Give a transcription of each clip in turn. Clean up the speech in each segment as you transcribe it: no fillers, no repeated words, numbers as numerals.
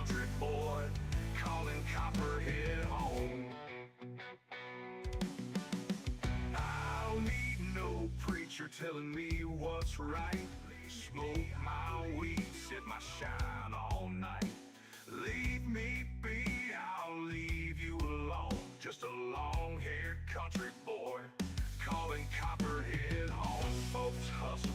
country boy, calling Copperhead home. I don't need no preacher telling me what's right. Smoke my weed, sit my shine all night. Leave me be, I'll leave you alone. Just a long-haired country boy, calling Copperhead home. Folks hustle,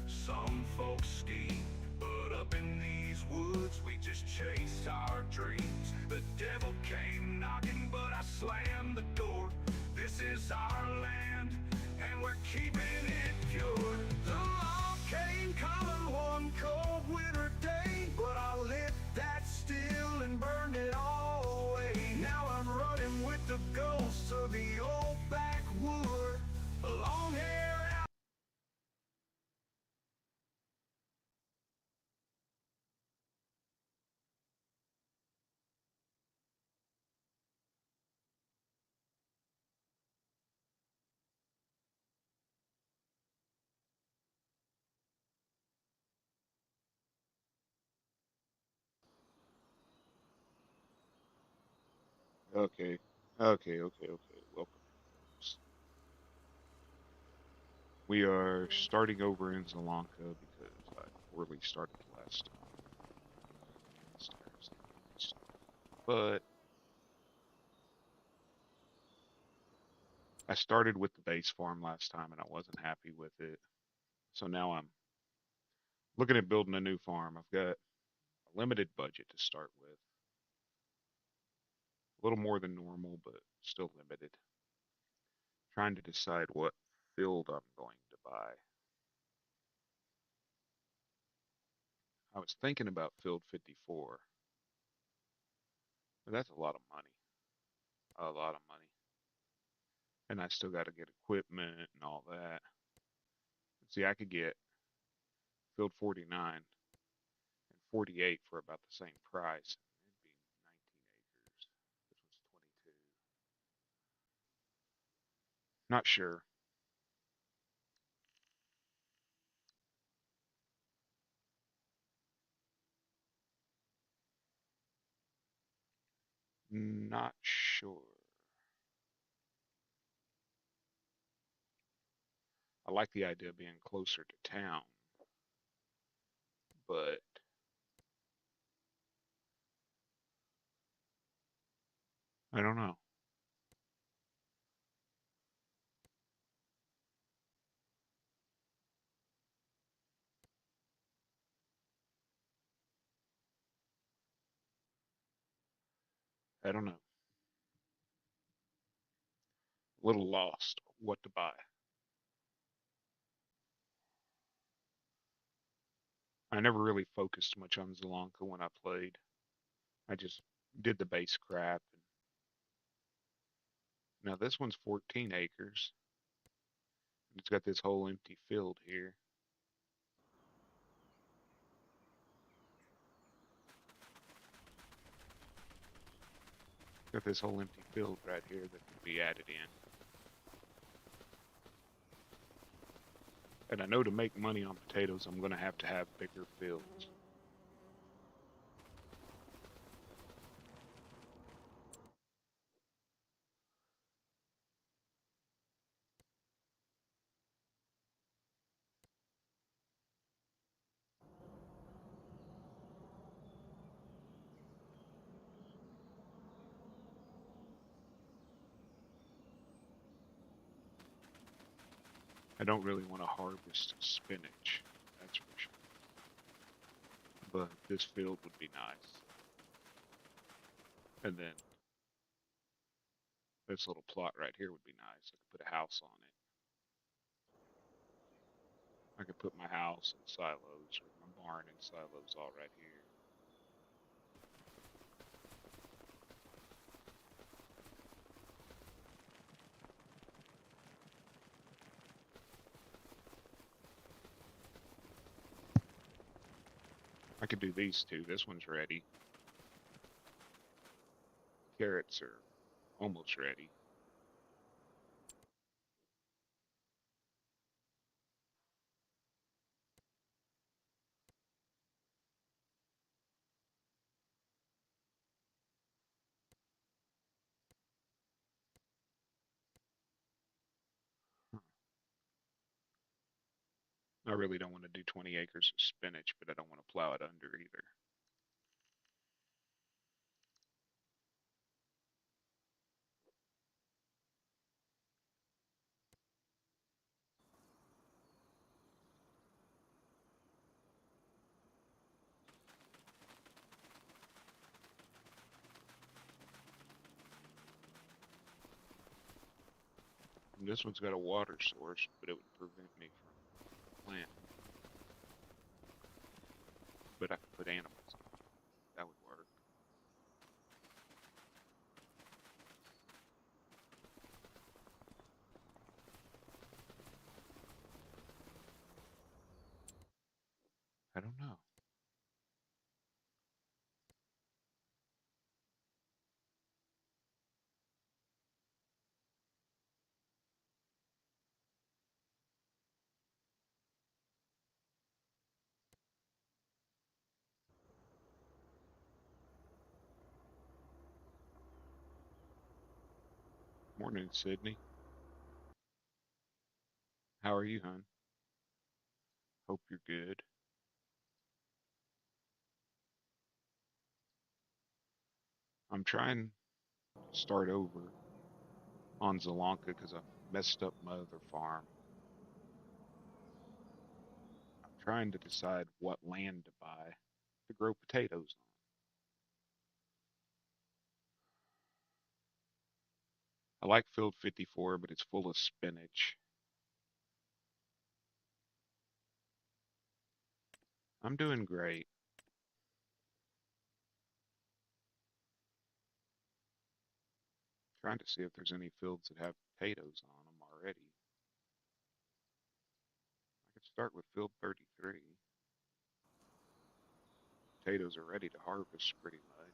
some folks scheme, but up in these woods we just chase our dreams. The devil came knocking, but I slammed the door. This is our land, and we're keeping it pure. The law came calling one cold winter day, but I lit that still and burned it all away. Now I'm running with the ghosts of the old backwood. Long hair out. Okay. Okay. Welcome. We are starting over in Zeilonka because I poorly started last time. But I started with the base farm last time and I wasn't happy with it. So now I'm looking at building a new farm. I've got a limited budget to start with. A little more than normal, but still limited. Trying to decide what field I'm going to buy. I was thinking about field 54, but that's a lot of money. A lot of money. And I still got to get equipment and all that. See, I could get field 49 and 48 for about the same price. It'd be 19 acres. This one's 22. Not sure. Not sure. I like the idea of being closer to town, but I don't know. I don't know. A little lost what to buy. I never really focused much on Zeilonka when I played. I just did the base crap. And now this one's 14 acres. It's got this whole empty field here. Got this whole empty field right here that can be added in. And I know to make money on potatoes, I'm going to have bigger fields. I don't really want to harvest spinach, that's for sure. But this field would be nice. And then this little plot right here would be nice. I could put a house on it. I could put my house and silos, or my barn and silos all right here. I could do these two. This one's ready. Carrots are almost ready. I really don't want to do 20 acres of spinach, but I don't want to plow it under either. And this one's got a water source, but it would prevent me from planting. But I could put animals on it. That would work. I don't know. Morning, Sydney. How are you, hon? Hope you're good. I'm trying to start over on Zeilonka because I messed up my other farm. I'm trying to decide what land to buy to grow potatoes on. I like field 54, but it's full of spinach. I'm doing great. Trying to see if there's any fields that have potatoes on them already. I could start with field 33. Potatoes are ready to harvest pretty much.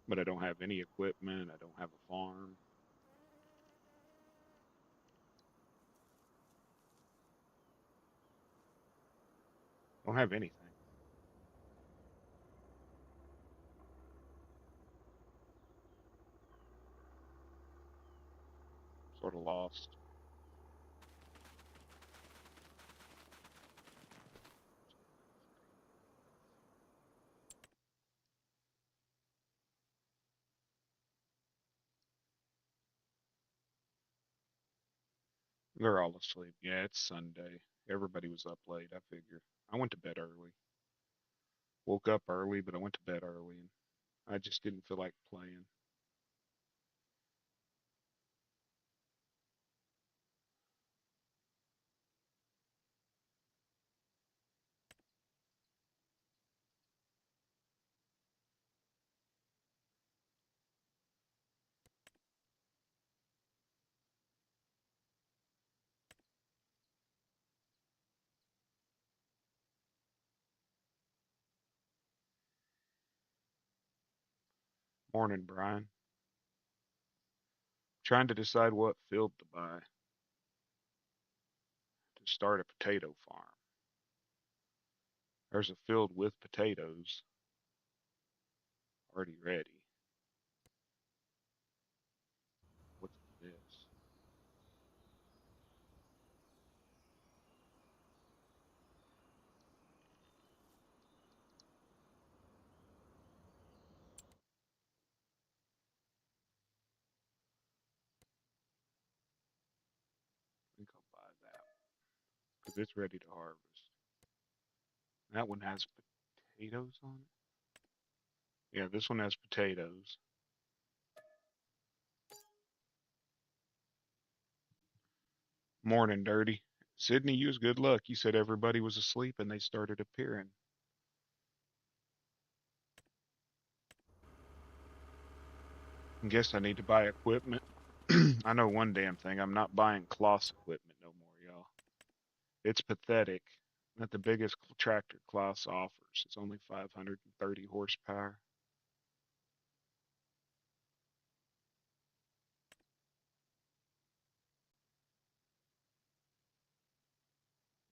But I don't have any equipment. I don't have a farm. I don't have anything. Sort of lost. They're all asleep. Yeah, it's Sunday. Everybody was up late, I figure. I went to bed early. Woke up early, but I went to bed early and I just didn't feel like playing. Morning, Brian. Trying to decide what field to buy to start a potato farm. There's a field with potatoes already ready. What's this? I think I'll buy that because it's ready to harvest. That one has potatoes on it. Yeah, this one has potatoes. Morning, Dirty. Sydney, you was good luck. You said everybody was asleep and they started appearing. Guess I need to buy equipment. I know one damn thing. I'm not buying Kloss equipment no more, y'all. It's pathetic that the biggest tractor Kloss offers is only 530 horsepower.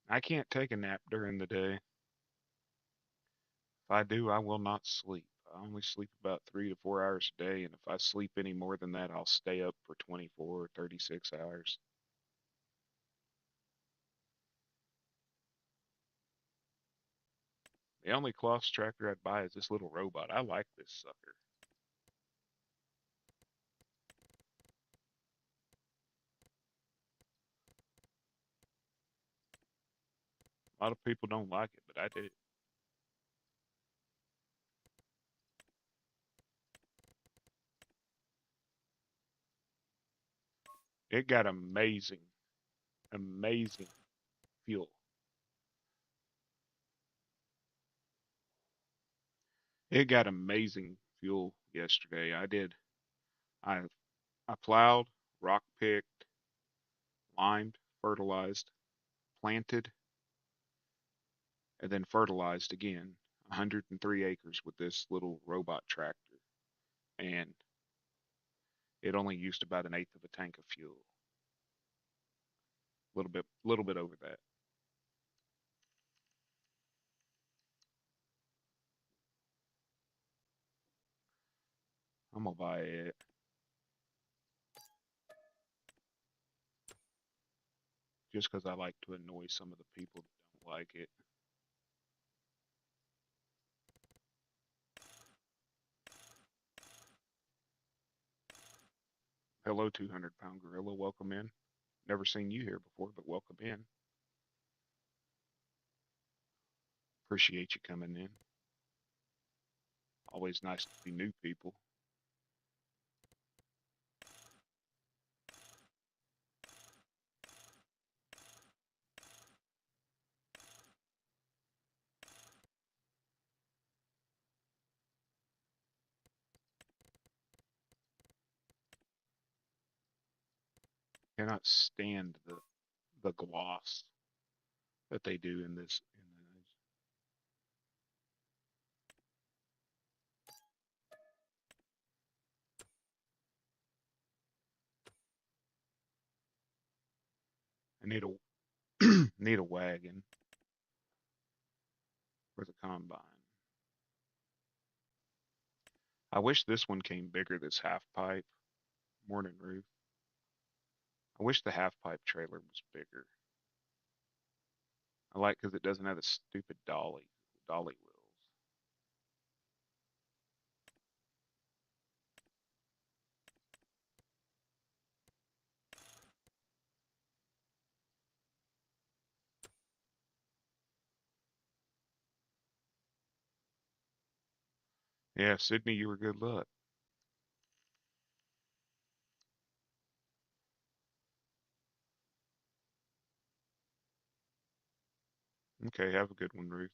I can't take a nap during the day. If I do, I will not sleep. I only sleep about 3 to 4 hours a day, and if I sleep any more than that, I'll stay up for 24 or 36 hours. The only cloths tracker I'd buy is this little robot. I like this sucker. A lot of people don't like it, but I do. It got amazing, amazing fuel. It got amazing fuel yesterday. I I plowed, rock picked, limed, fertilized, planted, and then fertilized again 103 acres with this little robot tractor. And it only used about an eighth of a tank of fuel. Little bit over that. I'm gonna buy it just because I like to annoy some of the people that don't like it. Hello, 200-pound gorilla. Welcome in. Never seen you here before, but welcome in. Appreciate you coming in. Always nice to see new people. Cannot stand the gloss that they do in this. I need a need a wagon for the combine. I wish this one came bigger. This half pipe. Morning roof. I wish the half pipe trailer was bigger. I like because it doesn't have the stupid dolly wheels. Yeah, Sydney, you were good luck. Okay, have a good one, Ruth.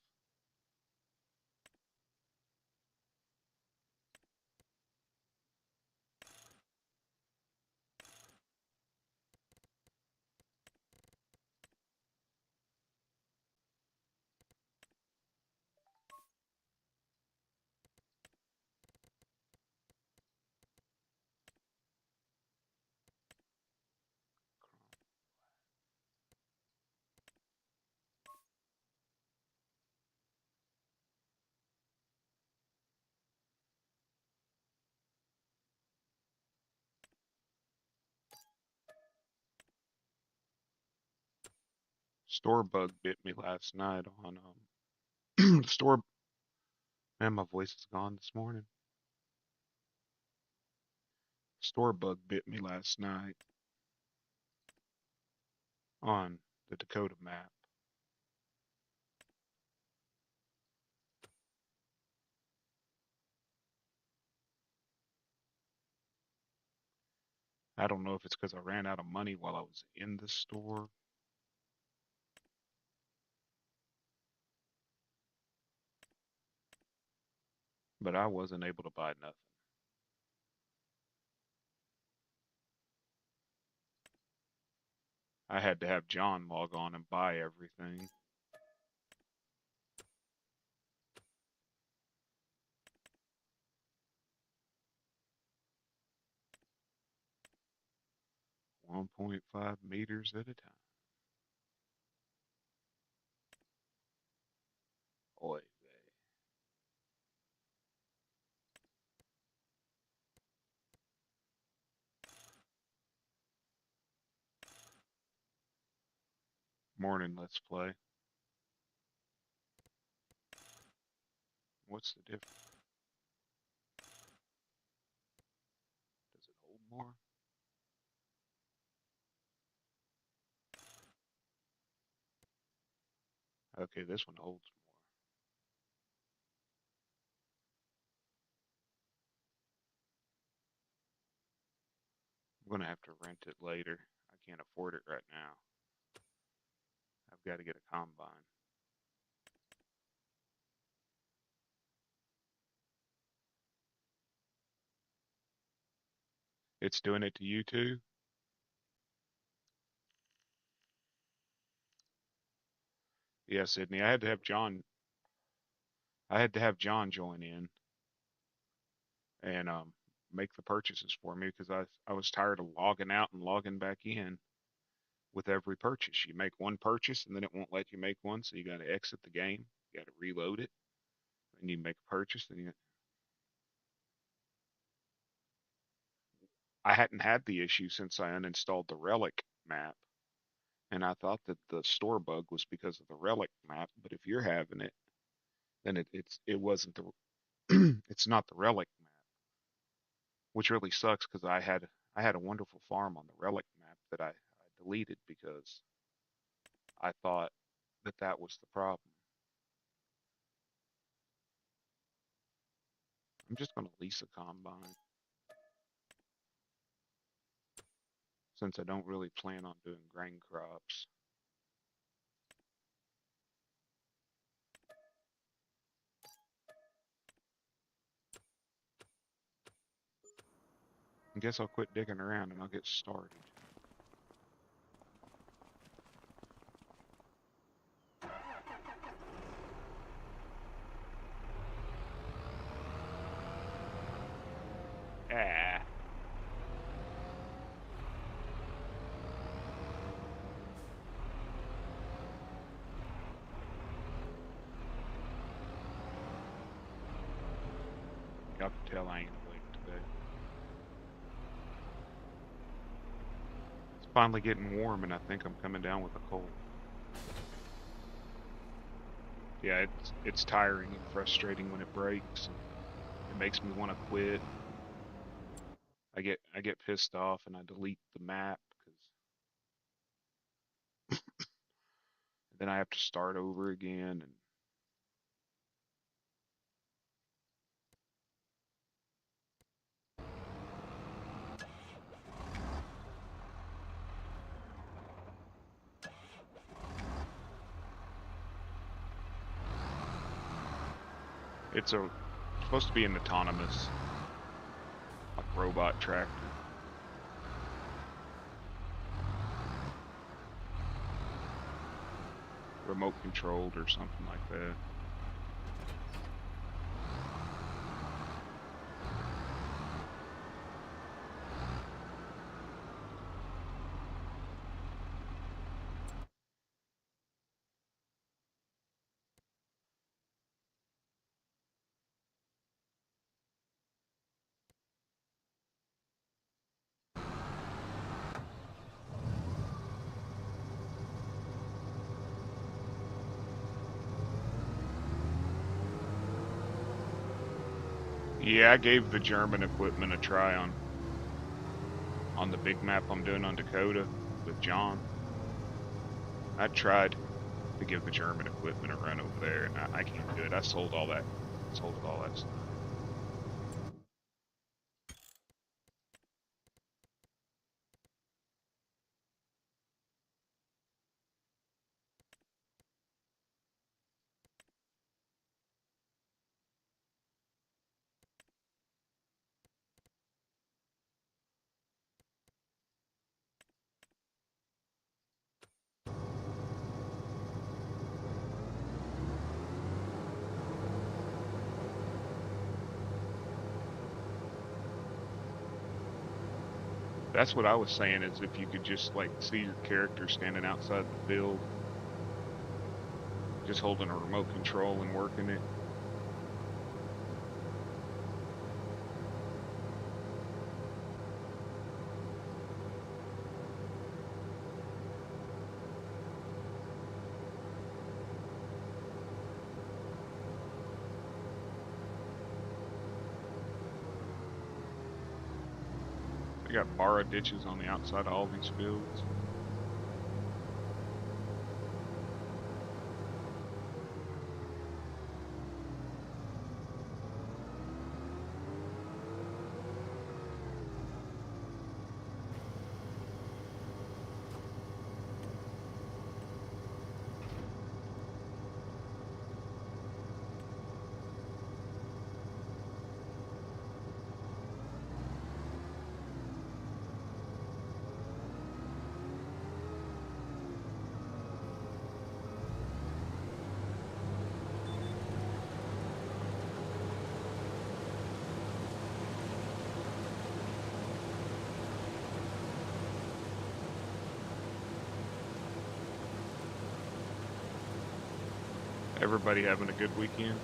Store bug bit me last night on store. Man, my voice is gone this morning. Store bug bit me last night on the Dakota map. I don't know if it's because I ran out of money while I was in the store, but I wasn't able to buy nothing. I had to have John log on and buy everything. 1.5 meters at a time. Oy vey. morning Let's Play. What's the difference? Does it hold more? Okay, this one holds more. I'm gonna have to rent it later. I can't afford it right now. I've got to get a combine. It's doing it to you too? Yeah, Sydney. I had to have John join in and make the purchases for me because I was tired of logging out and logging back in with every purchase. You make one purchase and then it won't let you make one, so you got to exit the game. You got to reload it, and you make a purchase. I hadn't had the issue since I uninstalled the Relic map, and I thought that the store bug was because of the Relic map. But if you're having it, then it wasn't the it's not the Relic map, which really sucks because I had a wonderful farm on the Relic map that I deleted because I thought that that was the problem. I'm just going to lease a combine since I don't really plan on doing grain crops. I guess I'll quit digging around and I'll get started. Ah. Y'all can tell I ain't awake today. It's finally getting warm and I think I'm coming down with a cold. Yeah, it's tiring and frustrating when it breaks. It makes me want to quit. I get pissed off and I delete the map because then I have to start over again, and it's supposed to be an autonomous, like, robot tractor. Remote controlled or something like that. Yeah, I gave the German equipment a try on the big map I'm doing on Dakota with John. I tried to give the German equipment a run over there, and I can't do it. I sold all that. Sold all that stuff. That's what I was saying, is if you could just, like, see your character standing outside the field, just holding a remote control and working it. got borrow ditches on the outside of all these fields. Everybody having a good weekend?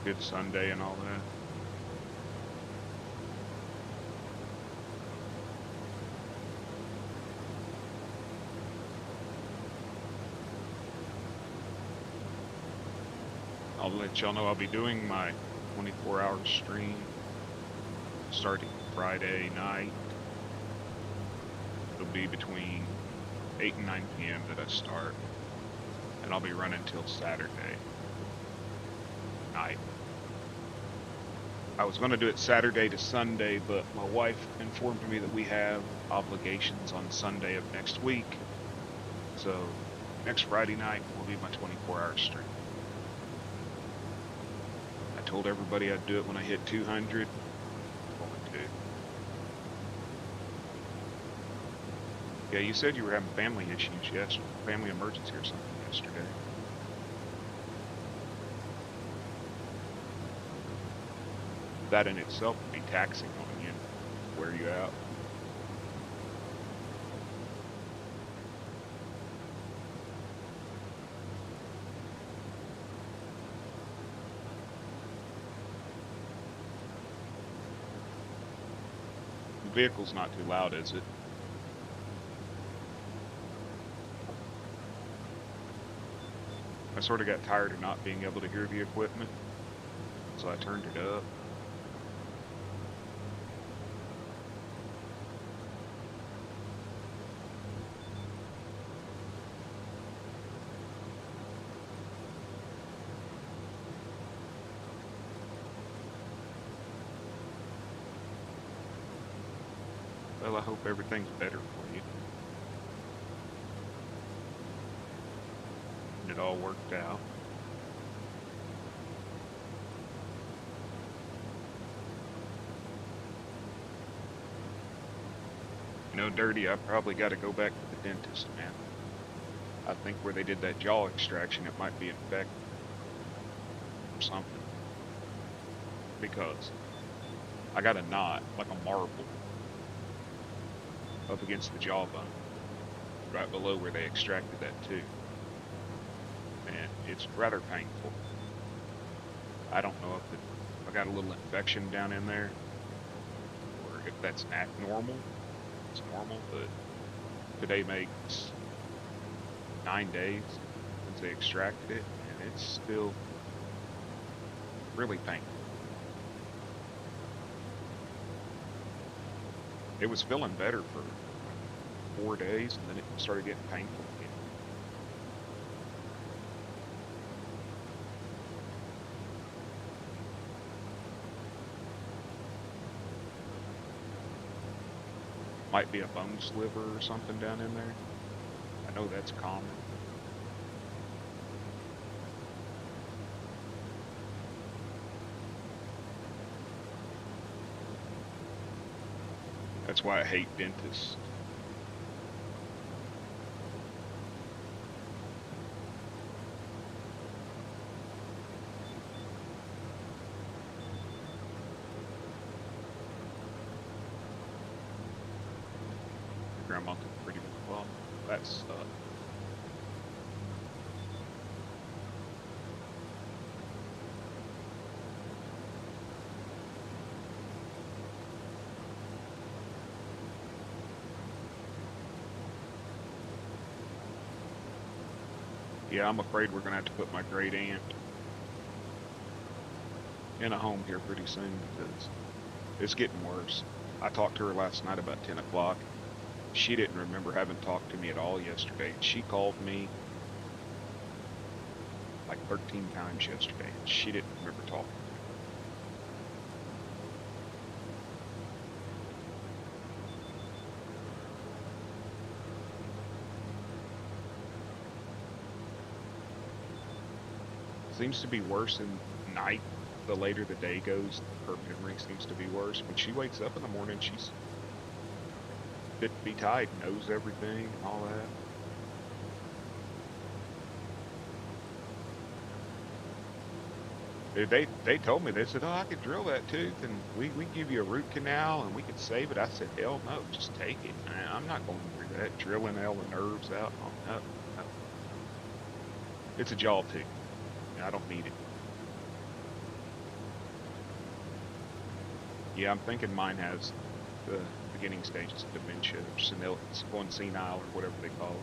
Good Sunday and all that. I'll let y'all know I'll be doing my 24-hour stream starting Friday night. It'll be between 8 and 9 p.m. that I start, and I'll be running till Saturday night. I was going to do it Saturday to Sunday, but my wife informed me that we have obligations on Sunday of next week, so next Friday night will be my 24-hour stream. I told everybody I'd do it when I hit 200. Yeah, you said you were having family issues yesterday, family emergency or something yesterday. That in itself would be taxing on you, wear you out. The vehicle's not too loud, is it? I sort of got tired of not being able to hear the equipment, so I turned it up. Well, I hope everything's better for you. And it all worked out. You know, Dirty, I probably got to go back to the dentist, man. I think where they did that jaw extraction, it might be infected or something. Because I got a knot, like a marble, up against the jawbone, right below where they extracted that tooth. And it's rather painful. I don't know if I got a little infection down in there, or if that's normal. It's normal, but today makes 9 days since they extracted it, and it's still really painful. It was feeling better for 4 days, and then it started getting painful again. Might be a bone sliver or something down in there. I know that's common. That's why I hate dentists. Your grandma took pretty well. That's Yeah, I'm afraid we're gonna have to put my great aunt in a home here pretty soon because it's getting worse. I talked to her last night about 10 o'clock. She didn't remember having talked to me at all yesterday. She called me like 13 times yesterday, and she didn't remember talking to me. Seems to be worse in night. The later the day goes, her memory seems to be worse. When she wakes up in the morning, she's fit to be tied, knows everything and all that. They told me, they said, oh, I could drill that tooth and we give you a root canal and we could save it. I said, hell no, just take it. I'm not going through that, drilling all the nerves out. Oh, no, no. It's a jaw tooth. I don't need it. Yeah, I'm thinking mine has the beginning stages of dementia, or senile, it's going senile, or whatever they call it.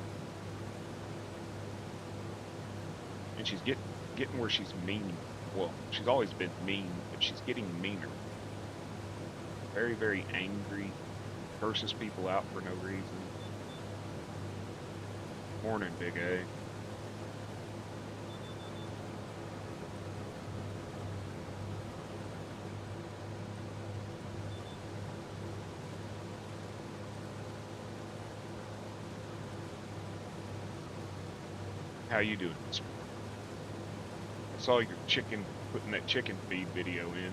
And she's getting where she's mean. Well, she's always been mean, but she's getting meaner. Very, very angry. Curses people out for no reason. Morning, Big A. How you doing this morning? I saw your chicken, putting that chicken feed video in.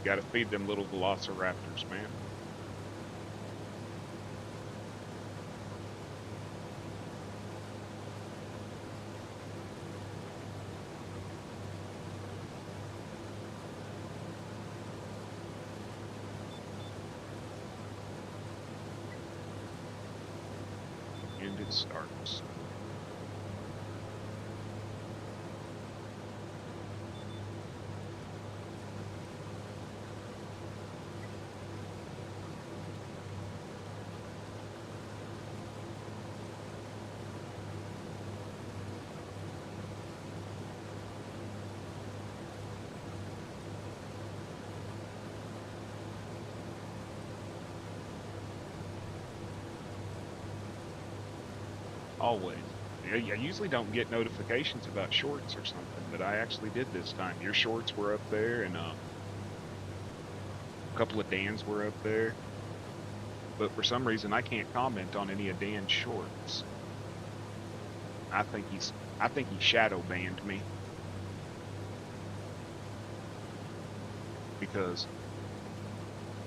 Gotta feed them little velociraptors, man. And it starts. Always. I usually don't get notifications about shorts or something, but I actually did this time. Your shorts were up there, and a couple of Dan's were up there. But for some reason, I can't comment on any of Dan's shorts. I think he shadow banned me because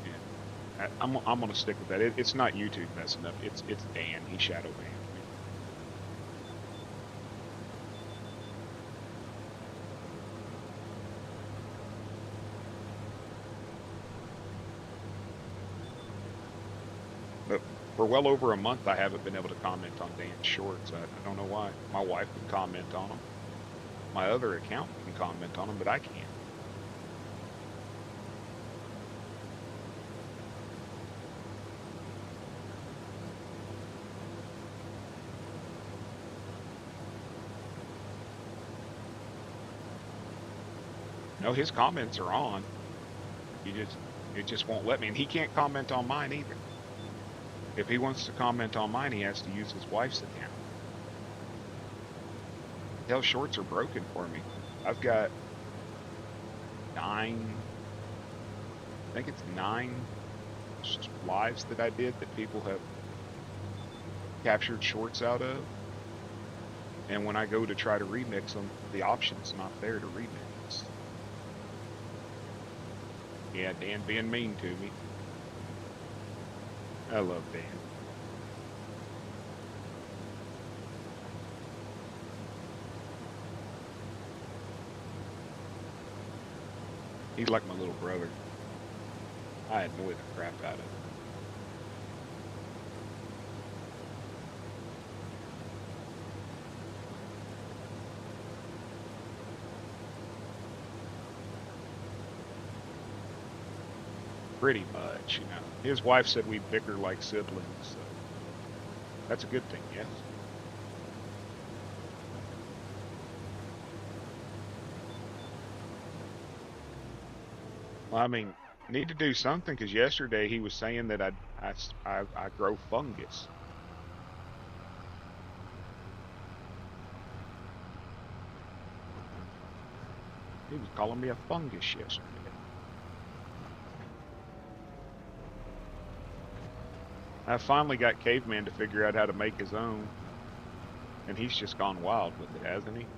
yeah, I'm gonna stick with that. It's not YouTube messing up. It's Dan. He shadow banned me. But for well over a month, I haven't been able to comment on Dan's shorts. I don't know why. My wife can comment on them. My other account can comment on them, but I can't. No, his comments are on. He just it just won't let me, and he can't comment on mine either. If he wants to comment on mine, he has to use his wife's account. Hell, shorts are broken for me. I've got 9, I think it's 9 lives that I did that people have captured shorts out of. And when I go to try to remix them, the option's not there to remix. Yeah, Dan being mean to me. I love Dan. He's like my little brother. I annoy the crap out of him. Pretty much, you know. His wife said we bicker like siblings, so. That's a good thing, yes. Well, I mean, need to do something because yesterday he was saying that I grow fungus. He was calling me a fungus yesterday. I finally got Caveman to figure out how to make his own, and he's just gone wild with it, hasn't he?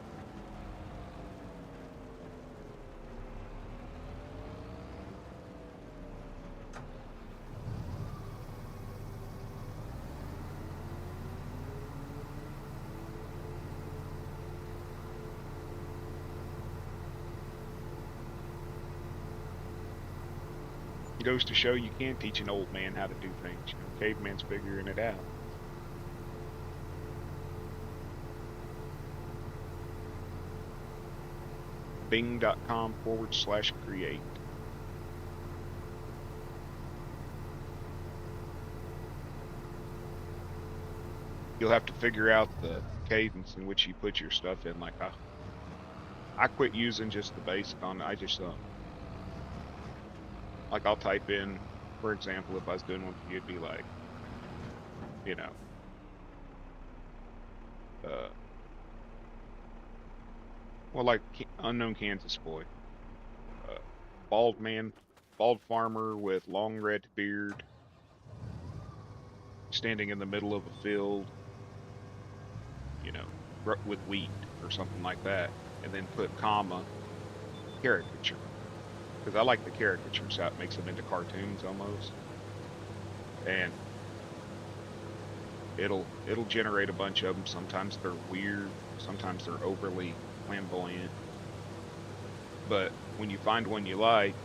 It goes to show you can't teach an old man how to do things. You know, Caveman's figuring it out. Bing.com/create. You'll have to figure out the cadence in which you put your stuff in. Like I quit using just the basic on. I just like I'll type in, for example, if I was doing one for you, it'd be like, you know, uh, well, like unknown Kansas boy, uh, bald man, bald farmer with long red beard, standing in the middle of a field, you know, with wheat or something like that, and then put comma caricature because I like the caricatures. How it makes them into cartoons almost, and it'll generate a bunch of them. Sometimes they're weird, sometimes they're overly flamboyant. But when you find one you like,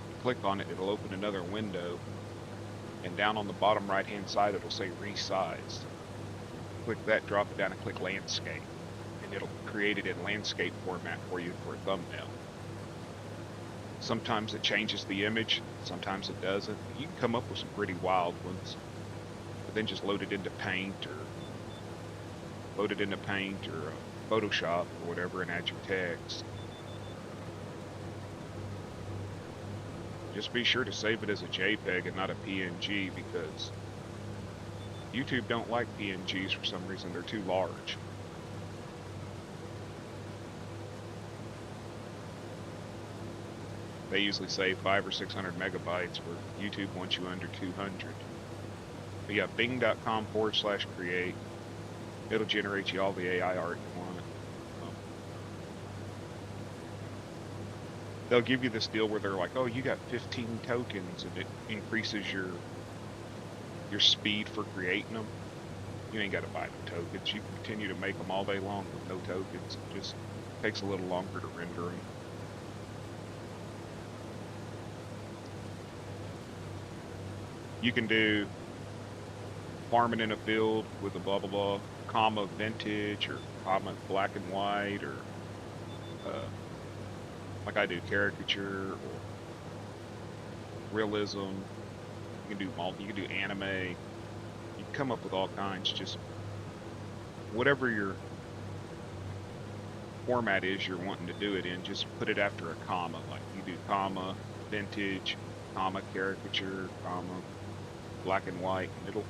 you click on it, it'll open another window, and down on the bottom right hand side it'll say resize. Click that, drop it down, and click landscape, and it'll create it in landscape format for you for a thumbnail. Sometimes it changes the image, sometimes it doesn't. You can come up with some pretty wild ones, but then just load it into Paint or Photoshop or whatever and add your text. Just be sure to save it as a JPEG and not a PNG because YouTube don't like PNGs for some reason. They're too large. They usually say 500 or 600 megabytes, where YouTube wants you under 200. But yeah, bing.com/create. It'll generate you all the AI art you want. They'll give you this deal where they're like, oh, you got 15 tokens, and it increases your speed for creating them. You ain't got to buy no tokens. You can continue to make them all day long with no tokens. It just takes a little longer to render them. You can do farming in a field with a blah blah blah, comma vintage or comma black and white, or like I do caricature or realism. You can do you can do anime. You can come up with all kinds. Just whatever your format is you're wanting to do it in, just put it after a comma. Like you do comma vintage, comma caricature, comma black and white, and it'll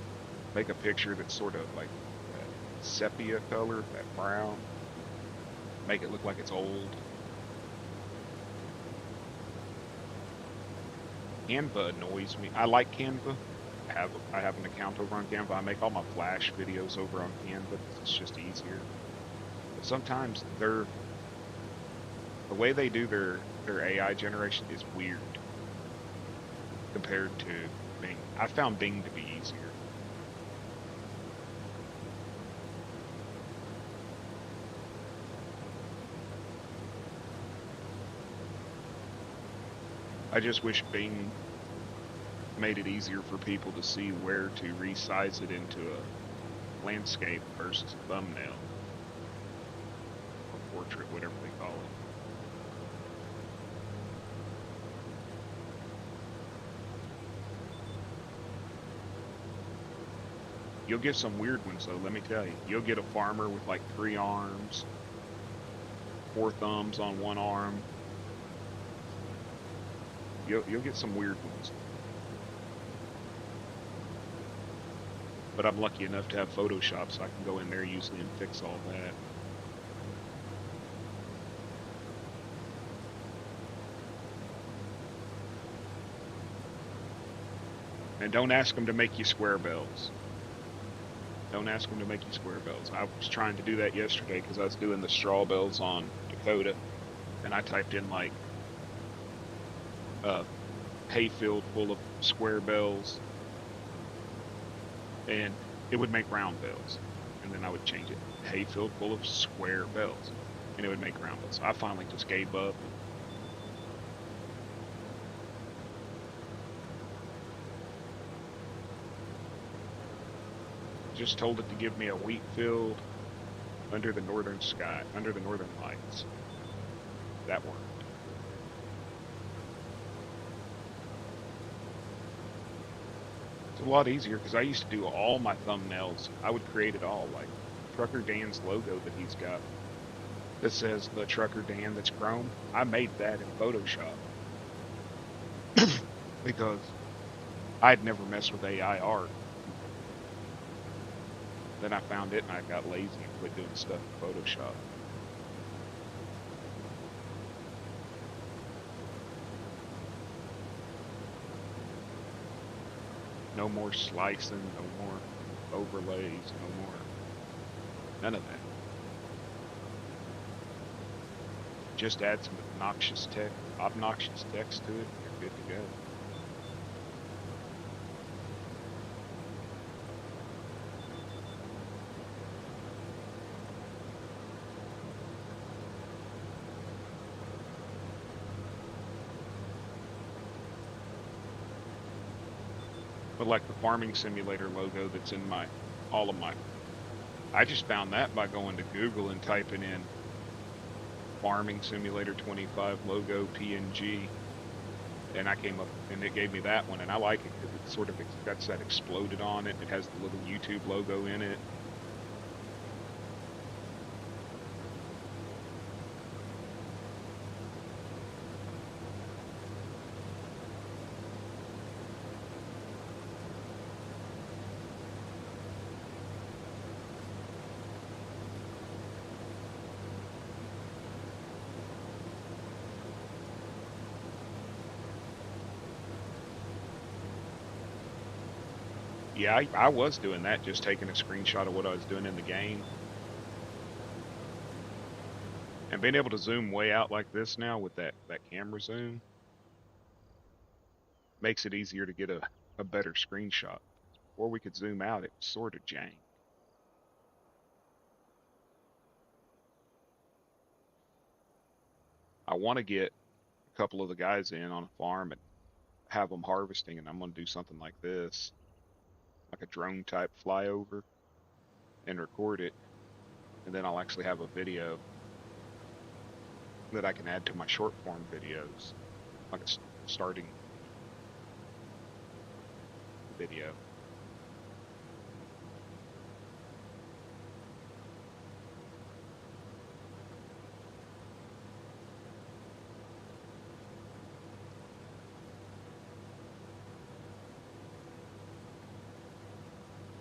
make a picture that's sort of like that sepia color, that brown. Make it look like it's old. Canva annoys me. I like Canva. I have an account over on Canva. I make all my Flash videos over on Canva. It's just easier. But sometimes the way they do their AI generation is weird compared to Bing. I found Bing to be easier. I just wish Bing made it easier for people to see where to resize it into a landscape versus a thumbnail or portrait, whatever they call it. You'll get some weird ones though, let me tell you. You'll get a farmer with like 3 arms, 4 thumbs on one arm. You'll get some weird ones. But I'm lucky enough to have Photoshop, so I can go in there usually and fix all that. And don't ask them to make you square bells. Don't ask them to make you square bells. I was trying to do that yesterday because I was doing the straw bells on Dakota, and I typed in like a hayfield full of square bells, and it would make round bells. And then I would change it, hayfield full of square bells, and it would make round bells. So I finally just gave up. Just told it to give me a wheat field under the northern sky, under the northern lights. That worked. It's a lot easier because I used to do all my thumbnails. I would create it all, like Trucker Dan's logo that he's got that says the Trucker Dan that's chrome. I made that in Photoshop because I'd never messed with AI art. Then I found it and I got lazy and quit doing stuff in Photoshop. No more slicing, no more overlays, no more, none of that. Just add some obnoxious text to it, and you're good to go. But like the farming simulator logo that's in all of my, I just found that by going to Google and typing in Farming Simulator 25 logo PNG, and I came up and it gave me that one, and I like it because it's sort of got that exploded on it. It has the little YouTube logo in it. Yeah, I was doing that, just taking a screenshot of what I was doing in the game. And being able to zoom way out like this now with that camera zoom makes it easier to get a better screenshot. Before we could zoom out, it was sort of jank. I want to get a couple of the guys in on a farm and have them harvesting, and I'm going to do something like this, like a drone type flyover, and record it, and then I'll actually have a video that I can add to my short form videos, like a starting video.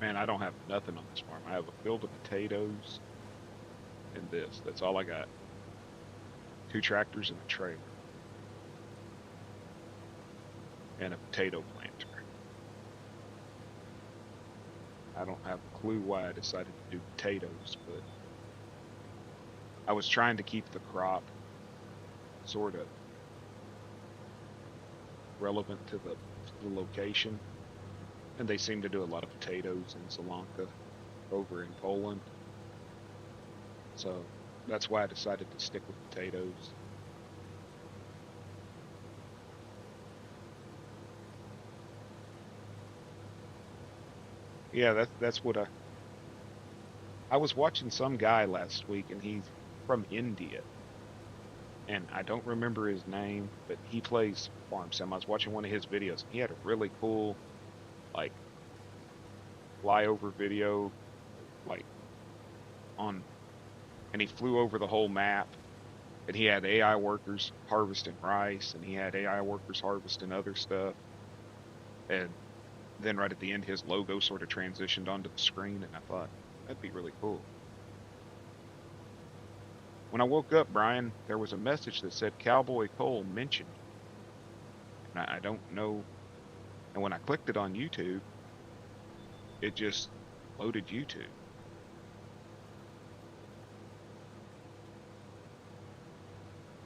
Man, I don't have nothing on this farm. I have a field of potatoes and this. That's all I got. 2 tractors and a trailer. And a potato planter. I don't have a clue why I decided to do potatoes, but I was trying to keep the crop sort of relevant to the location. And they seem to do a lot of potatoes in Zeilonka over in Poland. So that's why I decided to stick with potatoes. Yeah, that's what I was watching some guy last week, and he's from India, and I don't remember his name, but he plays farm sim. I was watching one of his videos. He had a really cool, like, flyover video, like on, and he flew over the whole map. And he had AI workers harvesting rice, and he had AI workers harvesting other stuff. And then right at the end, his logo sort of transitioned onto the screen, and I thought that'd be really cool. When I woke up, Brian, there was a message that said Cowboy Cole mentioned you, and I don't know. And when I clicked it on YouTube, it just loaded YouTube.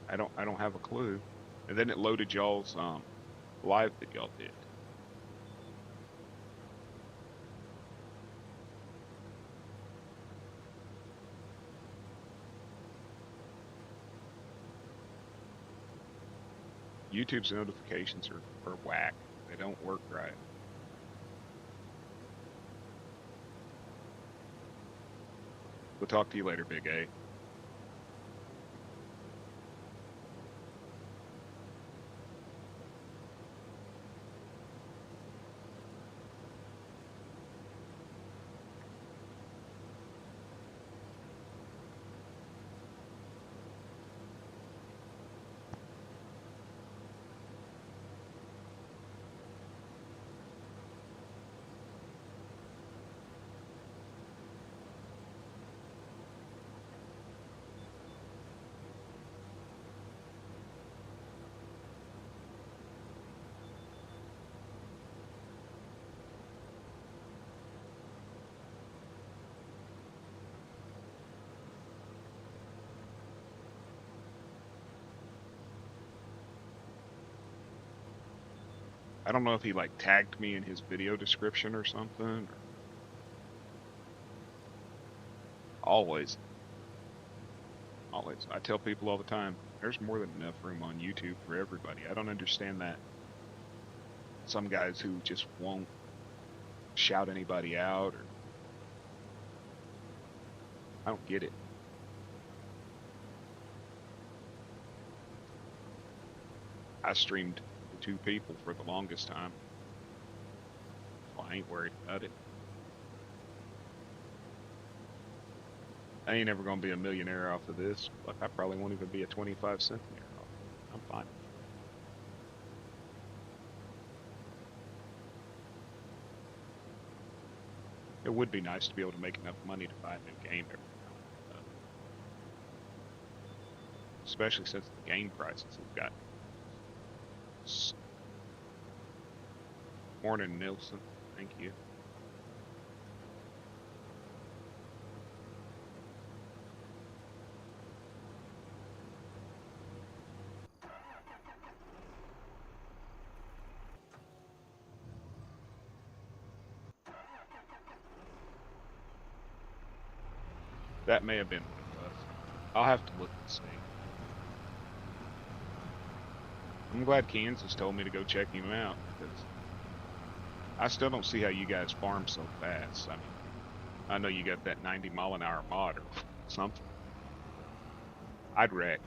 I don't have a clue. And then it loaded y'all's live that y'all did. YouTube's notifications are whack. They don't work right. We'll talk to you later, Big A. I don't know if he like tagged me in his video description or something. Or always, always. I tell people all the time, there's more than enough room on YouTube for everybody. I don't understand that. Some guys who just won't shout anybody out, or I don't get it. I streamed to 2 people for the longest time, so I ain't worried about it. I ain't ever gonna be a millionaire off of this. Like, I probably won't even be a 25 centimeter off. I'm fine. It would be nice to be able to make enough money to buy a new game every now and then, especially since the game prices have got. Morning, Nilsson. Thank you. That may have been what it was. I'll have to look and see. I'm glad Kansas told me to go check him out, because I still don't see how you guys farm so fast. I mean, I know you got that 90-mile-an-hour mod or something. I'd wreck.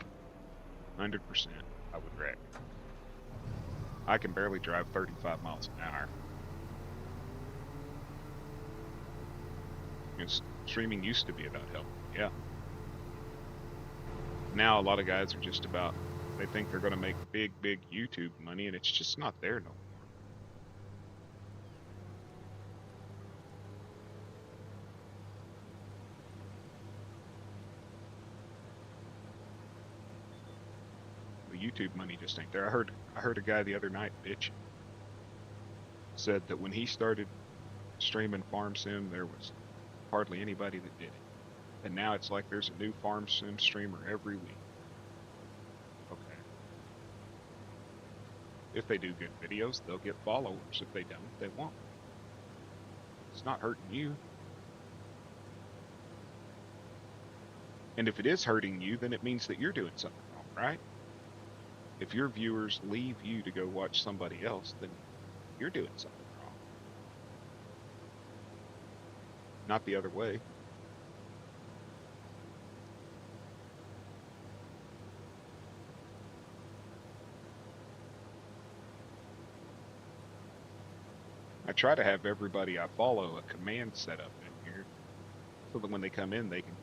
100%. I would wreck. I can barely drive 35 miles an hour. Streaming used to be about help. Yeah. Now a lot of guys are just about, they think they're going to make big YouTube money, and it's just not there no more. The YouTube money just ain't there. I heard a guy the other night bitch said that when he started streaming farm sim, there was hardly anybody that did it. And now it's like there's a new farm sim streamer every week. Okay. If they do good videos, they'll get followers. If they don't, they won't. It's not hurting you. And if it is hurting you, then it means that you're doing something wrong, right? If your viewers leave you to go watch somebody else, then you're doing something wrong. Not the other way. I try to have everybody I follow a command set up in here so that when they come in, they can,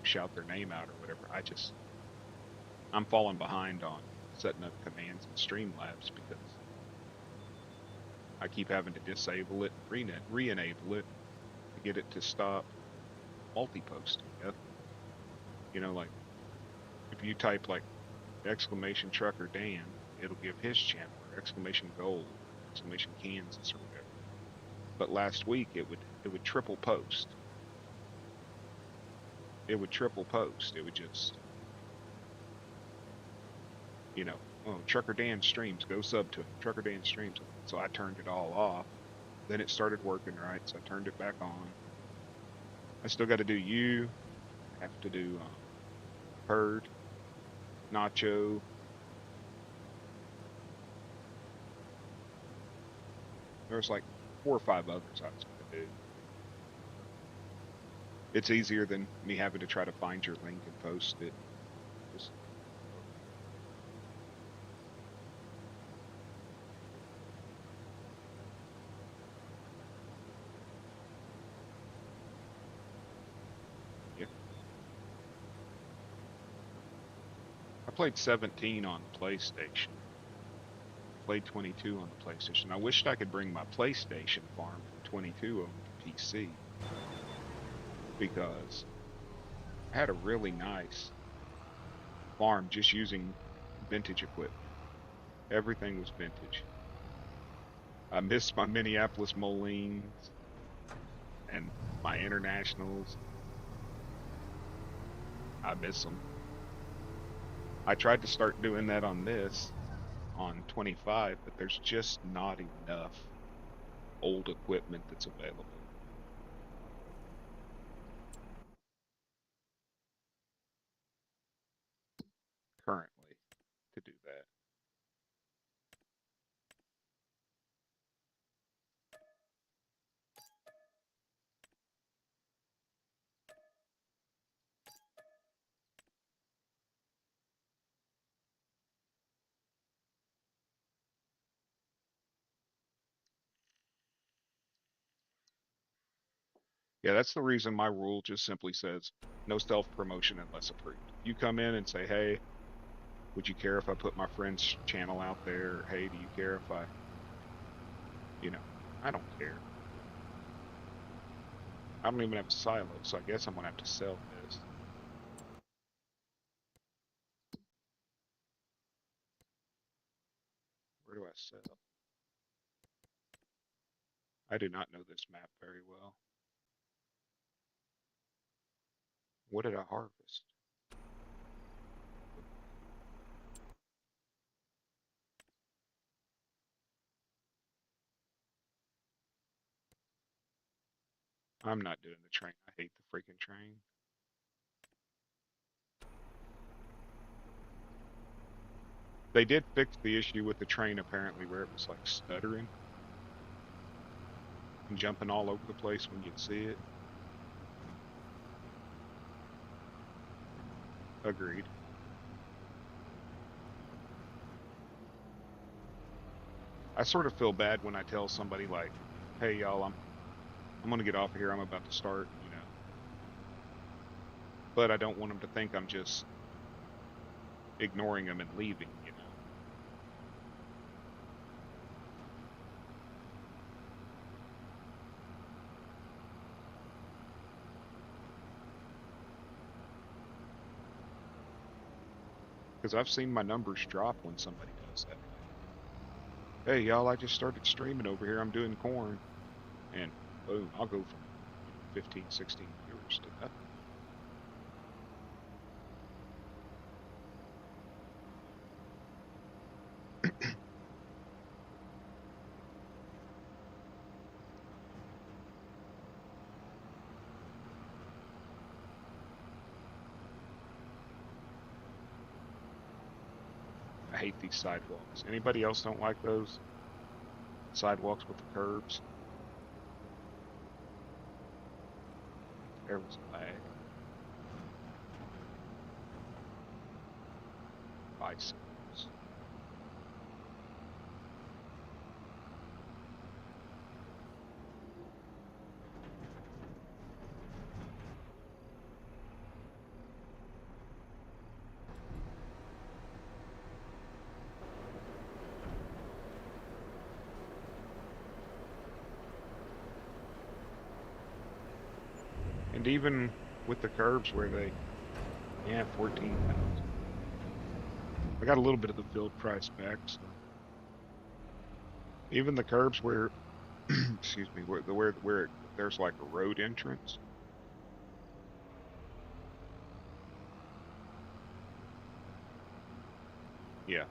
shout their name out or whatever. I'm falling behind on setting up commands in Streamlabs because I keep having to disable it and re-enable it to get it to stop multi-posting. Like if you type like exclamation trucker Dan, it'll give his channel, or exclamation gold, exclamation Kansas or whatever. But last week it would triple post. It would triple post. It would just, oh, Trucker Dan streams, go sub to him. Trucker Dan streams. So I turned it all off. Then it started working right, so I turned it back on. I still got to do you. I have to do Herd, Nacho. There's like 4 or 5 others I was going to do. It's easier than me having to try to find your link and post it. Just yeah. I played 17 on the PlayStation. Played 22 on the PlayStation. I wished I could bring my PlayStation farm from 22 over to PC because I had a really nice farm just using vintage equipment. Everything was vintage. I missed my Minneapolis Molines and my internationals. I miss them. I tried to start doing that on this, on 25, but there's just not enough old equipment that's available currently to do that. Yeah, that's the reason my rule just simply says no self-promotion unless approved. You come in and say, hey, would you care if I put my friend's channel out there? Or, hey, do you care if I don't care. I don't even have a silo, so I guess I'm going to have to sell this. Where do I sell? I do not know this map very well. What did I harvest? I'm not doing the train. I hate the freaking train. They did fix the issue with the train apparently where it was like stuttering and jumping all over the place when you'd see it. Agreed. I sort of feel bad when I tell somebody like, hey y'all, I'm gonna get off of here, I'm about to start, But I don't want them to think I'm just ignoring them and leaving. Because I've seen my numbers drop when somebody does that. Hey y'all, I just started streaming over here. I'm doing corn, and boom, I'll go from 15, 16 viewers to nothing. I hate these sidewalks. Anybody else don't like those sidewalks with the curbs? There was lag. Bicycles. And even with the curbs where they, yeah, 14,000. I got a little bit of the field price back, so even the curbs where, excuse me, where there's like a road entrance. Yeah.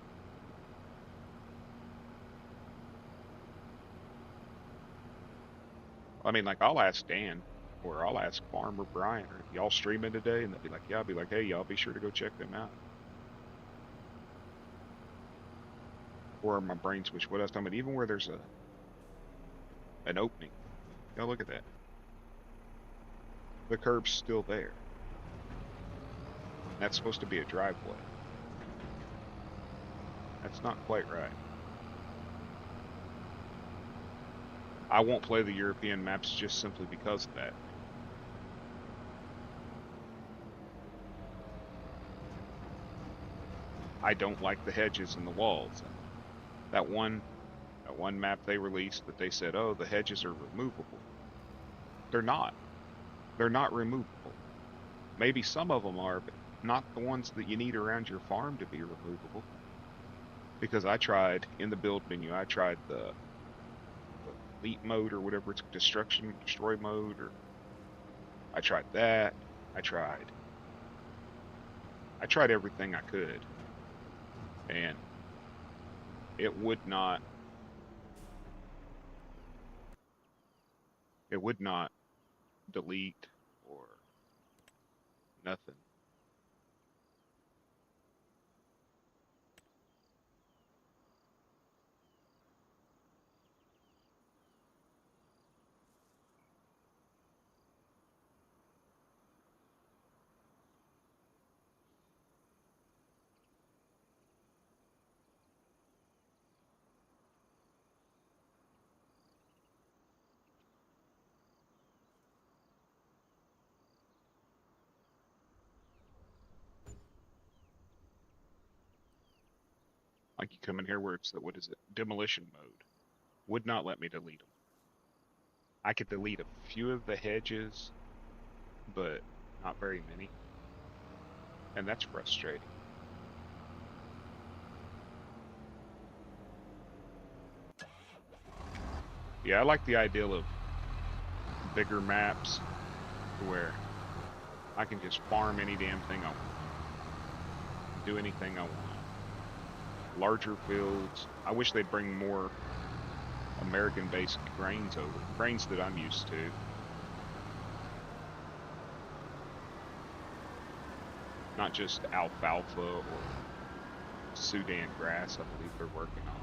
I mean, like I'll ask Dan or I'll ask Farmer Brian, or y'all streaming today? And they'll be like, yeah. I'll be like, hey, y'all be sure to go check them out. Or my brain switch. What else? I mean, even where there's an opening. Y'all look at that. The curb's still there. That's supposed to be a driveway. That's not quite right. I won't play the European maps just simply because of that. I don't like the hedges and the walls. And that one map they released that they said, oh, the hedges are removable. They're not. They're not removable. Maybe some of them are, but not the ones that you need around your farm to be removable. Because I tried in the build menu, I tried the elite mode or whatever it's destroy mode, or I tried that. I tried I tried everything I could, and it would not delete or nothing. Like you come in here where it's the, what is it, demolition mode, would not let me delete them. I could delete a few of the hedges, but not very many, and that's frustrating. Yeah, I like the ideal of bigger maps to where I can just farm any damn thing I want, do anything I want. Larger fields. I wish they'd bring more American-based grains over, grains that I'm used to. Not just alfalfa or Sudan grass, I believe they're working on.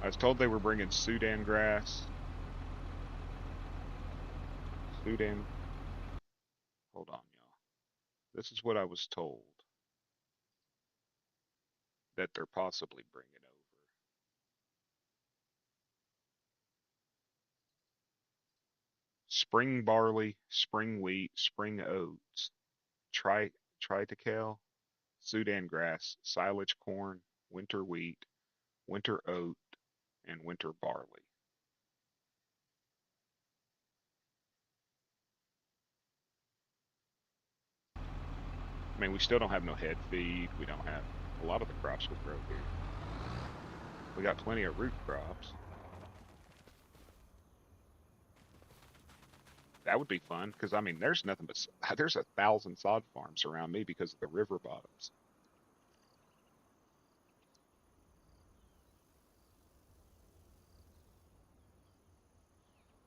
I was told they were bringing Sudan grass. Sudan. Hold on, y'all. This is what I was told that they're possibly bringing over. Spring barley, spring wheat, spring oats, tri triticale, Sudan grass, silage corn, winter wheat, winter oat, and winter barley. I mean, we still don't have no head feed. We don't have a lot of the crops we grow here. We got plenty of root crops. That would be fun because I mean, there's nothing but there's 1,000 sod farms around me because of the river bottoms.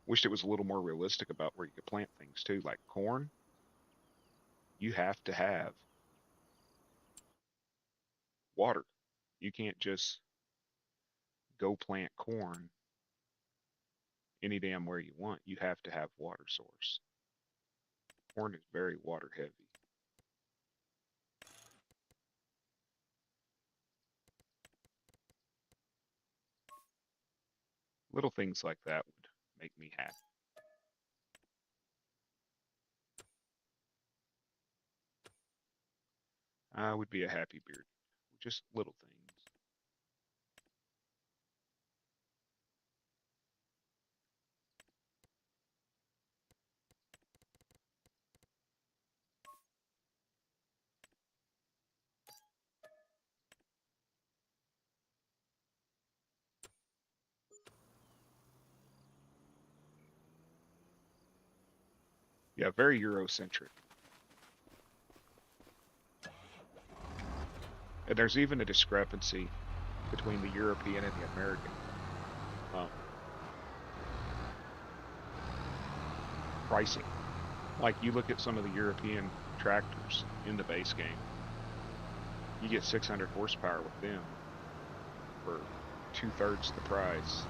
Wished it was a little more realistic about where you could plant things too, like corn. You have to have water. You can't just go plant corn any damn where you want. You have to have water source. Corn is very water heavy. Little things like that would make me happy. I would be a happy beard. Just little things. Yeah, very Eurocentric. And there's even a discrepancy between the European and the American um, pricing. Like you look at some of the European tractors in the base game, you get 600 horsepower with them for two-thirds the price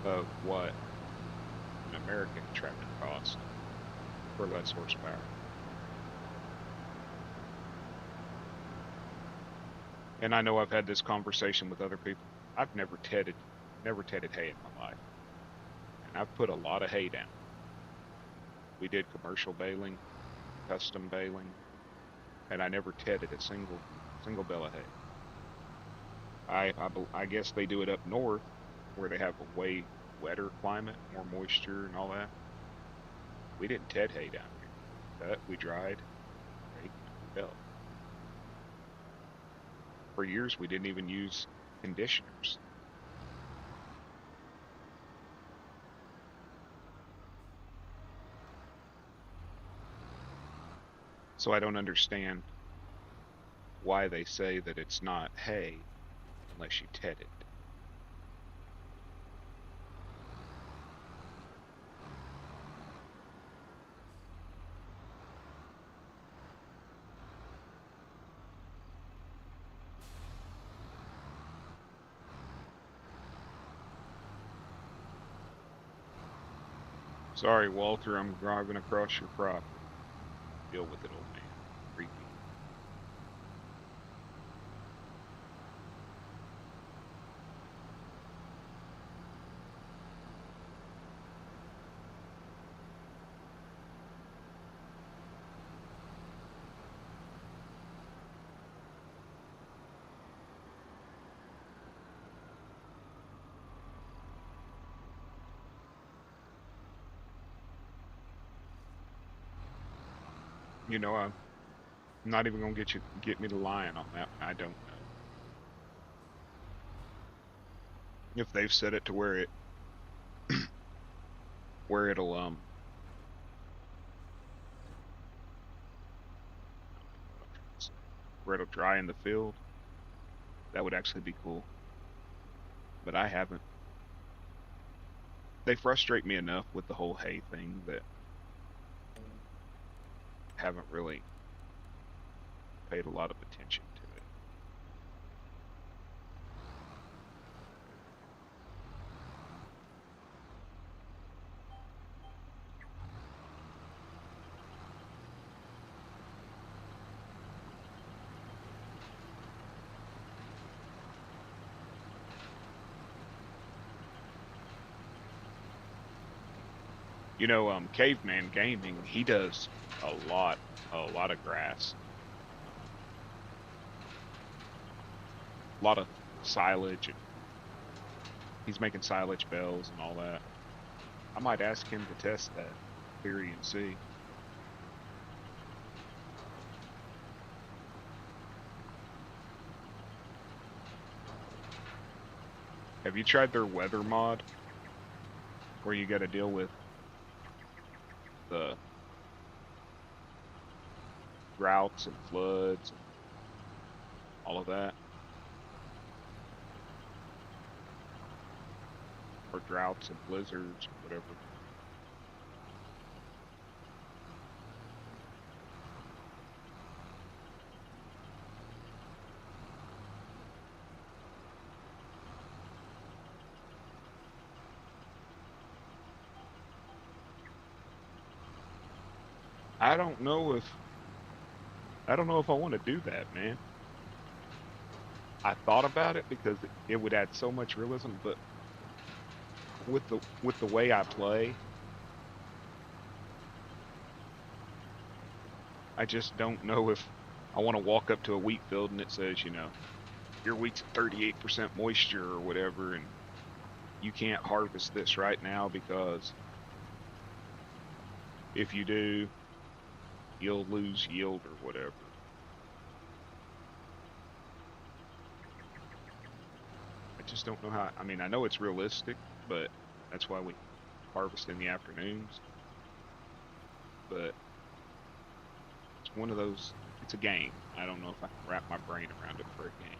of what an American tractor costs for less horsepower. And I know I've had this conversation with other people. I've never tedded hay in my life, and I've put a lot of hay down. We did commercial baling, custom baling, and I never tedded a single bale of hay. I guess they do it up north where they have a way wetter climate, more moisture and all that. We didn't ted hay down here. Cut, we dried, raked, baled. For years we didn't even use conditioners. So I don't understand why they say that it's not hay unless you ted it. Sorry, Walter, I'm driving across your property. Deal with it, old man. Creepy. I'm not even gonna get me to lying on that. I don't know if they've set it to where it'll what I'm trying to say, where it'll dry in the field. That would actually be cool. But I haven't. They frustrate me enough with the whole hay thing that I haven't really paid a lot of attention to it. Caveman Gaming, he does a lot, a lot of grass, a lot of silage, and he's making silage bells and all that. I might ask him to test that theory and see. Have you tried their weather mod where you got to deal with the droughts and floods and all of that? Or droughts and blizzards, whatever. I don't know if I don't know if I want to do that, man. I thought about it because it would add so much realism, but with the way I play, I just don't know if I want to walk up to a wheat field and it says, your wheat's at 38% moisture or whatever, and you can't harvest this right now because if you do, you'll lose yield or whatever. I just don't know how. I mean, I know it's realistic, but that's why we harvest in the afternoons. but it's one of those. It's a game. I don't know if I can wrap my brain around it for a game.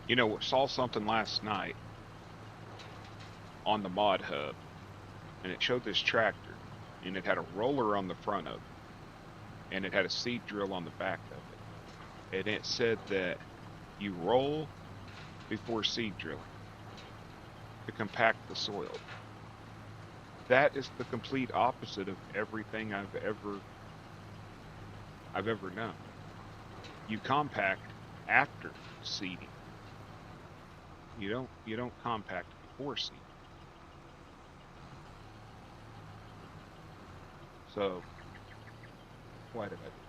You know, saw something last night on the mod hub, and it showed this tractor, and it had a roller on the front of it, and it had a seed drill on the back of it, and it said that you roll before seed drilling to compact the soil. That is the complete opposite of everything I've ever known. You compact after seeding. You don't compact before seeding. So why did I do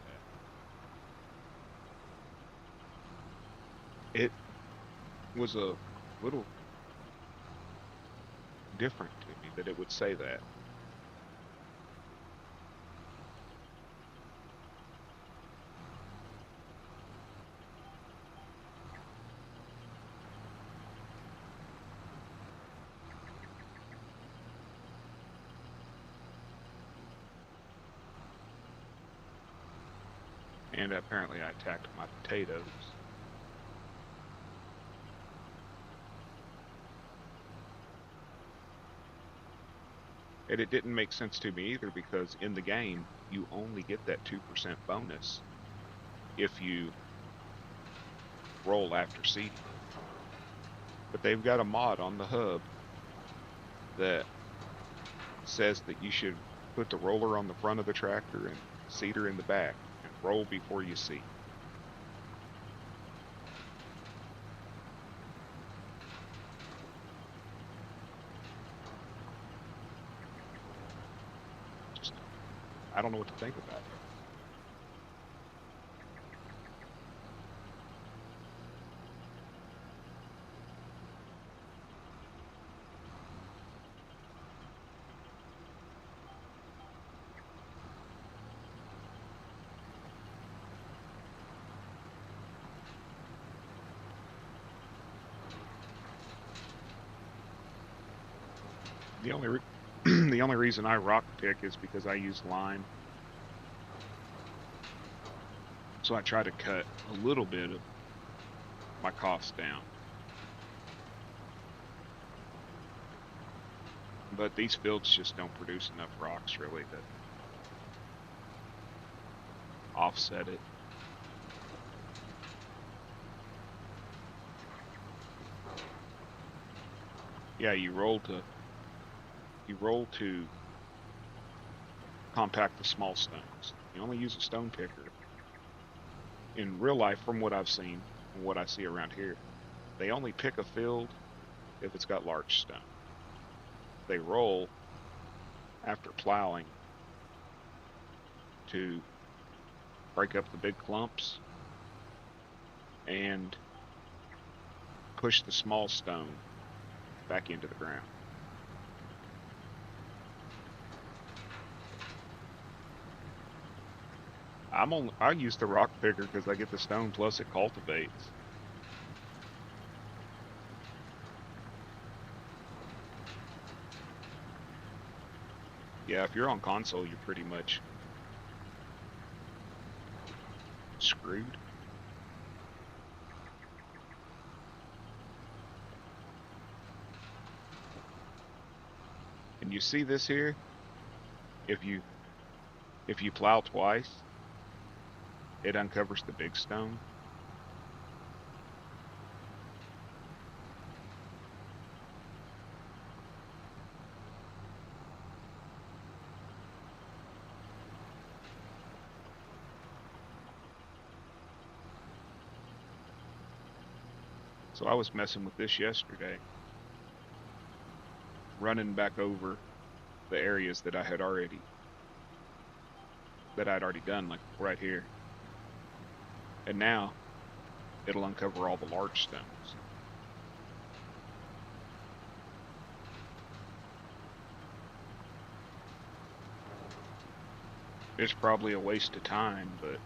that? It was a little different to me that it would say that. And apparently I attacked my potatoes. And it didn't make sense to me either because in the game, you only get that 2% bonus if you roll after seeding. But they've got a mod on the hub that says that you should put the roller on the front of the tractor and seeder in the back and roll before you seed. Just, I don't know what to think about it. The only the only reason I rock pick is because I use lime. So I try to cut a little bit of my costs down. But these fields just don't produce enough rocks really to offset it. Yeah, you roll to compact the small stones. You only use a stone picker. In real life, from what I've seen and what I see around here, they only pick a field if it's got large stone. They roll after plowing to break up the big clumps and push the small stone back into the ground. I use the rock picker because I get the stone plus it cultivates. Yeah, if you're on console, you're pretty much screwed. And you see this here? If you plow twice, it uncovers the big stone. So I was messing with this yesterday, running back over the areas that I'd already done, like right here. And now it'll uncover all the large stones. It's probably a waste of time, but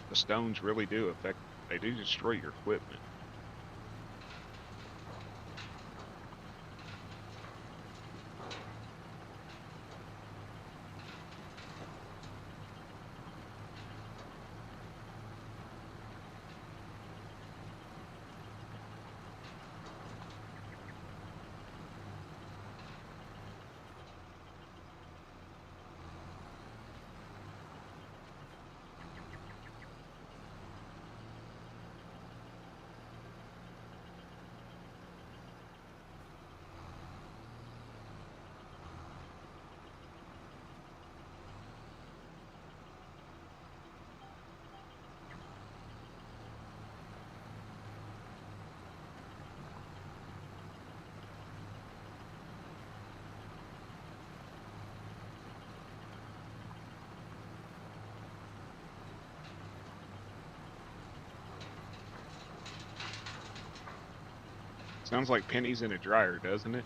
the stones really they do destroy your equipment. Sounds like pennies in a dryer, doesn't it?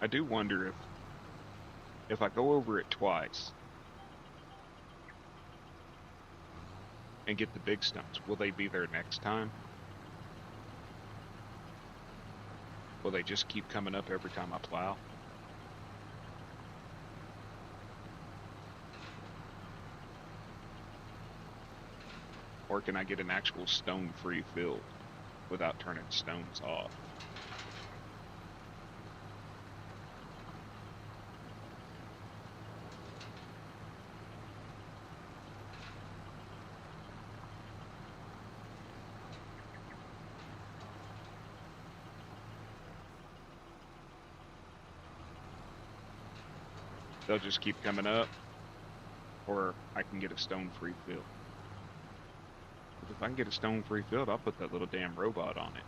I do wonder if I go over it twice and get the big stones, will they be there next time? Will they just keep coming up every time I plow? Or can I get an actual stone-free field without turning stones off? They'll just keep coming up, or I can get a stone-free field. But if I can get a stone-free field, I'll put that little damn robot on it.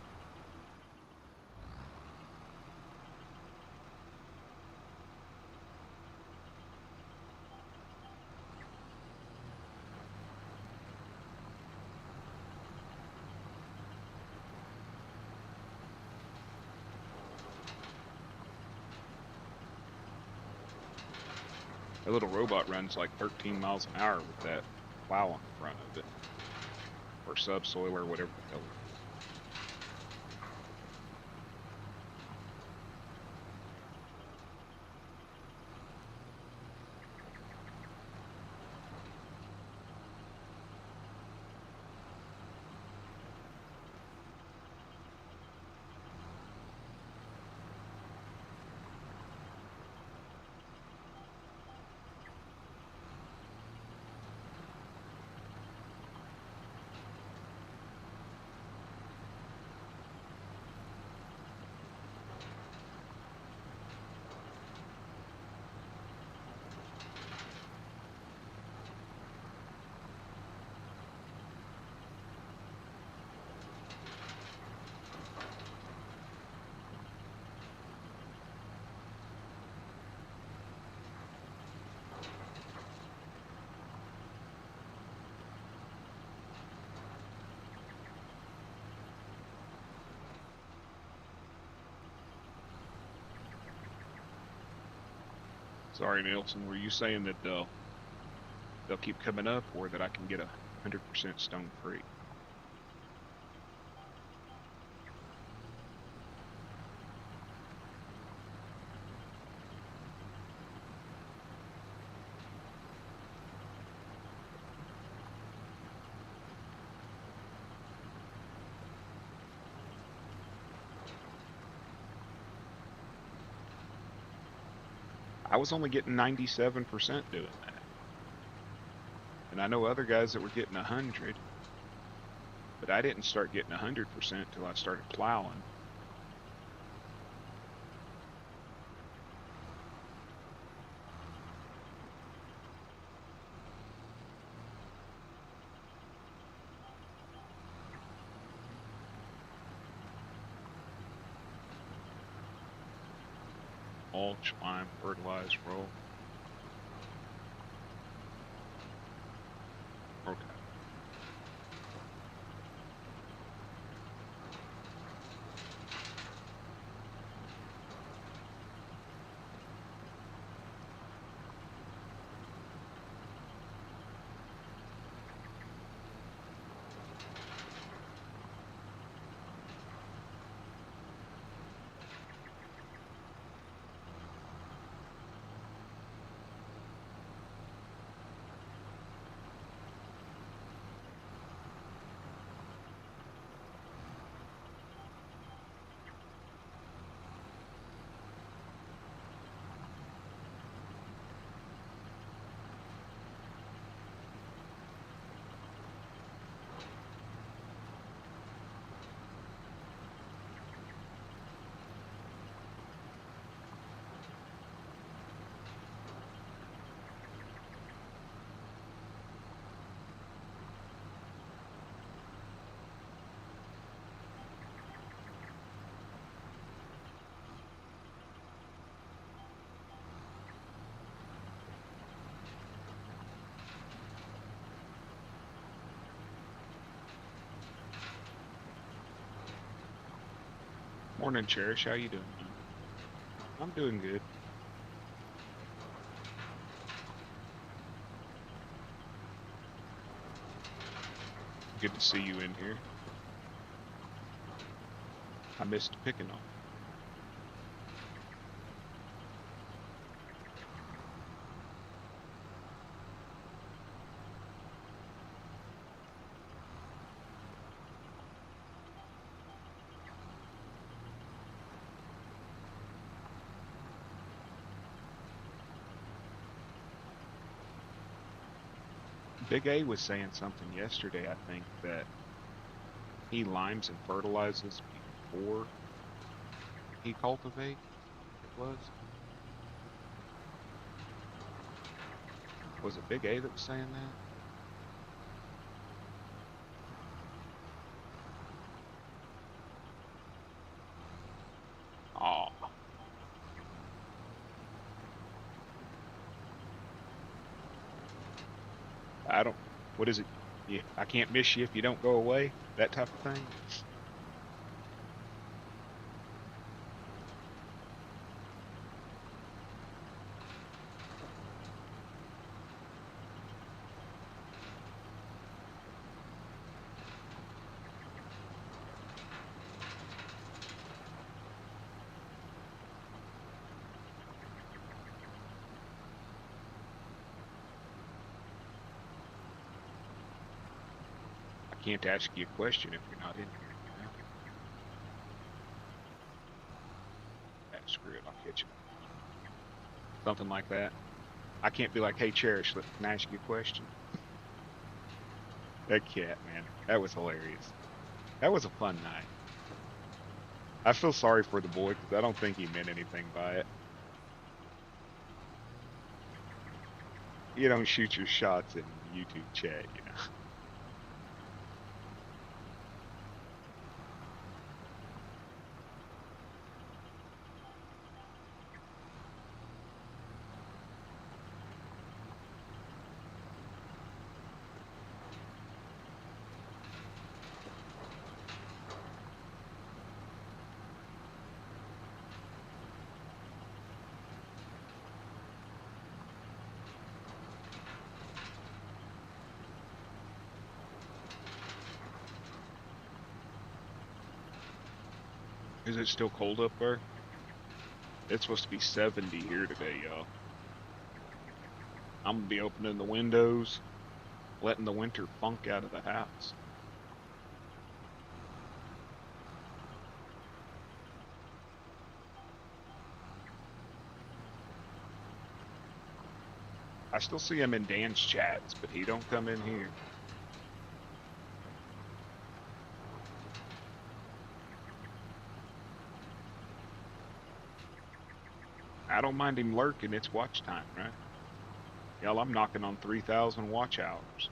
That little robot runs like 13 miles an hour with that plow on the front of it, or subsoil, or whatever the hell it is. Sorry, Nelson, were you saying that they'll keep coming up, or that I can get 100% stone free? I was only getting 97% doing that. And I know other guys that were getting 100. but I didn't start getting 100% till I started plowing. Mulch, lime, fertilize, roll. Okay. Morning, Cherish. How you doing, man? I'm doing good. Good to see you in here. I missed picking on. Big A was saying something yesterday, I think, that he limes and fertilizes before he cultivate, I think it was. Was it Big A that was saying that? Oh, I don't, what is it? Yeah, I can't miss you if you don't go away, that type of thing. I can't ask you a question if you're not in here. Screw it, I'll catch you. Something like that. I can't be like, hey, Cherish, can I ask you a question? That cat, man, that was hilarious. That was a fun night. I feel sorry for the boy because I don't think he meant anything by it. You don't shoot your shots in YouTube chat, you know. Is it still cold up there? It's supposed to be 70 here today, y'all. I'm gonna be opening the windows, letting the winter funk out of the house. I still see him in Dan's chats, but he don't come in here. don't mind him lurking. It's watch time, right? Y'all, I'm knocking on 3,000 watch hours.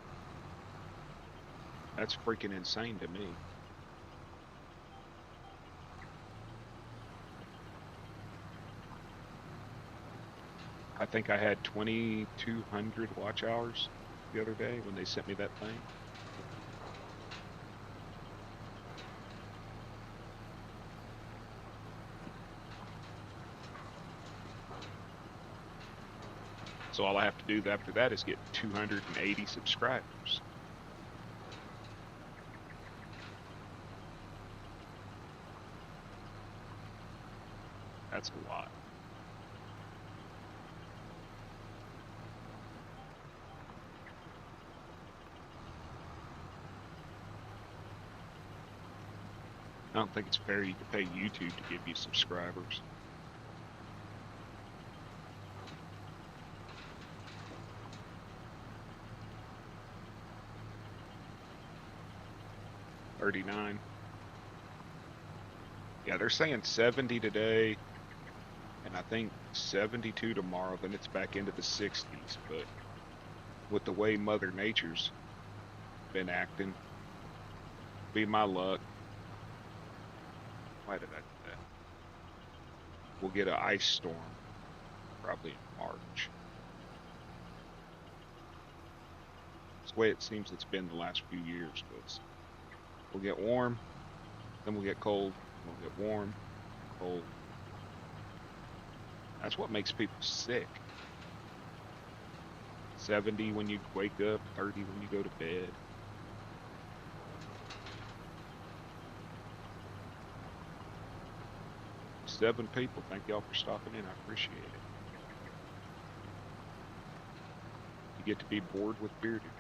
That's freaking insane to me. I think I had 2,200 watch hours the other day when they sent me that thing. So all I have to do after that is get 280 subscribers. That's a lot. I don't think it's fair you can pay YouTube to give you subscribers. $39. Yeah, they're saying 70 today, and I think 72 tomorrow. Then it's back into the 60s. But with the way Mother Nature's been acting, be my luck. Why did I do that? We'll get an ice storm probably in March. It's the way it seems it's been the last few years. But we'll get warm, then we'll get cold, then we'll get warm, cold. That's what makes people sick. 70 when you wake up, 30 when you go to bed. Seven people. Thank y'all for stopping in. I appreciate it. You get to be bored with Bearded.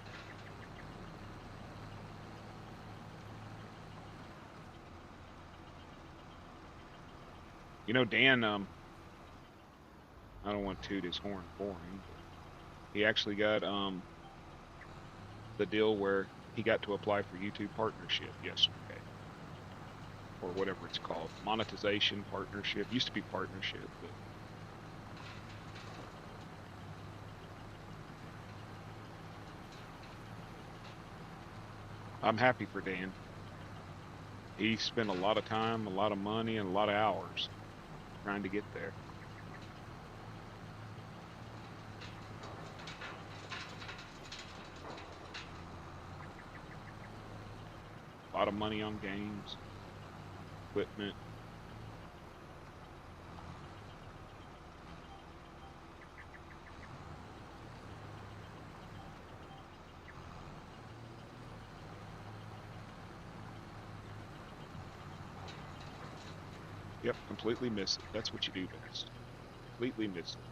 You know, Dan, I don't want to toot his horn for him, but he actually got the deal where he got to apply for YouTube partnership yesterday. Or whatever it's called. Monetization partnership. Used to be partnership, but I'm happy for Dan. He spent a lot of time, a lot of money, and a lot of hours trying to get there. A lot of money on games, equipment. Yep, completely miss it. That's what you do best. Completely miss it.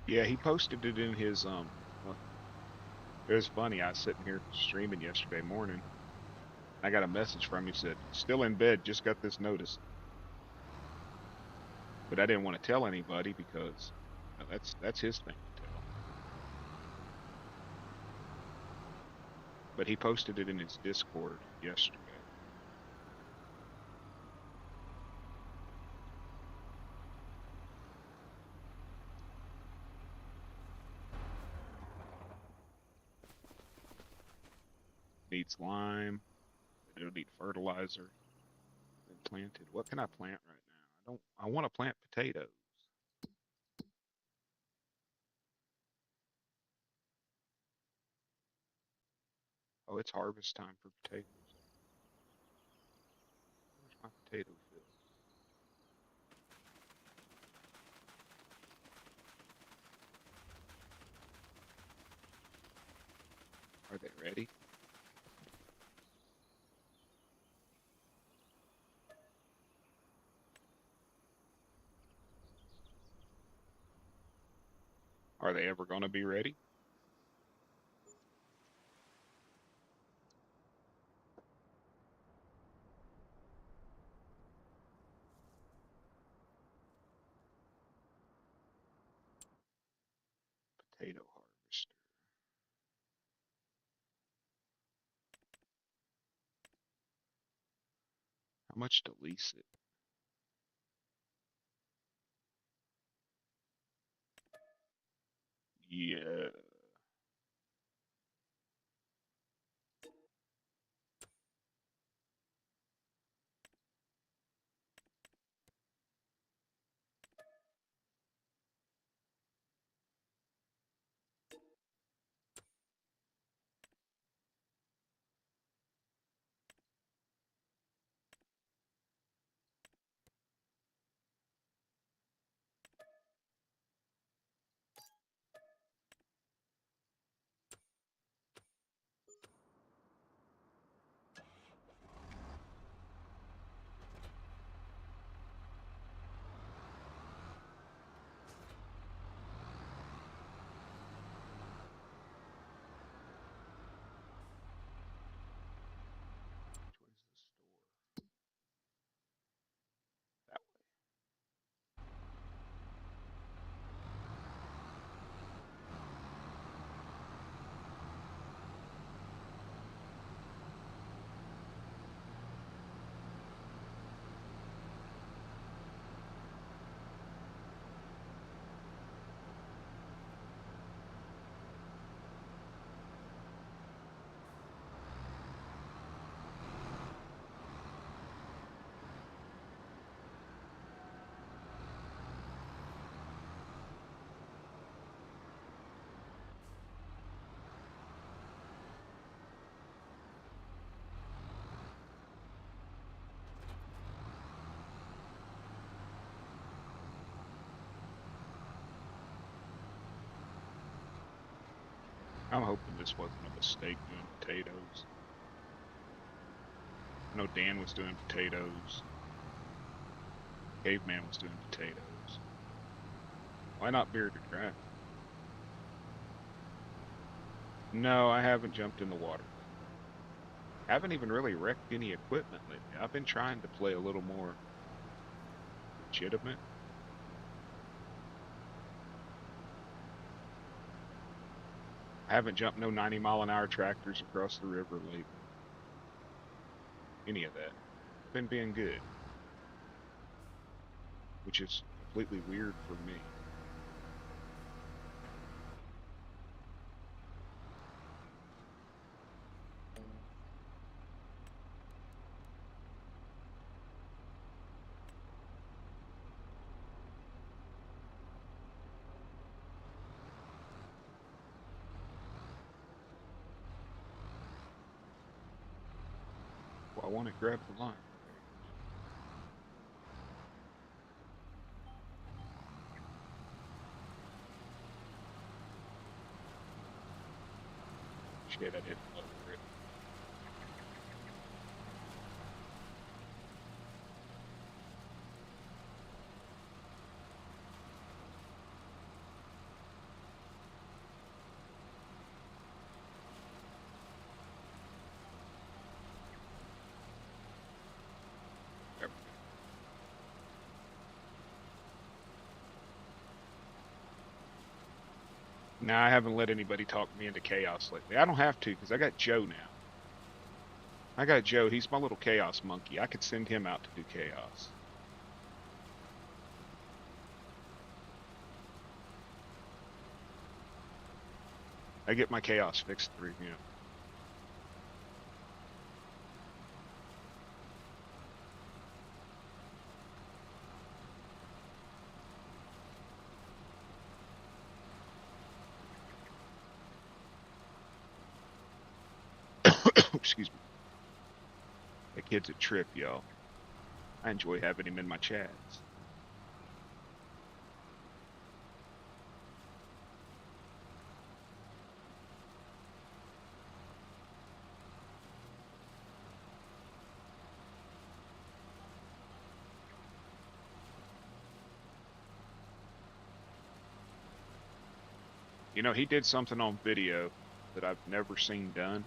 Yeah, he posted it in his well, it was funny. I was sitting here streaming yesterday morning. I got a message from him. He said, "Still in bed, just got this notice." But I didn't want to tell anybody because that's his thing to tell. But he posted it in his Discord yesterday. Needs lime. It'll need fertilizer. Been planted. What can I plant right now? I don't. I want to plant potatoes. Oh, it's harvest time for potatoes. Where's my potato field? ready. Are they ever going to be ready? Potato harvester. How much to lease it? Yeah. Which way is the store? That way. I'm hoping this wasn't a mistake doing potatoes. I know Dan was doing potatoes. Caveman was doing potatoes. Why not bearded dragon? No, I haven't jumped in the water. Haven't even really wrecked any equipment lately. I've been trying to play a little more legitimate. I haven't jumped no 90-mile-an-hour tractors across the river lately. Any of that. Been being good. Which is completely weird for me. Well, I want to grab the line. Shit, I didn't lower it. There we go. Nah, I haven't let anybody talk me into chaos lately. I don't have to, because I got Joe now. I got Joe. He's my little chaos monkey. I could send him out to do chaos. I get my chaos fixed through him. Excuse me. That kid's a trip, y'all. I enjoy having him in my chats. You know, he did something on video that I've never seen done.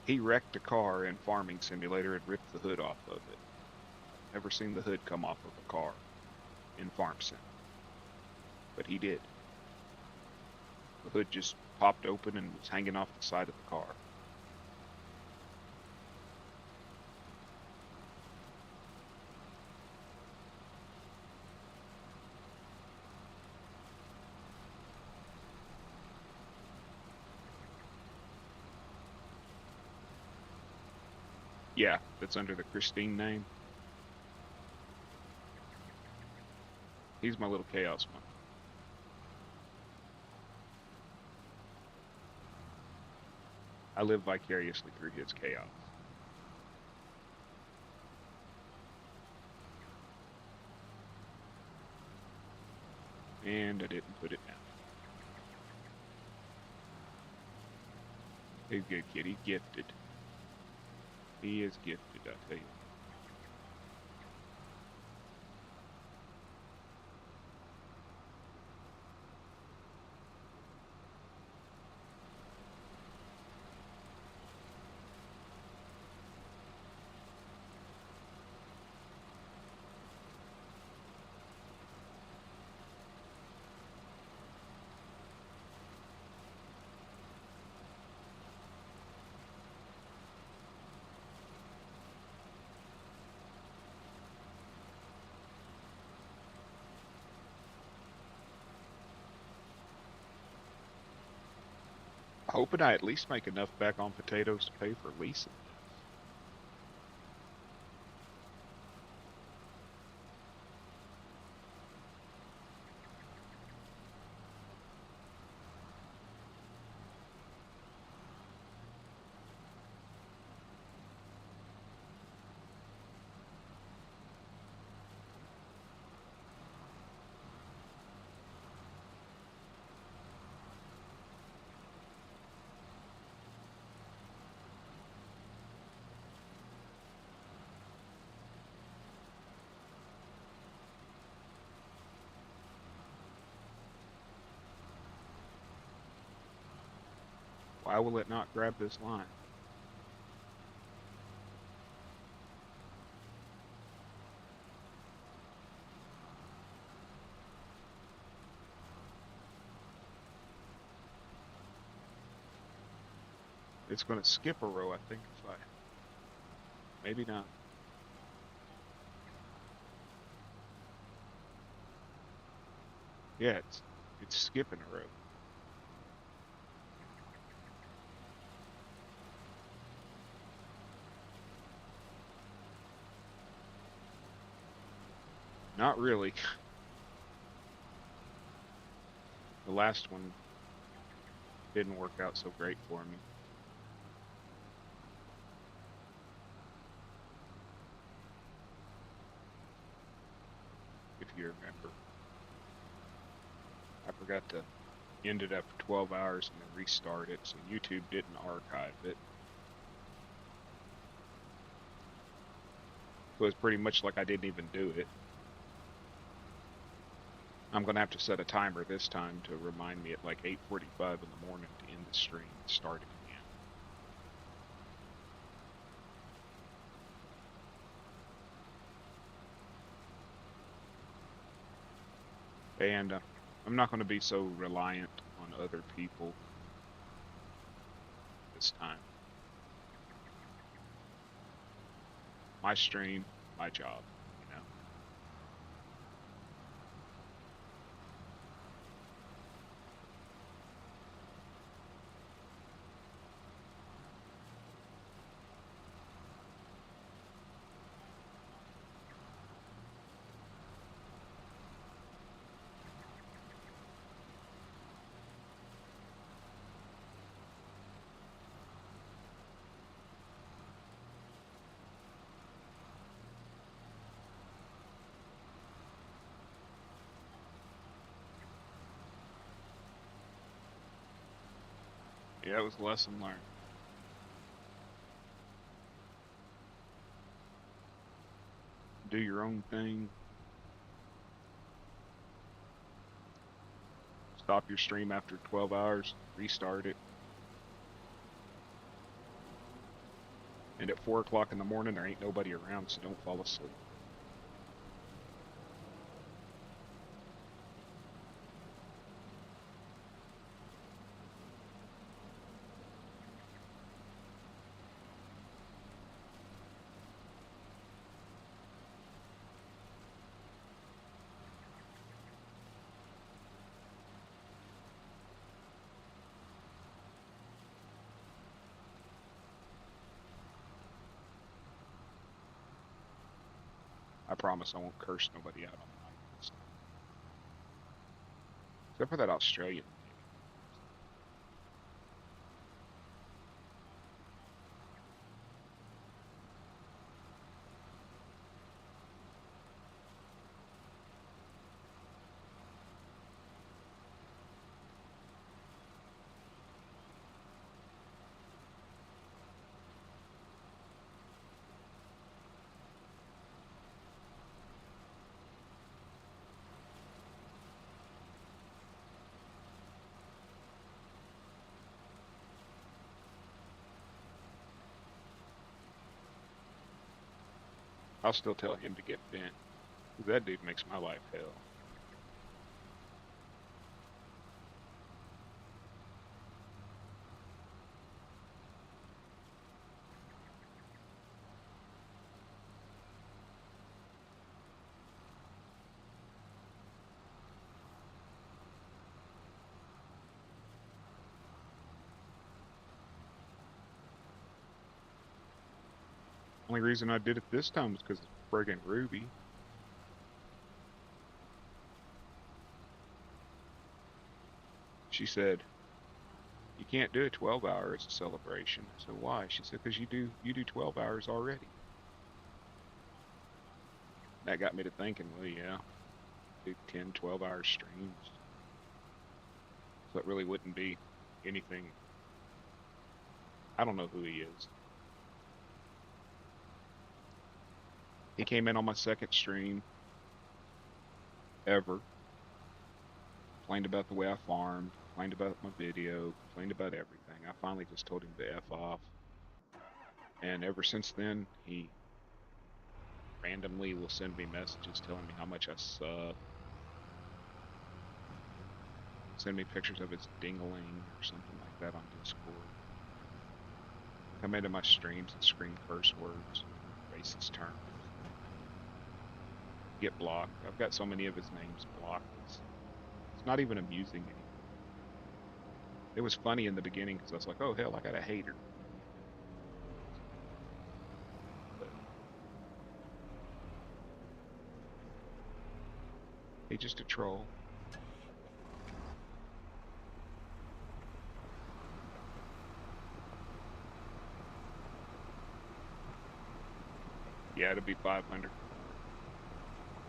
He wrecked a car in Farming Simulator and ripped the hood off of it. Never seen the hood come off of a car in Farm Sim, but he did. The hood just popped open and was hanging off the side of the car. Yeah, that's under the Christine name. He's my little chaos monkey. I live vicariously through his chaos. And I didn't put it down. He's good kid. He's gifted. He is gifted, I tell you. Hoping I at least make enough back on potatoes to pay for leasing this. Why will it not grab this line? It's going to skip a row, I think, if I... Maybe not. Yeah, it's skipping a row. Not really. The last one didn't work out so great for me. If you remember. I forgot to end it after 12 hours and then restart it, so YouTube didn't archive it. So it's pretty much like I didn't even do it. I'm going to have to set a timer this time to remind me at like 8:45 in the morning to end the stream and start it again. And I'm not going to be so reliant on other people this time. My stream, my job, you know. Yeah, it was a lesson learned. Do your own thing. Stop your stream after 12 hours, restart it. And at 4 o'clock in the morning, there ain't nobody around, so don't fall asleep. I promise I won't curse nobody out on the mic this time. Except for that Australian lady. I'll still tell him to get bent. That dude makes my life hell. Only reason I did it this time was because it's friggin' Ruby. She said, "You can't do a 12 hour as a celebration." I said, "Why?" She said, "Because you do 12 hours already." That got me to thinking, well, yeah, do 10, 12-hour streams. So it really wouldn't be anything. I don't know who he is. He came in on my second stream ever, complained about the way I farmed, complained about my video, complained about everything. I finally just told him to F off. And ever since then, he randomly will send me messages telling me how much I suck. Send me pictures of his dingling or something like that on Discord. Come into my streams and scream curse words, racist terms. Get blocked. I've got so many of his names blocked. It's not even amusing anymore. It was funny in the beginning because I was like, oh hell, I got a hater. But he's just a troll. Yeah, it'll be 500.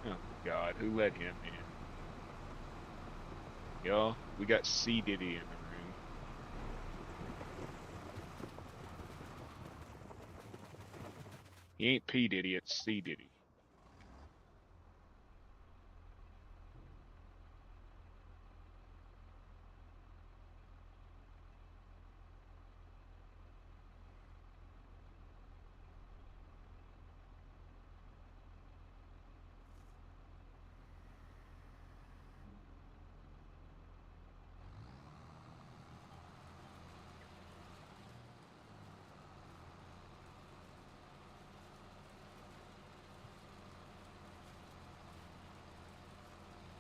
Oh God, who let him in? Yo, we got C Diddy in the room. He ain't P Diddy, it's C Diddy.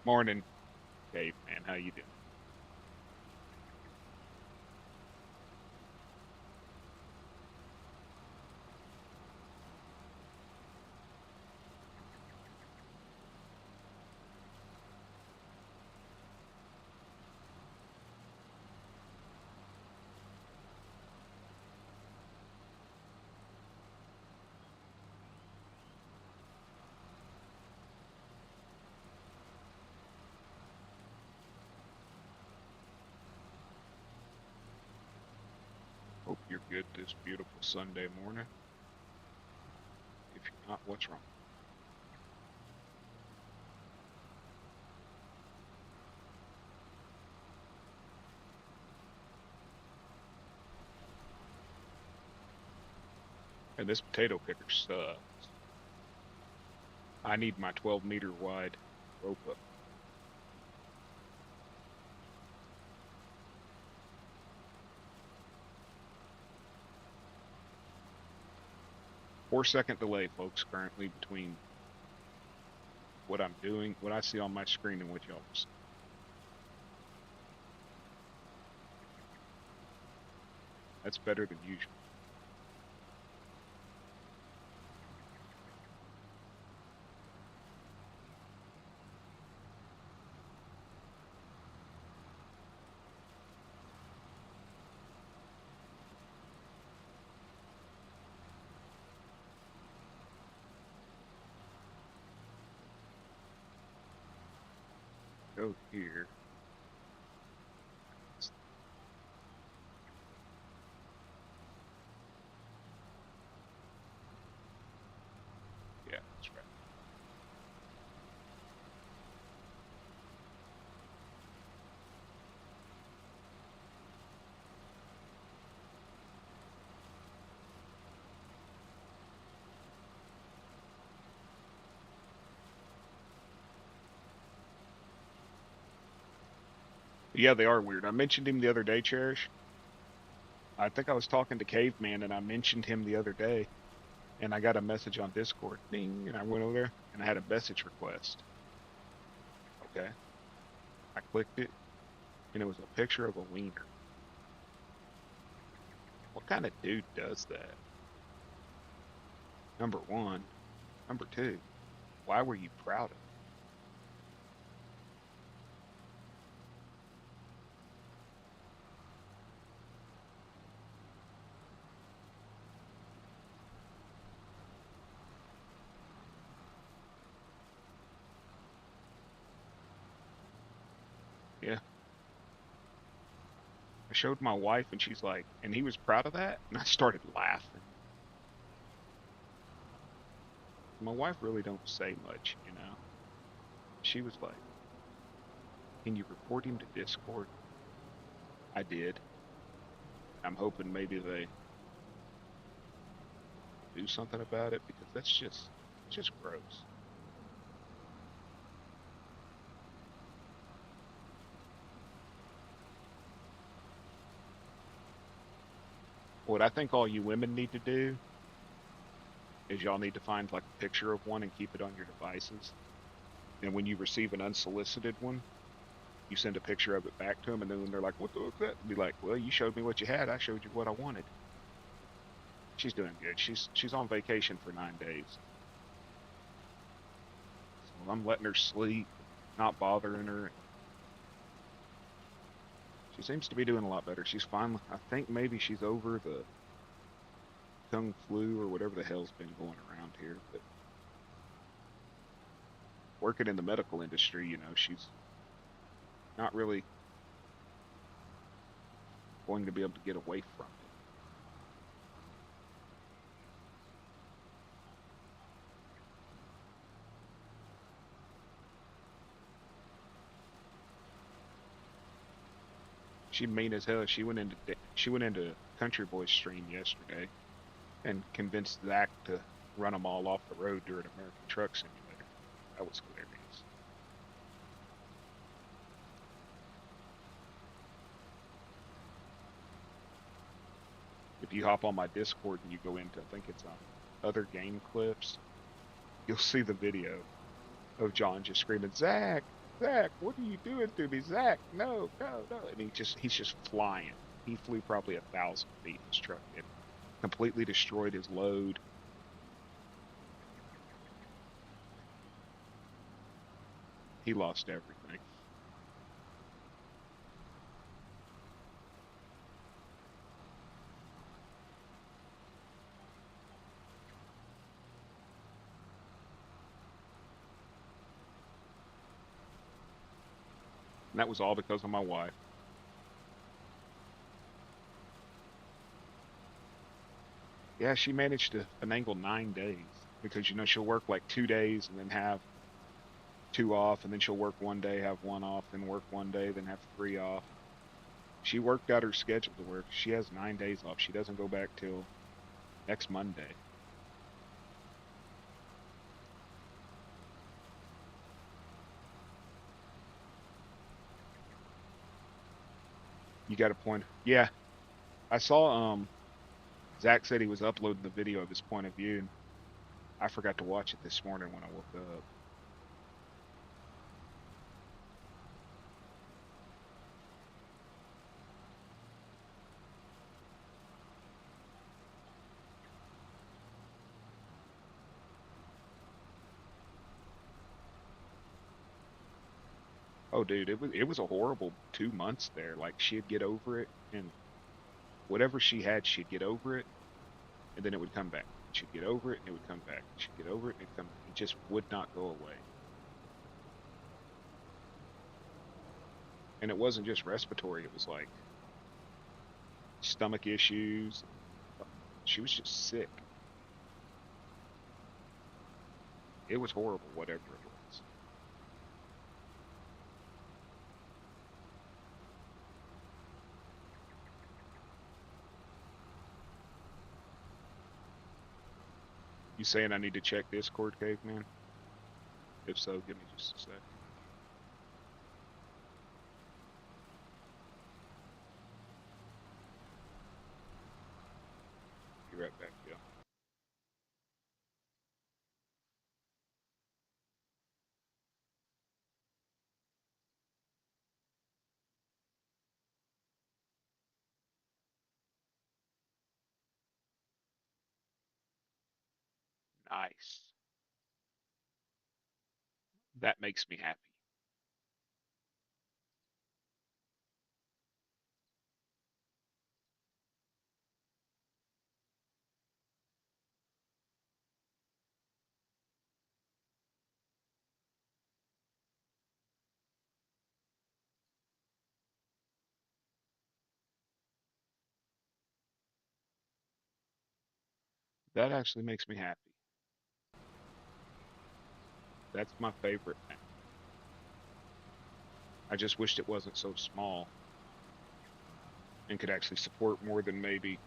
Morning, caveman. How you doing? Hope you're good this beautiful Sunday morning. If you're not, what's wrong? And this potato picker sucks. I need my 12-meter wide rope hook. 4-second delay, folks, currently between what I'm doing, what I see on my screen, and what y'all see. That's better than usual. Go here. Yeah, that's right. Yeah, they are weird. I mentioned him the other day, Cherish. I think I was talking to Caveman and I mentioned him the other day and I got a message on Discord. Ding, and I went over there and I had a message request. Okay. I clicked it and it was a picture of a wiener. What kind of dude does that? Number one. Number two, why were you proud of it? Yeah. I showed my wife and she's like, and he was proud of that? And I started laughing. My wife really don't say much, you know. She was like, can you report him to Discord? I did. I'm hoping maybe they do something about it because that's just gross. What I think all you women need to do is y'all need to find like a picture of one and keep it on your devices. And when you receive an unsolicited one, you send a picture of it back to them, and then when they're like, "What the fuck?" That be like, "Well, you showed me what you had. I showed you what I wanted." She's doing good. She's on vacation for 9 days, so I'm letting her sleep, not bothering her. She seems to be doing a lot better. She's finally, I think maybe she's over the kung flu or whatever the hell's been going around here. But working in the medical industry, you know, she's not really going to be able to get away from it. She mean as hell. She went into Country Boy stream yesterday and convinced Zach to run them all off the road during American Truck Simulator. That was hilarious. If you hop on my Discord and you go into, I think it's other game clips, you'll see the video of John just screaming, "Zach, Zach, what are you doing to me, Zach? No, no, no!" And he's just flying. He flew probably 1,000 feet. His truck did. Completely destroyed his load. He lost everything. And that was all because of my wife. Yeah, she managed to finagle 9 days because she'll work like 2 days and then have two off, and then she'll work one day, have one off, then work one day, then have three off. She worked out her schedule to work. She has 9 days off. She doesn't go back till next Monday. You got a point. Yeah, I saw. Zach said he was uploading the video of his point of view, and I forgot to watch it this morning when I woke up. Oh, dude, it was a horrible 2 months there. Like she'd get over it, and whatever she had, she'd get over it, and then it would come back. She'd get over it, and it would come back. She'd get over it, and it'd come. It just would not go away. And it wasn't just respiratory. It was like stomach issues. She was just sick. It was horrible, whatever it was. You saying I need to check Discord, caveman? If so, give me just a sec. Be right back, yo. Nice. That makes me happy. That actually makes me happy. That's my favorite thing. I just wished it wasn't so small and could actually support more than maybe.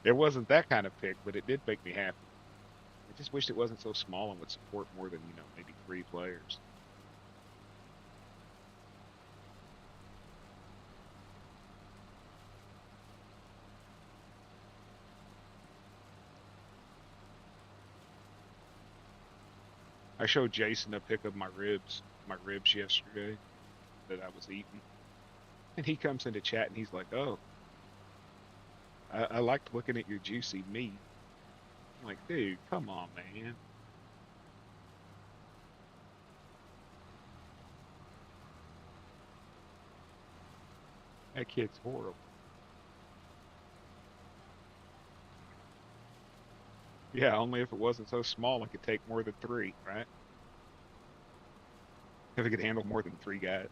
It wasn't that kind of pick, but it did make me happy. I just wished it wasn't so small and would support more than, maybe 3 players. I showed Jason a pic of my ribs yesterday that I was eating. And he comes into chat and he's like, "Oh, I liked looking at your juicy meat." I'm like, dude, come on, man. That kid's horrible. Yeah, only if it wasn't so small I could take more than three, right? If it could handle more than 3 guys.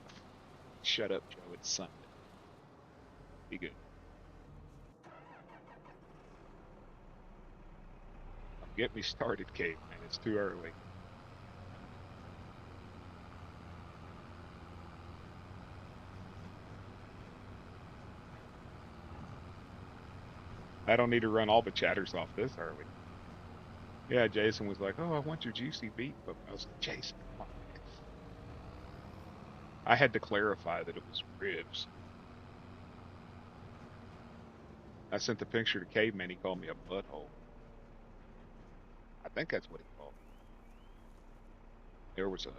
Shut up, Joe. It's Sunday. Be good. Don't get me started, caveman. It's too early. I don't need to run all the chatters off this early. Yeah, Jason was like, "Oh, I want your juicy beef." But I was like, "Jason, come on, man." I had to clarify that it was ribs. I sent the picture to Caveman. He called me a butthole. I think that's what he called me. There was a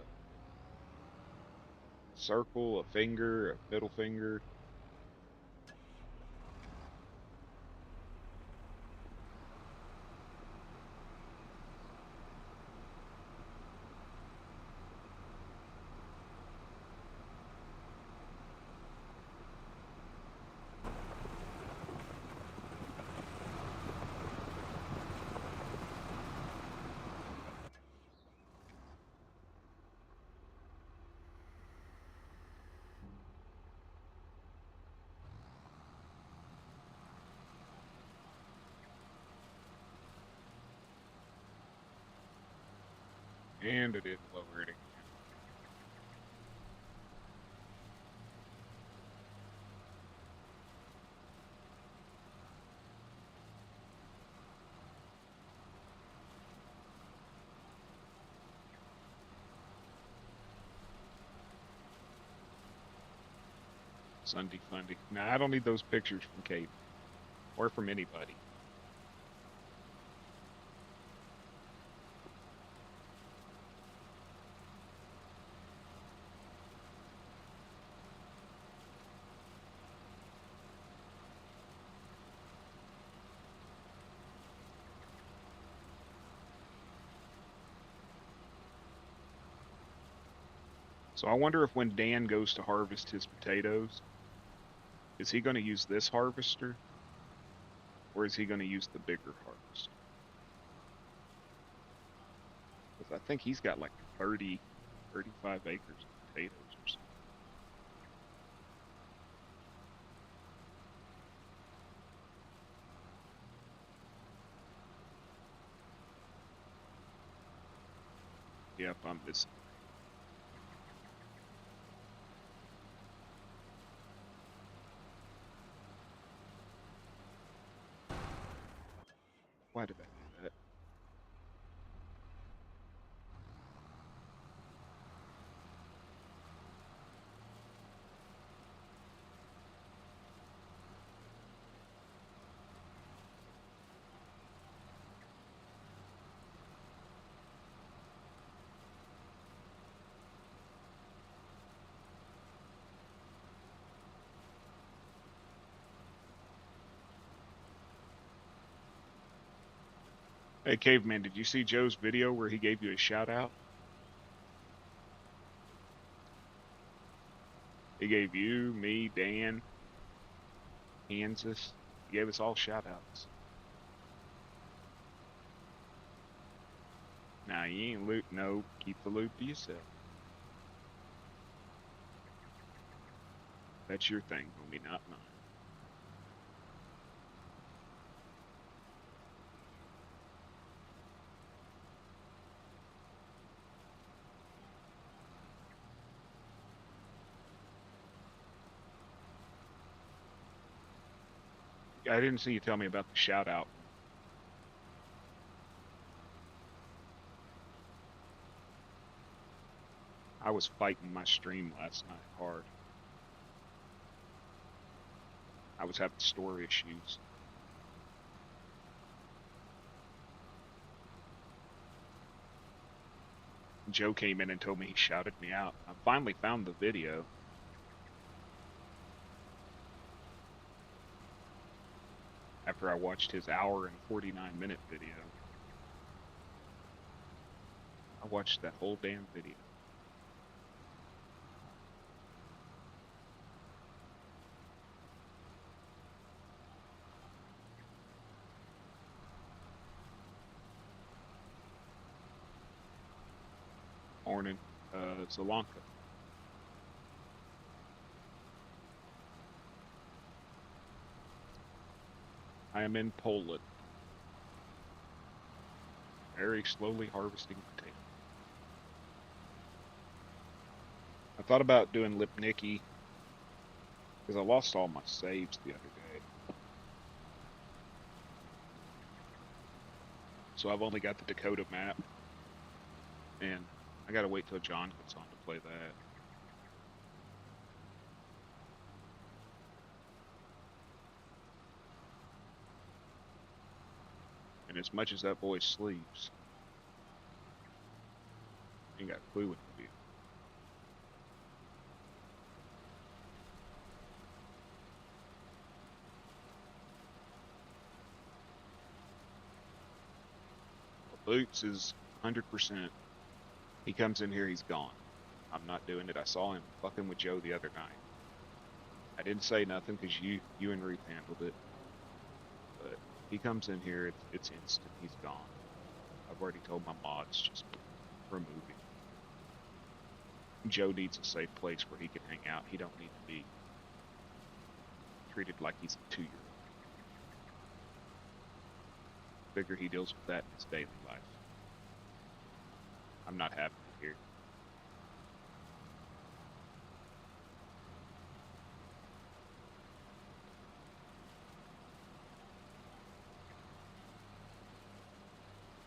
circle, a finger, a middle finger. And it didn't lower it again. Sunday Fundy. Nah, I don't need those pictures from Kate or from anybody. So I wonder if when Dan goes to harvest his potatoes, is he going to use this harvester or is he going to use the bigger harvester? Because I think he's got like 30, 35 acres of potatoes or something. Yep, I'm missing. Why did I do that? Hey, Caveman, did you see Joe's video where he gave you a shout out? He gave you, me, Dan, Kansas. He gave us all shout outs. Now, you ain't loot. No, keep the loot to yourself. That's your thing, homie, not mine. I didn't see you tell me about the shout out. I was fighting my stream last night hard. I was having store issues. Joe came in and told me he shouted me out. I finally found the video. After I watched his hour and 49-minute video. I watched that whole damn video. Morning, Zeilonka. I am in Poland. Very slowly harvesting potatoes. I thought about doing Lipnicki because I lost all my saves the other day. So I've only got the Dakota map. And I gotta wait till John gets on to play that. And as much as that boy sleeps, he ain't got a clue what to do. Boots is 100%. He comes in here, he's gone. I'm not doing it. I saw him fucking with Joe the other night. I didn't say nothing because you and Ruth handled it. But he comes in here, it's instant. He's gone. I've already told my mods just remove him. Joe needs a safe place where he can hang out. He don't need to be treated like he's a 2-year-old. Figure he deals with that in his daily life. I'm not happy here.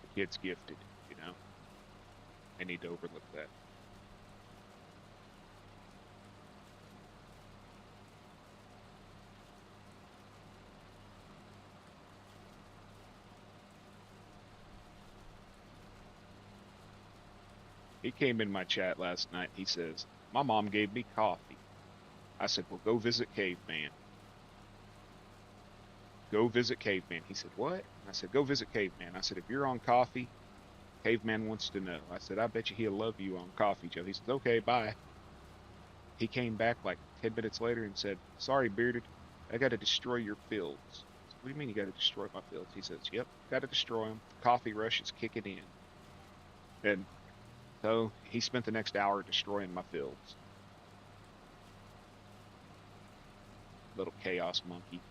The kid's gifted, you know? I need to overlook that. He came in my chat last night. He says, "My mom gave me coffee." I said, "Well, go visit Caveman. Go visit Caveman." He said, "What?" I said, "Go visit Caveman." I said, "If you're on coffee, Caveman wants to know." I said, "I bet you he'll love you on coffee, Joe." He says, "Okay, bye." He came back like 10 minutes later and said, "Sorry, Bearded, I got to destroy your fields." I said, "What do you mean you got to destroy my fields?" He says, "Yep, got to destroy them. The coffee rush is kicking in." And so he spent the next hour destroying my fields. Little chaos monkey.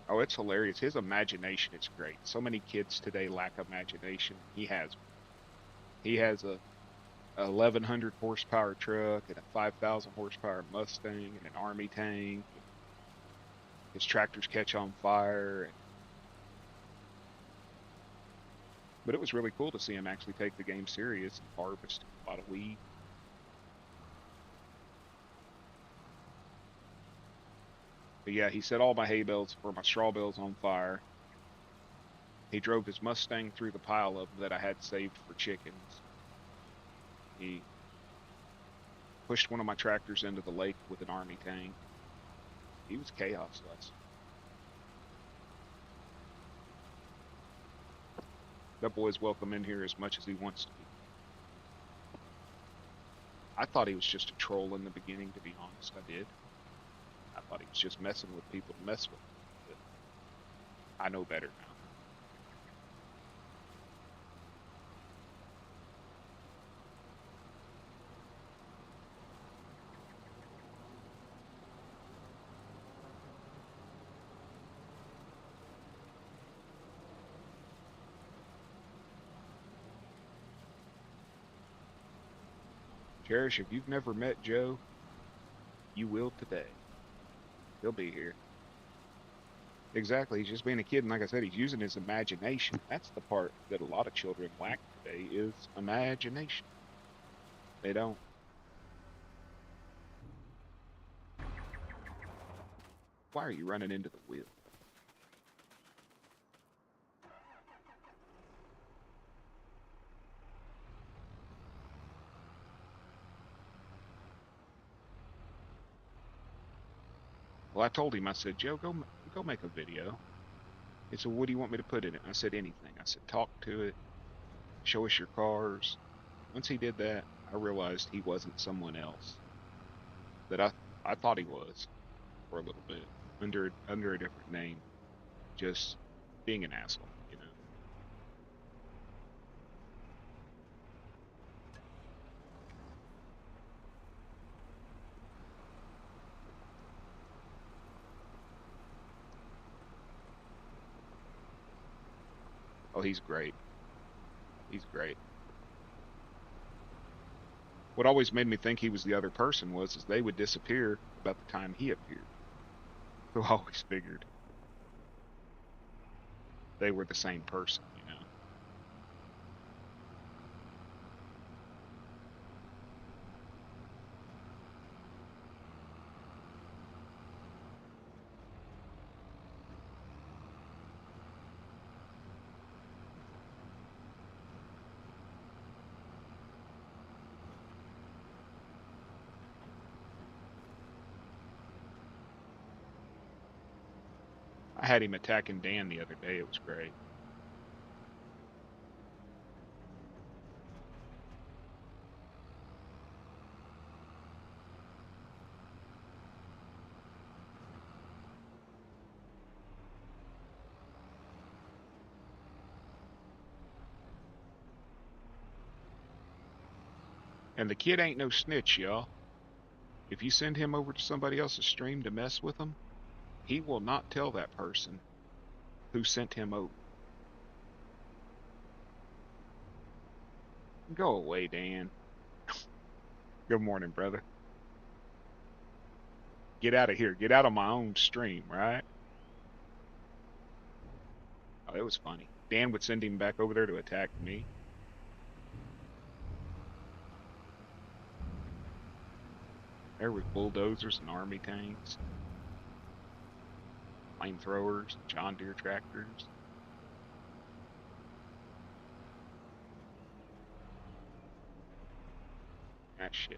Oh, it's hilarious. His imagination is great. So many kids today lack imagination. He has a 1100 horsepower truck and a 5000 horsepower Mustang and an army tank. And his tractors catch on fire. But it was really cool to see him actually take the game serious and harvest a lot of wheat. But yeah, he set all my hay bales or my straw bales on fire. He drove his Mustang through the pile of them that I had saved for chickens. He pushed one of my tractors into the lake with an army tank. He was chaos last. That boy's welcome in here as much as he wants to be. I thought he was just a troll in the beginning, to be honest. I did. I thought he was just messing with people to mess with them. But I know better now. Cherish, if you've never met Joe, you will today. He'll be here. Exactly. He's just being a kid, and like I said, he's using his imagination. That's the part that a lot of children lack today is imagination. They don't. Why are you running into the wheel? Well, I told him, I said, "Joe, go make a video." He said, "What do you want me to put in it?" I said, "Anything." I said, "Talk to it, show us your cars." Once he did that, I realized he wasn't someone else that I thought he was for a little bit under a different name, just being an asshole, you know. Oh, he's great. He's great. What always made me think he was the other person was is they would disappear about the time he appeared. So I always figured they were the same person, you know. I had him attacking Dan the other day. It was great. And the kid ain't no snitch, y'all. If you send him over to somebody else's stream to mess with him, he will not tell that person who sent him over. Go away, Dan. Good morning, brother. Get out of here. Get out of my own stream, right? Oh, it was funny. Dan would send him back over there to attack me. There was bulldozers and army tanks, flamethrowers, John Deere tractors. That shit.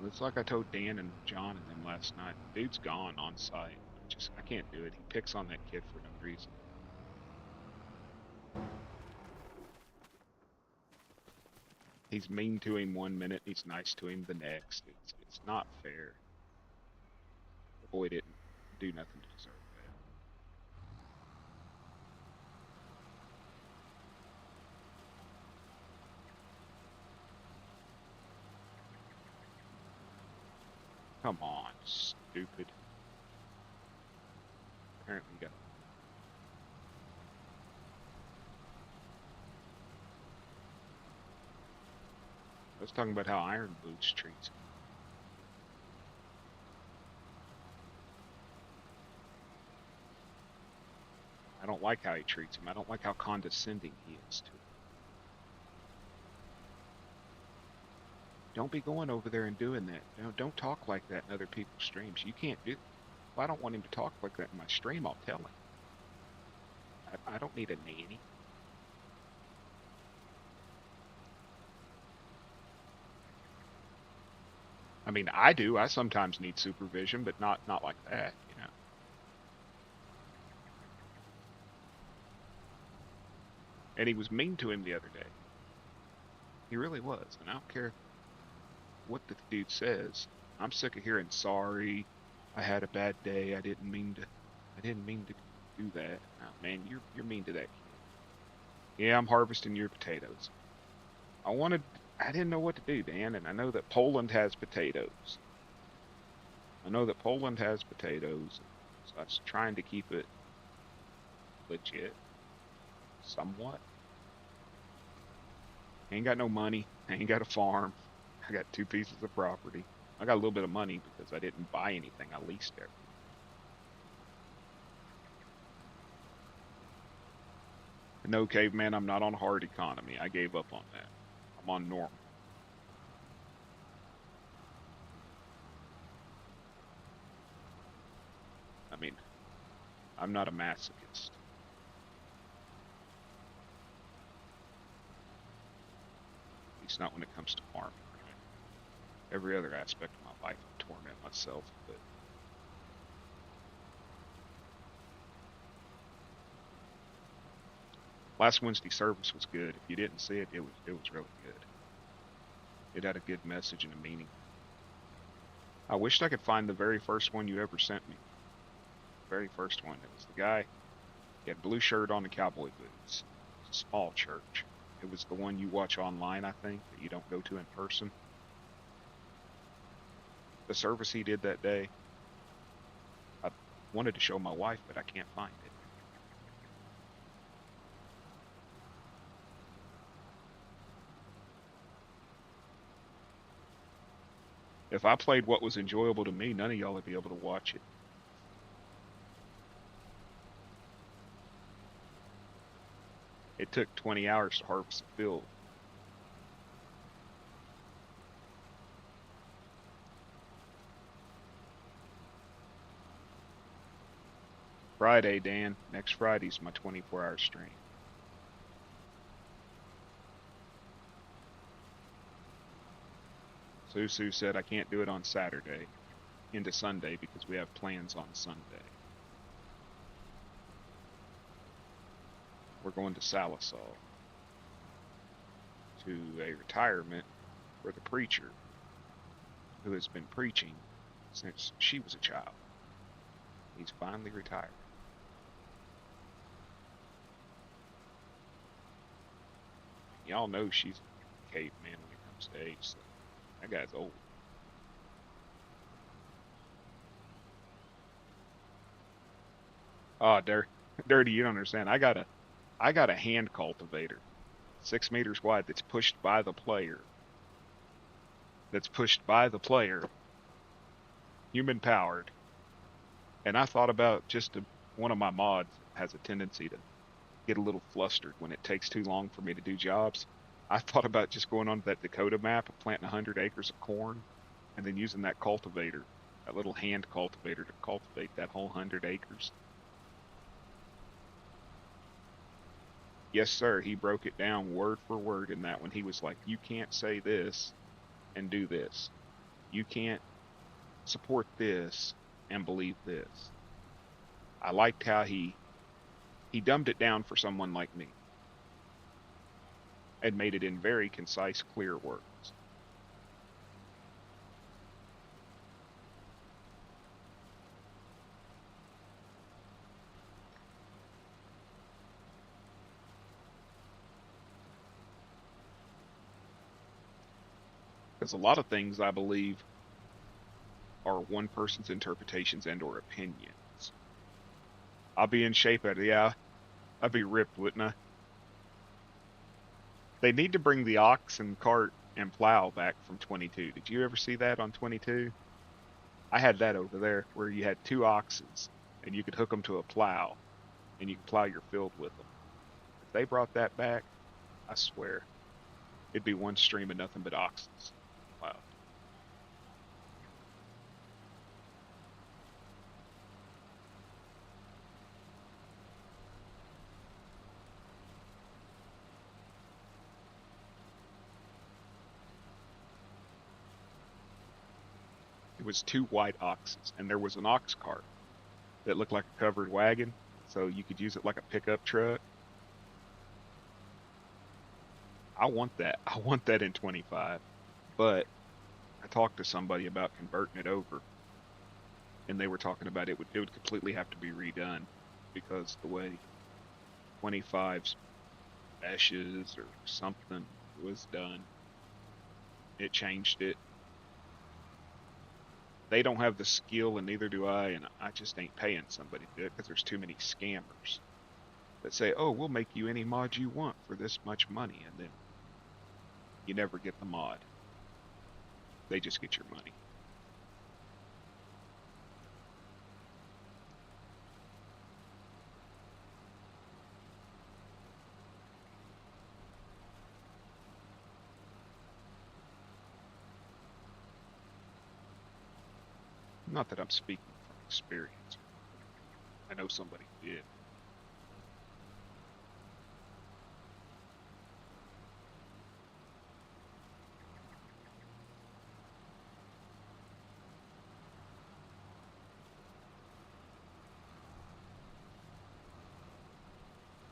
It's like I told Dan and John and them last night. Dude's gone on site. I can't do it. He picks on that kid for no reason. He's mean to him one minute, he's nice to him the next. It's not fair. The boy didn't do nothing to deserve that. Come on, stupid. Apparently you got. I was talking about how Iron Boots treats him. I don't like how he treats him. I don't like how condescending he is to him. Don't be going over there and doing that. Don't talk like that in other people's streams. You can't do. If I don't want him to talk like that in my stream, I'll tell him. I don't need a nanny. I mean, I do. I sometimes need supervision, but not like that, you know. And he was mean to him the other day. He really was, and I don't care what the dude says. I'm sick of hearing sorry. I had a bad day. I didn't mean to do that. Oh, man, you're mean to that kid. Yeah, I'm harvesting your potatoes. I didn't know what to do, Dan, and I know that Poland has potatoes. I know that Poland has potatoes, so I was trying to keep it legit, somewhat. I ain't got no money. I ain't got a farm. I got 2 pieces of property. I got a little bit of money because I didn't buy anything. I leased everything. No, caveman, I'm not on hard economy. I gave up on that. I'm on normal. I mean, I'm not a masochist. At least not when it comes to farming. Every other aspect of my life, I torment myself, but last Wednesday service was good. If you didn't see it, it was really good. It had a good message and a meaning. I wished I could find the very first one you ever sent me. The very first one. It was the guy. He had blue shirt on and cowboy boots. It was a small church. It was the one you watch online, I think, that you don't go to in person. The service he did that day, I wanted to show my wife, but I can't find it. If I played what was enjoyable to me, none of y'all would be able to watch it. It took 20 hours to harvest a field. Friday, Dan. Next Friday's my 24-hour stream. Susu said I can't do it on Saturday into Sunday because we have plans on Sunday. We're going to Salisal to a retirement for the preacher who has been preaching since she was a child. He's finally retired. Y'all know she's a caveman when it comes to age, so that guy's old. Oh, dirty, you don't understand. I got a hand cultivator, 6 meters wide, that's pushed by the player. That's pushed by the player, human powered. And I thought about one of my mods has a tendency to get a little flustered when it takes too long for me to do jobs. I thought about just going onto that Dakota map and planting 100 acres of corn and then using that cultivator, that little hand cultivator to cultivate that whole 100 acres. Yes, sir. He broke it down word for word in that one. He was like, you can't say this and do this. You can't support this and believe this. I liked how he dumbed it down for someone like me and made it in very concise, clear words. Because a lot of things I believe are one person's interpretations and or opinions. I'll be in shape at it. Yeah, I'd be ripped, wouldn't I? They need to bring the ox and cart and plow back from 22. Did you ever see that on 22? I had that over there where you had two oxes and you could hook them to a plow and you could plow your field with them. If they brought that back, I swear, it'd be one stream of nothing but oxes. Wow. It was two white oxes and there was an ox cart that looked like a covered wagon, so you could use it like a pickup truck. I want that. I want that in 25. But I talked to somebody about converting it over, and they were talking about it would completely have to be redone because the way 25's meshes or something was done, it changed it. They don't have the skill, and neither do I, and I just ain't paying somebody to do it because there's too many scammers that say, "Oh, we'll make you any mod you want for this much money," and then you never get the mod. They just get your money. Not that I'm speaking from experience. I know somebody who did.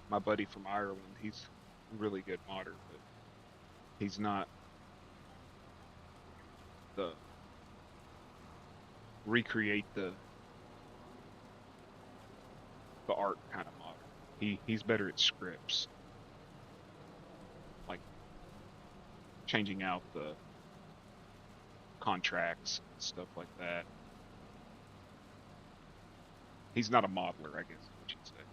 My buddy from Ireland, he's a really good modder, but he's not the recreate the art kind of modder. He's better at scripts, like changing out the contracts and stuff like that. He's not a modeler, I guess is what you'd say.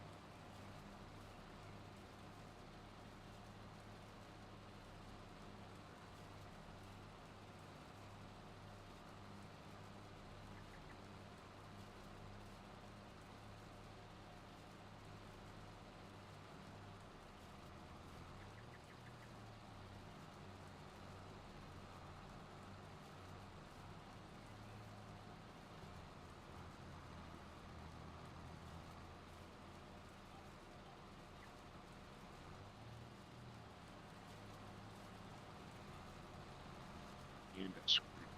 And a script.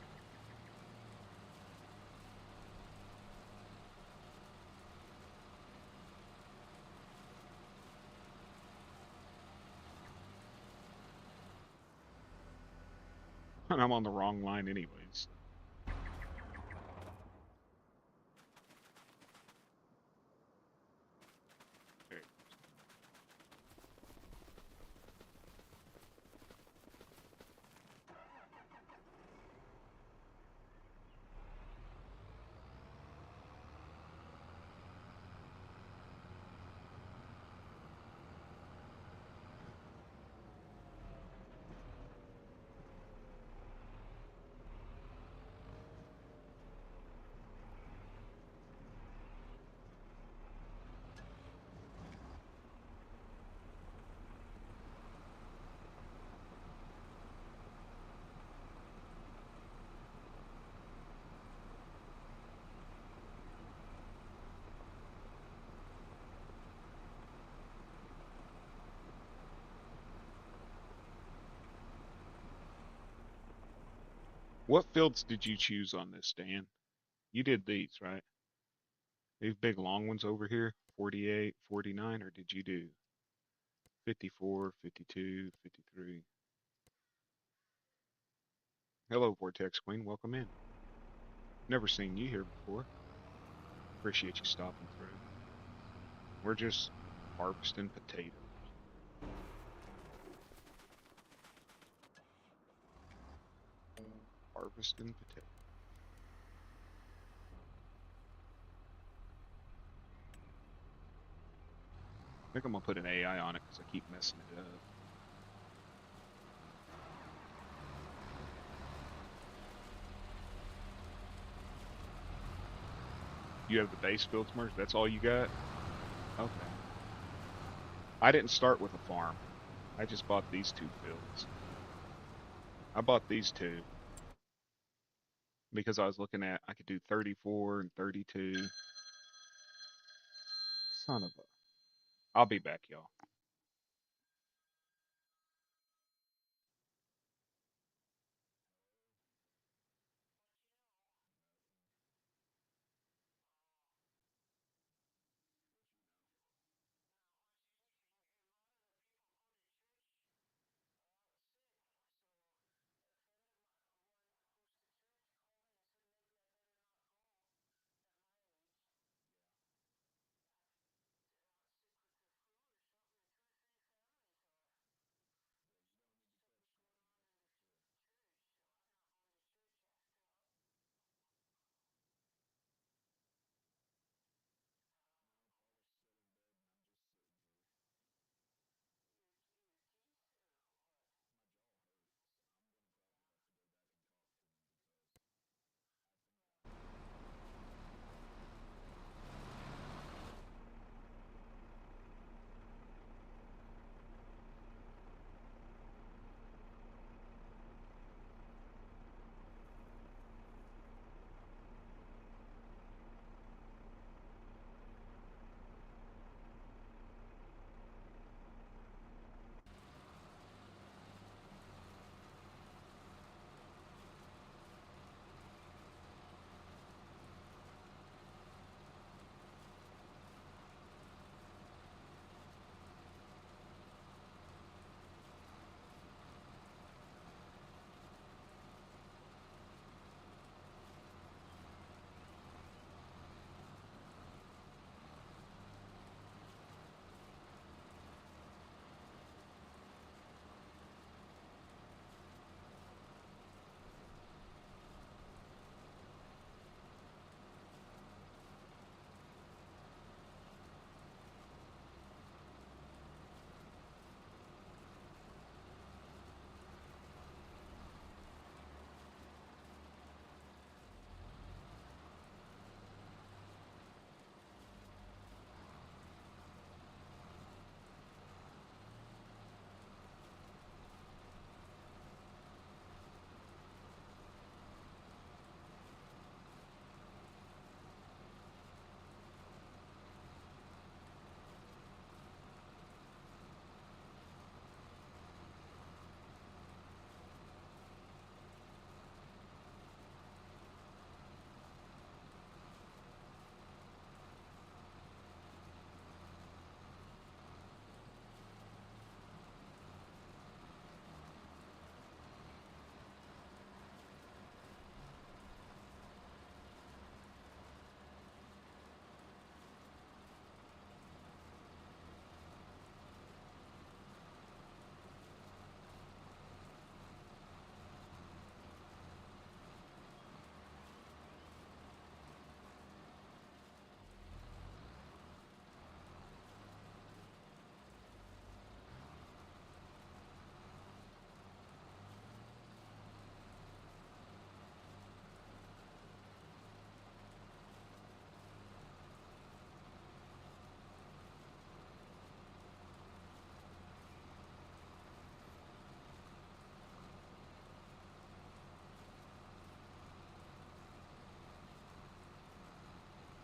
And I'm on the wrong line anyways. Okay. What fields did you choose on this, Dan? You did these, right? These big long ones over here, 48, 49, or did you do 54, 52, 53? Hello, Vortex Queen. Welcome in. Never seen you here before. Appreciate you stopping through. We're just harvesting potatoes. Harvesting potatoes. I think I'm gonna put an AI on it because I keep messing it up. You have the base fields merged? That's all you got? Okay. I didn't start with a farm. I just bought these two fields. I bought these two because I was looking at I could do 34 and 32. Son of a. I'll be back, y'all.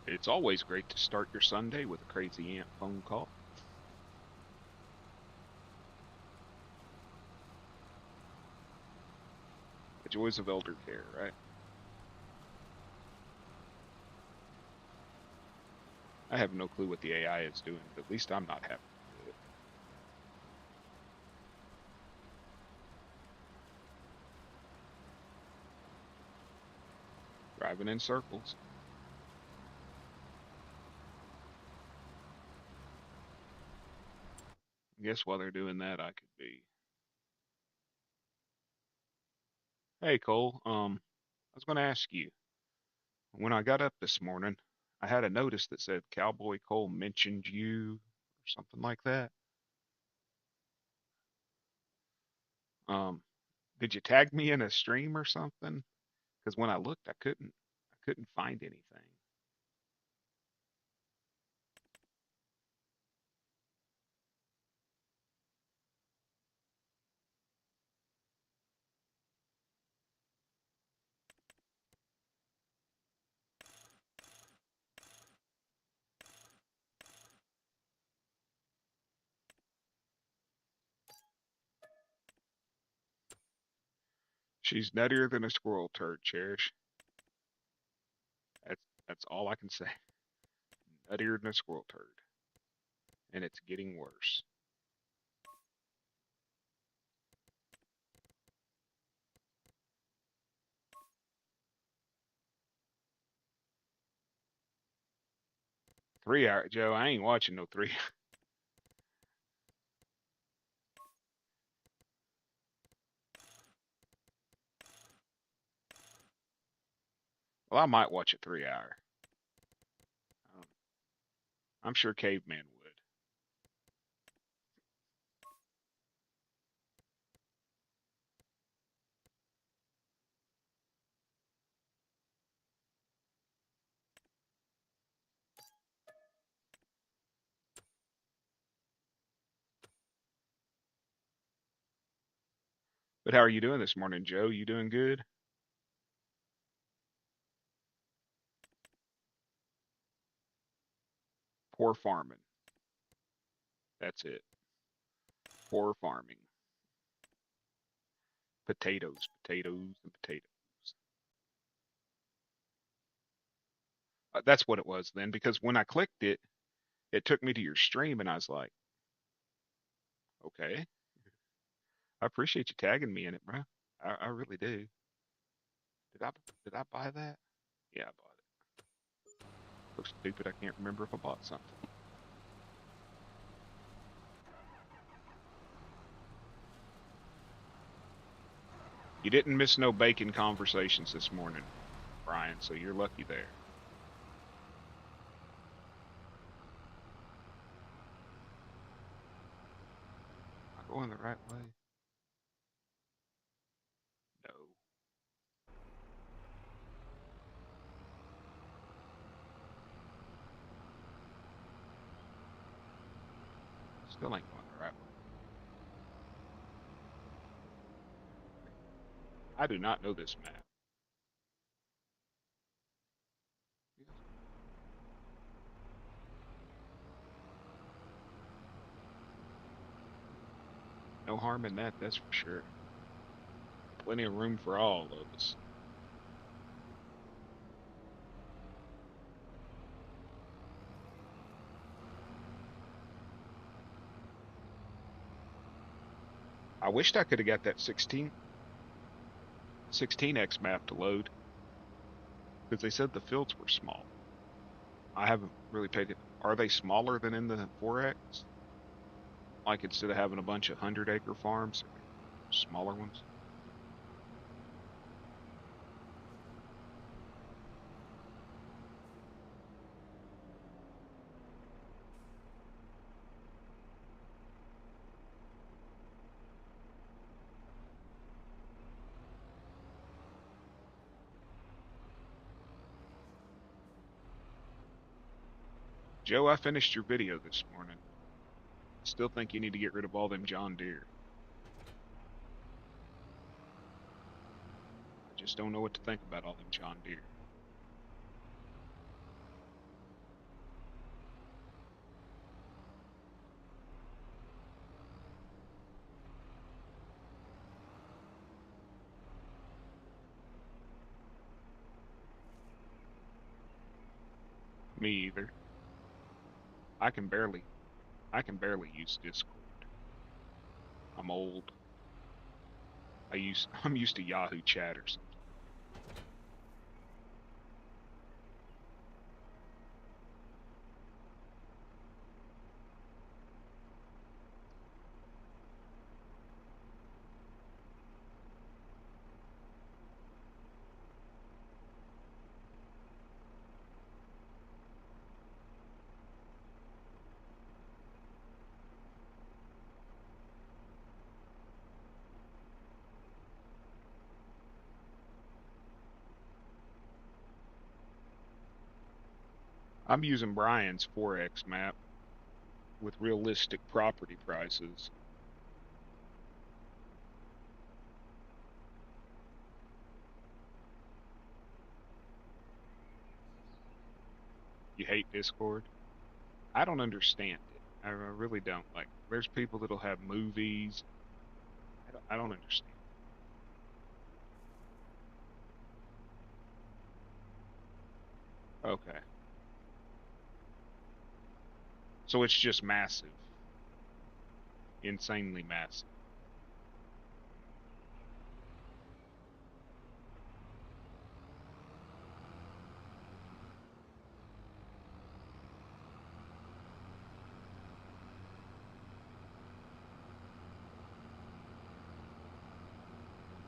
It's always great to start your Sunday with a crazy ant phone call. joys of elder care, right? I have no clue what the AI is doing, but at least I'm not having to do it. Driving in circles. I guess while they're doing that, I could be. Hey, Cole. I was going to ask you. When I got up this morning, I had a notice that said Cowboy Cole mentioned you or something like that. Um, did you tag me in a stream or something? Because when I looked, I couldn't find anything. She's nuttier than a squirrel turd, Cherish. That's all I can say. Nuttier than a squirrel turd, and it's getting worse. 3 hour, Joe. I ain't watching no three. Well, I might watch a 3 hour. Um, I'm sure Caveman would. But how are you doing this morning, Joe? You doing good? Poor farming. That's it. Poor farming. Potatoes, potatoes, and potatoes. That's what it was then, because when I clicked it, it took me to your stream, and I was like, okay, I appreciate you tagging me in it, bro. I really do. Did I did I buy that? Yeah, I bought it. Looks stupid. I can't remember if I bought something. You didn't miss no bacon conversations this morning, Brian, so you're lucky there. Am I going the right way? No. Still ain't going the right way. I do not know this map. No harm in that, that's for sure. Plenty of room for all of us. I wished I could have got that 16x map to load because they said the fields were small. I haven't really paid it. Are they smaller than in the 4X? Like instead of having a bunch of 100-acre farms, smaller ones? Joe, I finished your video this morning. Still think you need to get rid of all them John Deere. I just don't know what to think about all them John Deere. Me either. I can barely I can barely use Discord. I'm old. I'm used to Yahoo chat or something. I'm using Brian's Forex map with realistic property prices. You hate Discord? I don't understand it. I really don't. Like, there's people that'll have movies. I don't understand. Okay. So it's just massive. Insanely massive.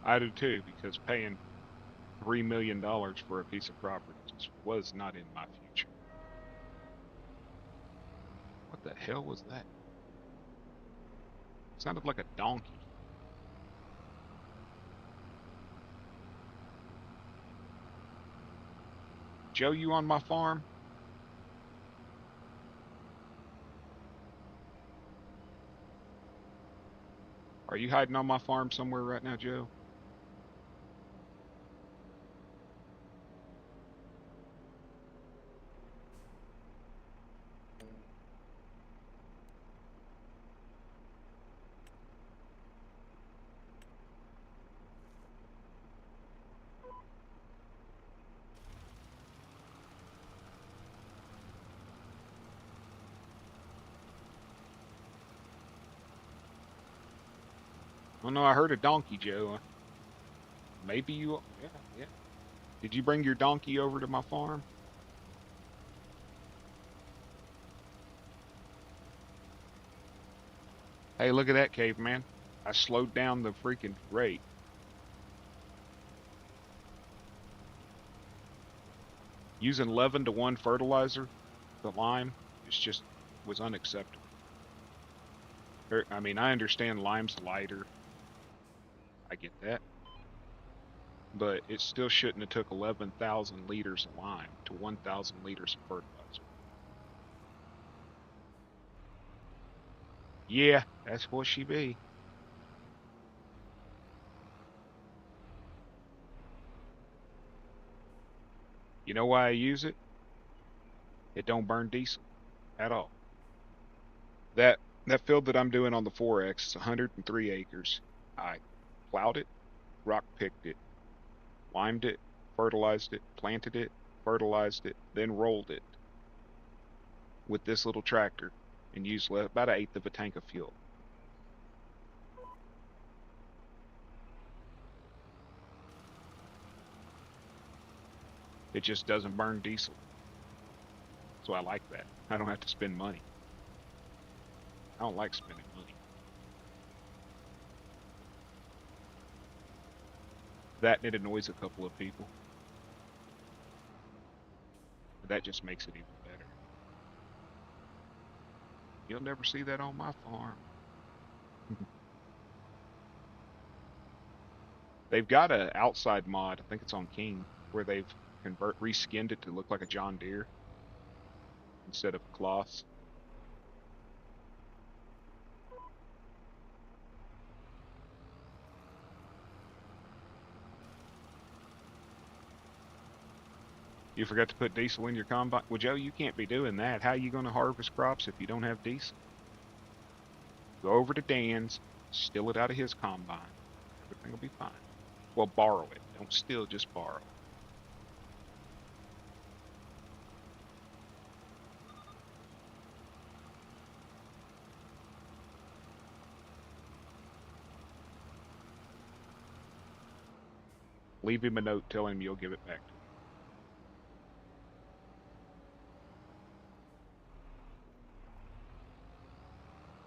I do too, because paying $3 million for a piece of property just was not in my future. What the hell was that? Sounded like a donkey. Joe, you on my farm? Are you hiding on my farm somewhere right now, Joe? Oh no, I heard a donkey, Joe. Maybe you. Yeah, yeah. Did you bring your donkey over to my farm? Hey, look at that, caveman. I slowed down the freaking rate. Using 11-to-1 fertilizer, the lime, it's just was unacceptable. I mean, I understand lime's lighter. I get that. But it still shouldn't have took 11,000 liters of lime to 1,000 liters of fertilizer. Yeah, that's what she be. You know why I use it? It don't burn diesel at all. That field that I'm doing on the 4X is 103 acres. I plowed it, rock picked it, limed it, fertilized it, planted it, fertilized it, then rolled it with this little tractor and used about an eighth of a tank of fuel. It just doesn't burn diesel. So I like that. I don't have to spend money. I don't like spending money. That and it annoys a couple of people. But that just makes it even better. You'll never see that on my farm. They've got a outside mod, I think it's on King, where they've reskinned it to look like a John Deere instead of cloths. You forgot to put diesel in your combine? Well, Joe, you can't be doing that. How are you going to harvest crops if you don't have diesel? Go over to Dan's, steal it out of his combine. Everything will be fine. Well, borrow it. Don't steal, just borrow. Leave him a note telling him you'll give it back to him.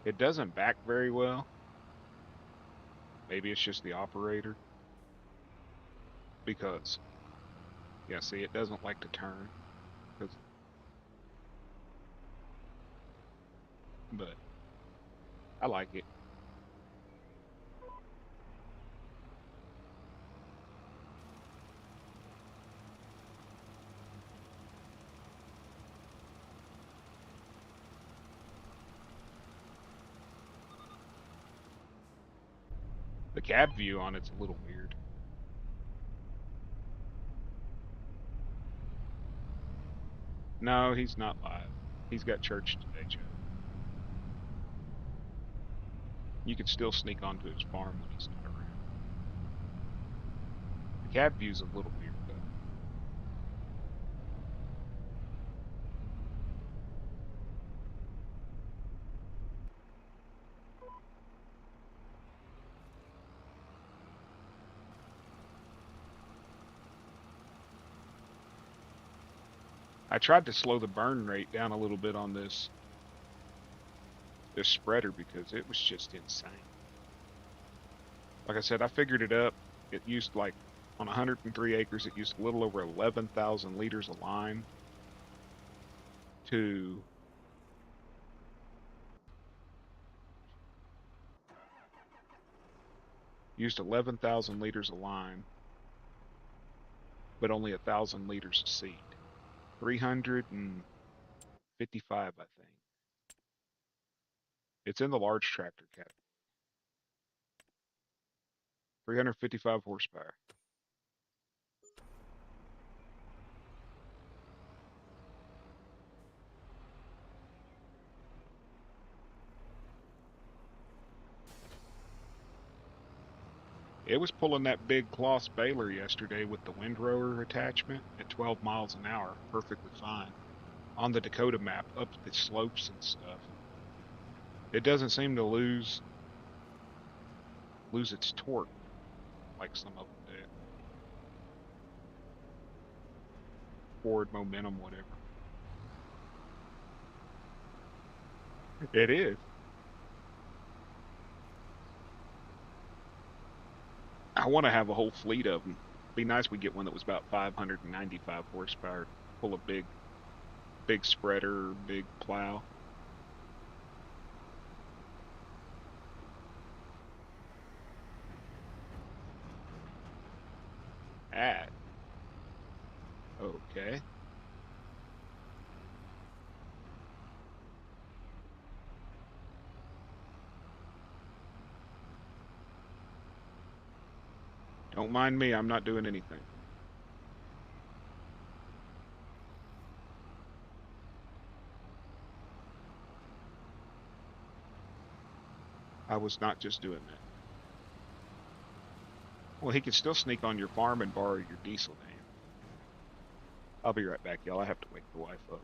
It doesn't back very well. Maybe it's just the operator. Because, yeah, see, it doesn't like to turn. But I like it. The cab view on it's a little weird. No, he's not live. He's got church today, Joe. You can still sneak onto his farm when he's not around. The cab view's a little weird, though. I tried to slow the burn rate down a little bit on this spreader because it was just insane. Like I said, I figured it up. It used like on 103 acres, it used a little over 11,000 liters of lime to used 11,000 liters of lime, but only 1,000 liters of seed. 355, I think. It's in the large tractor category. 355 horsepower. It was pulling that big Kloss baler yesterday with the windrower attachment at 12 miles an hour, perfectly fine. On the Dakota map, up the slopes and stuff. It doesn't seem to lose its torque like some of them do. Forward momentum, whatever. It is. I want to have a whole fleet of them. Be nice we get one that was about 595 horsepower, pull a big spreader, big plow. Ah, okay. Don't mind me, I'm not doing anything. I was not just doing that. Well, he can still sneak on your farm and borrow your diesel van. I'll be right back, y'all. I have to wake the wife up.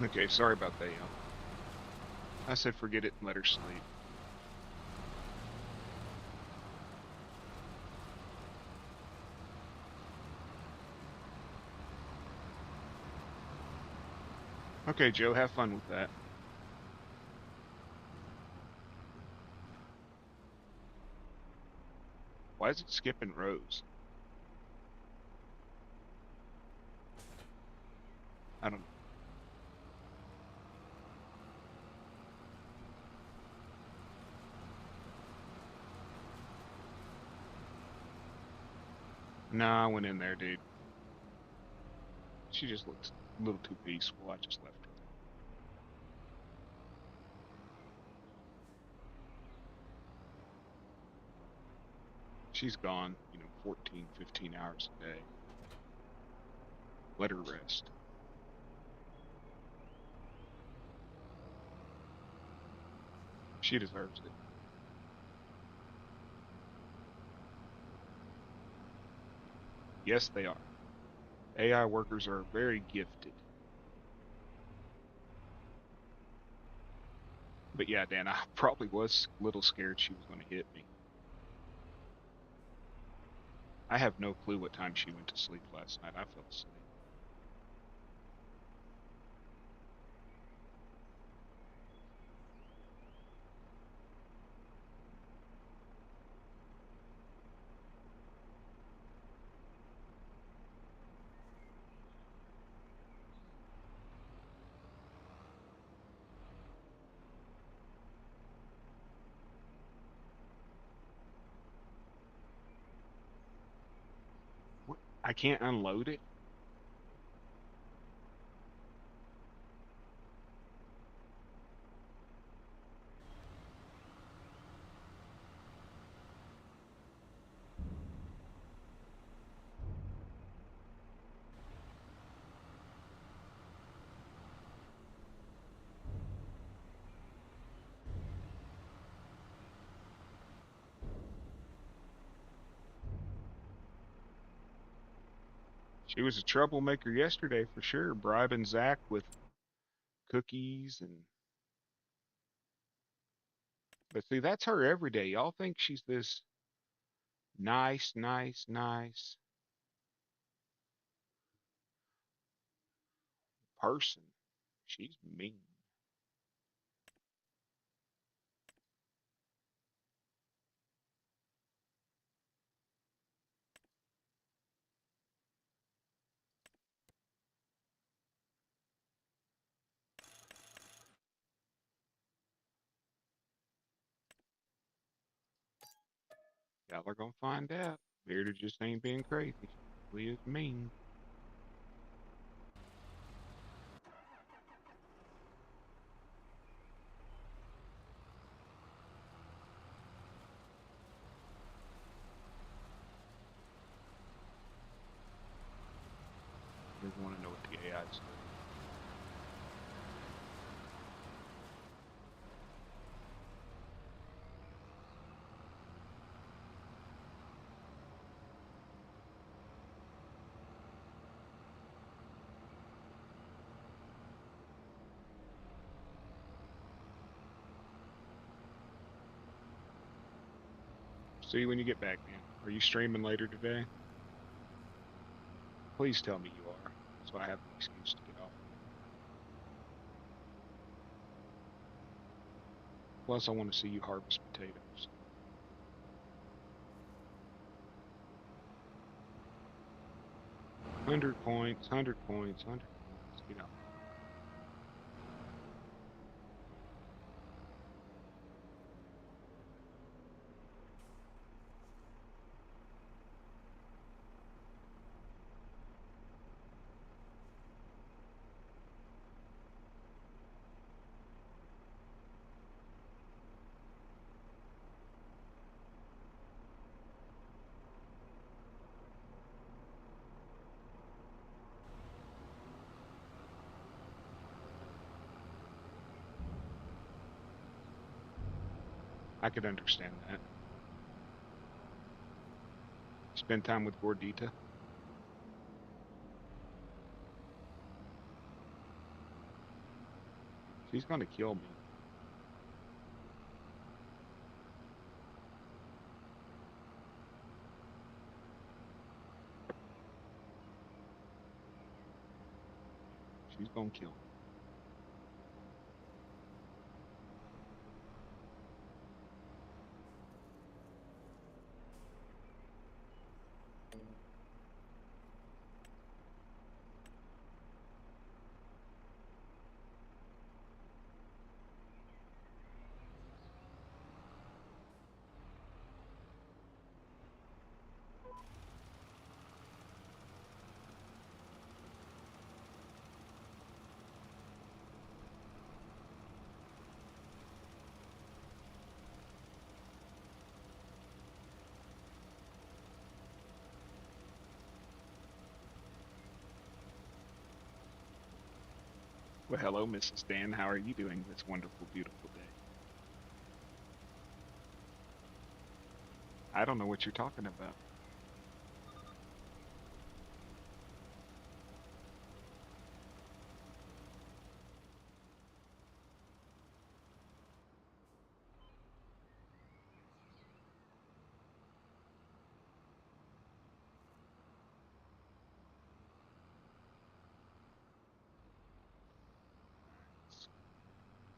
Okay, sorry about that, y'all. I said forget it and let her sleep. Okay, Joe, have fun with that. Why is it skipping rows? I don't know. Nah, I went in there, dude. She just looks a little too peaceful. I just left her. She's gone, 14, 15 hours a day. Let her rest. She deserves it. Yes, they are. AI workers are very gifted. But yeah, Dan, I probably was a little scared she was going to hit me. I have no clue what time she went to sleep last night. I fell asleep. What? I can't unload it? She was a troublemaker yesterday for sure, bribing Zach with cookies and but see that's her every day. Y'all think she's this nice, nice, nice person. She's mean. Y'all are gonna find out. Bearded just ain't being crazy. She really is mean. You want to know what the AI is doing. See you when you get back, man. Are you streaming later today? Please tell me you are, so I have an excuse to get off. Plus, I want to see you harvest potatoes. 100 points, 100 points, 100 points. I could understand that. Spend time with Gordita. She's gonna kill me. She's gonna kill me. Well, hello, Mrs. Dan. How are you doing this wonderful, beautiful day? I don't know what you're talking about.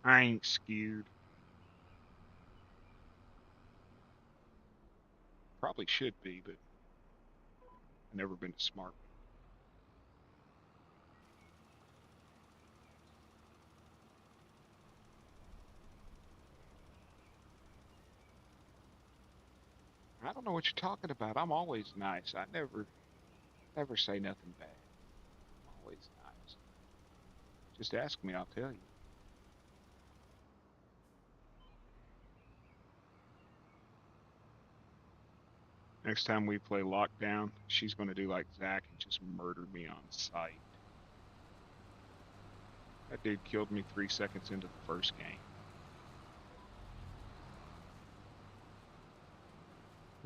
I ain't scared. Probably should be, but I've never been a smart one. I don't know what you're talking about. I'm always nice. I never say nothing bad. I'm always nice. Just ask me, I'll tell you. Next time we play Lockdown, she's going to do like Zach and just murder me on sight. That dude killed me 3 seconds into the first game.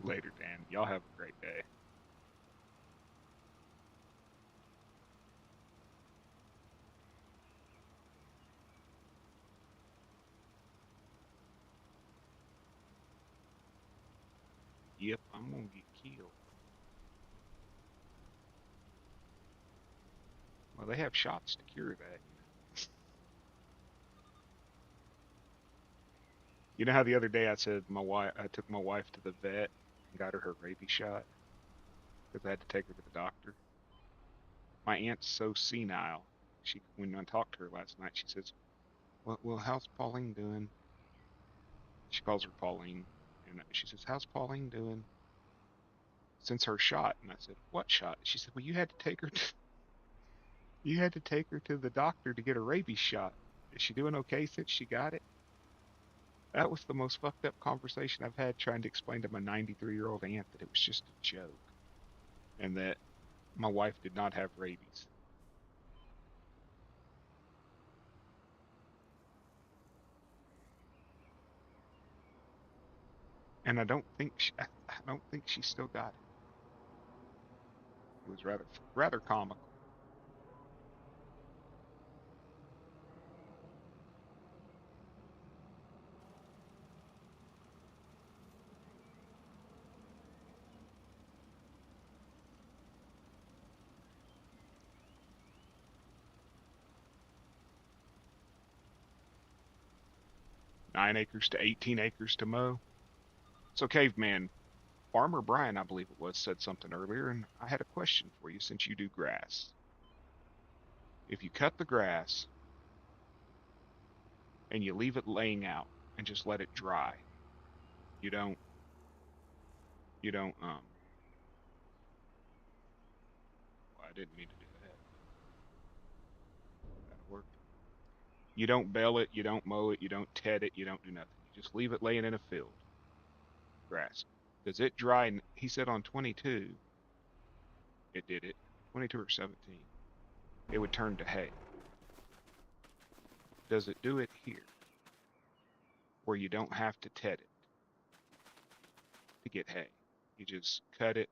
Later, Dan. Y'all have a great day. Yep, I'm going to get killed. Well, they have shots to cure that. You know how the other day I said I took my wife to the vet and got her rabies shot because I had to take her to the doctor. My aunt's so senile. When I talked to her last night, she says, well, how's Pauline doing?" She calls her Pauline, and she says, "How's Pauline doing since her shot?" And I said, "What shot?" She said, "Well, you had to take her to the doctor to get a rabies shot. Is she doing okay since she got it?" That was the most fucked up conversation I've had trying to explain to my 93-year-old aunt that it was just a joke and that my wife did not have rabies. And I don't think she still got it. It was rather comical. 9 acres to 18 acres to mow. So, caveman, Farmer Brian, I believe it was, said something earlier, and I had a question for you since you do grass. If you cut the grass and you leave it laying out and just let it dry, you don't, well, I didn't mean to do that, but that'll work. You don't bale it, you don't mow it, you don't ted it, you don't do nothing. You just leave it laying in a field, grass. Does it dry? He said on 22, it did it. 22 or 17, it would turn to hay. Does it do it here, where you don't have to ted it to get hay? You just cut it,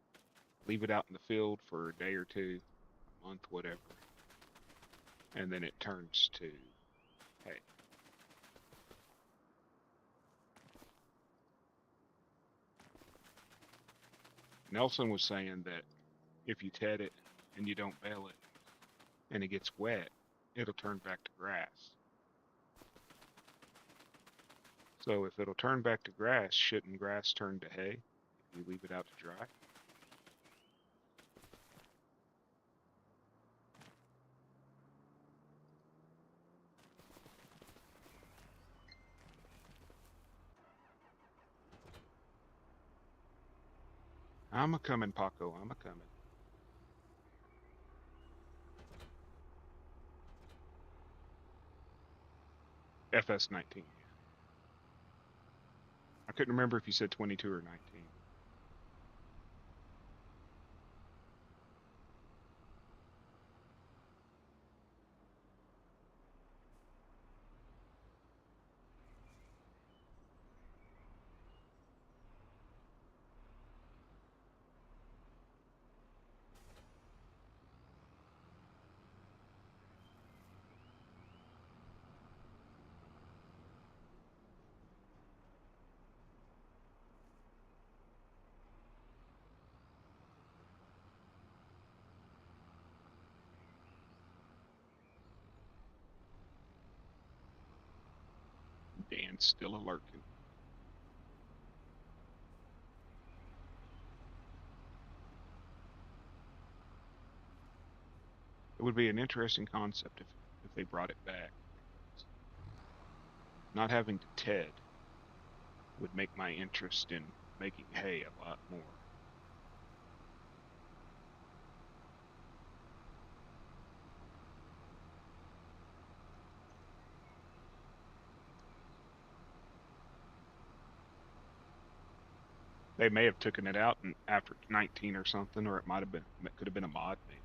leave it out in the field for a day or two, a month, whatever, and then it turns to hay. Nelson was saying that if you ted it and you don't bale it and it gets wet, it'll turn back to grass. So if it'll turn back to grass, shouldn't grass turn to hay if you leave it out to dry? I'm a comin', Paco. I'm a comin'. FS19. Yeah. I couldn't remember if you said 22 or 19. Dan's still a lurking. It would be an interesting concept if they brought it back, because not having to ted would make my interest in making hay a lot more. They may have taken it out after 19 or something, or it might have been, it could have been a mod maybe.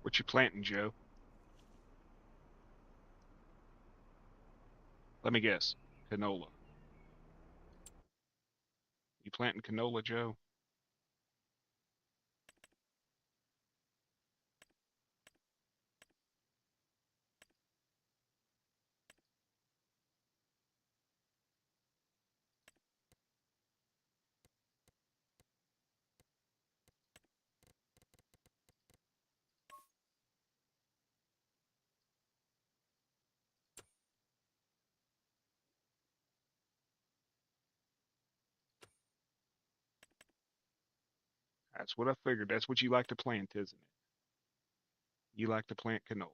What you planting, Joe? Let me guess. Canola. You planting canola, Joe? That's what I figured. That's what you like to plant, isn't it? You like to plant canola.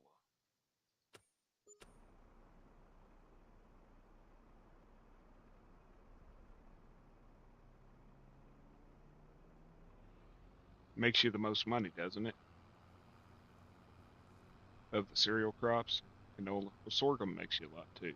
Makes you the most money, doesn't it? Of the cereal crops, canola. Well, sorghum makes you a lot too.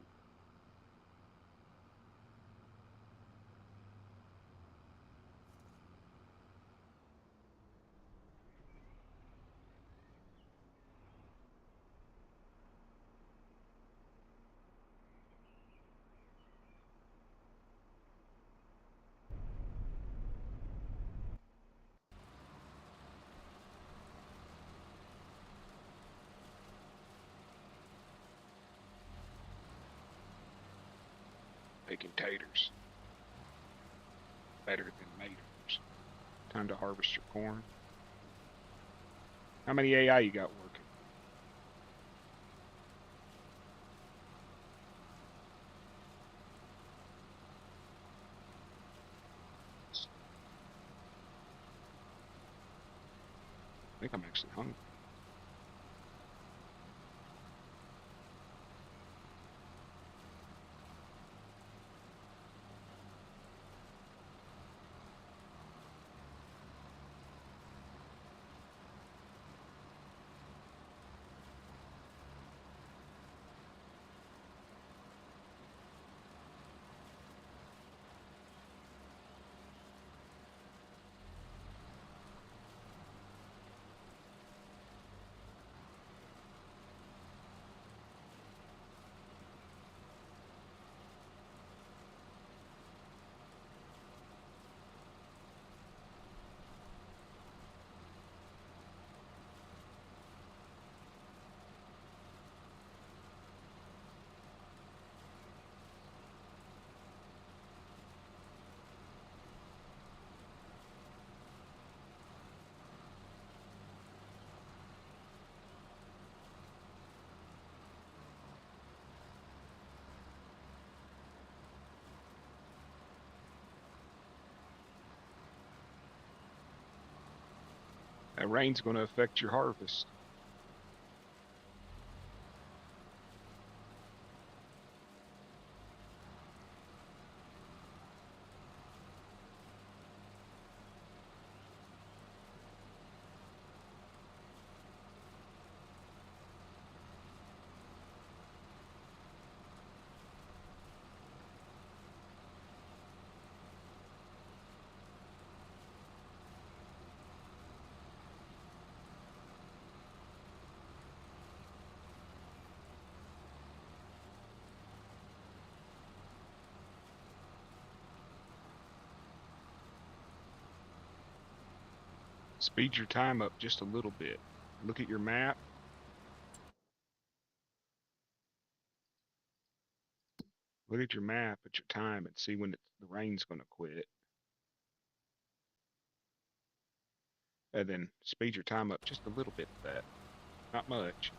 making taters. Better than maters. Time to harvest your corn. How many AI you got working? I think I'm actually hungry. That rain's going to affect your harvest. Speed your time up just a little bit. Look at your map. Look at your map at your time and see when the rain's going to quit. And then speed your time up just a little bit of that. Not much.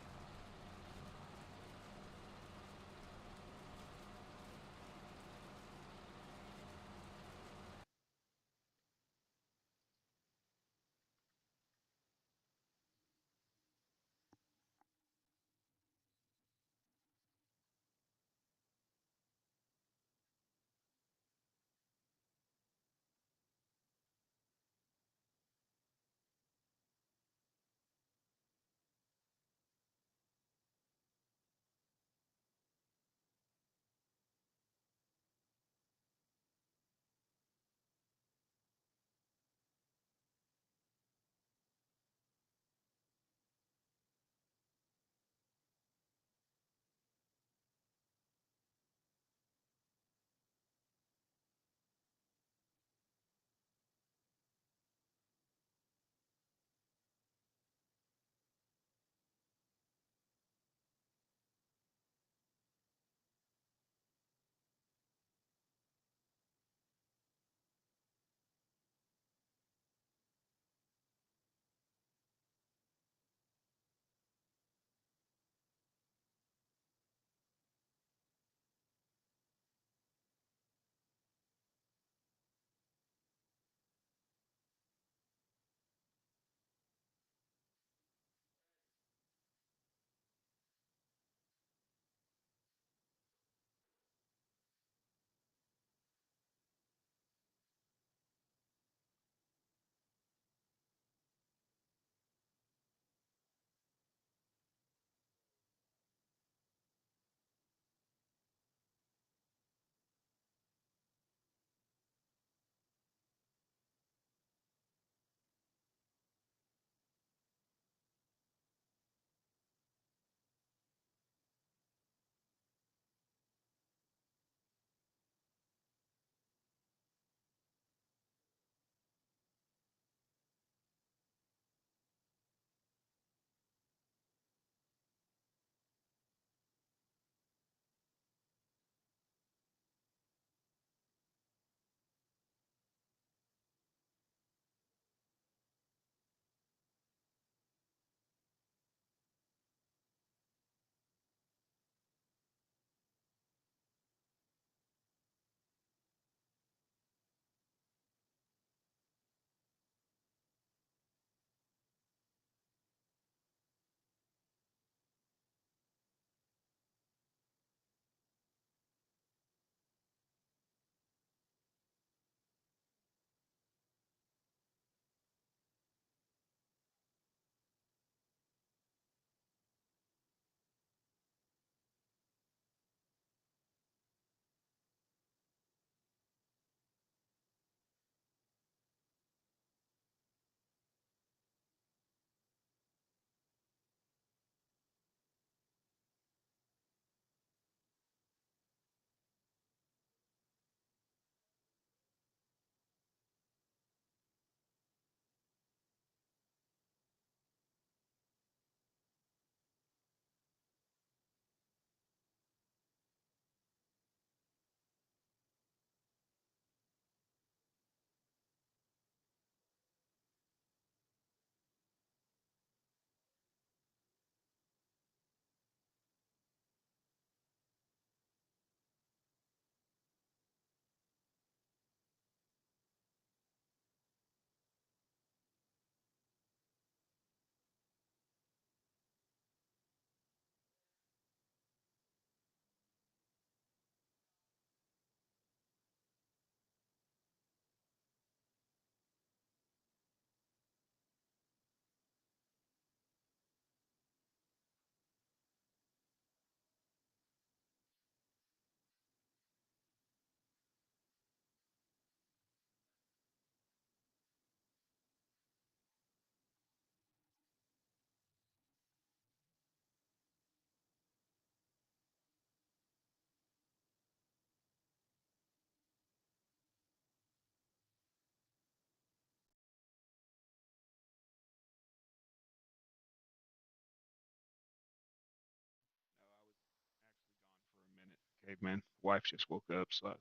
Hey man, wife just woke up, so I was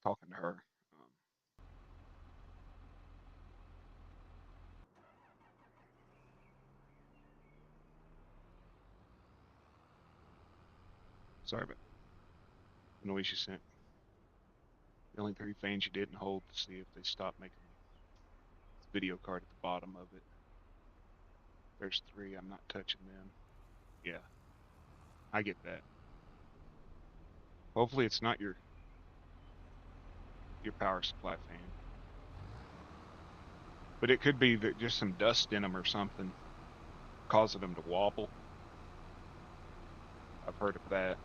talking to her. Um, Sorry about the noise you sent. The only three fans you didn't hold to see if they stopped making the video card at the bottom of it. There's three. I'm not touching them. Yeah, I get that. Hopefully it's not your power supply fan, but it could be that just some dust in them or something causing them to wobble. I've heard of that.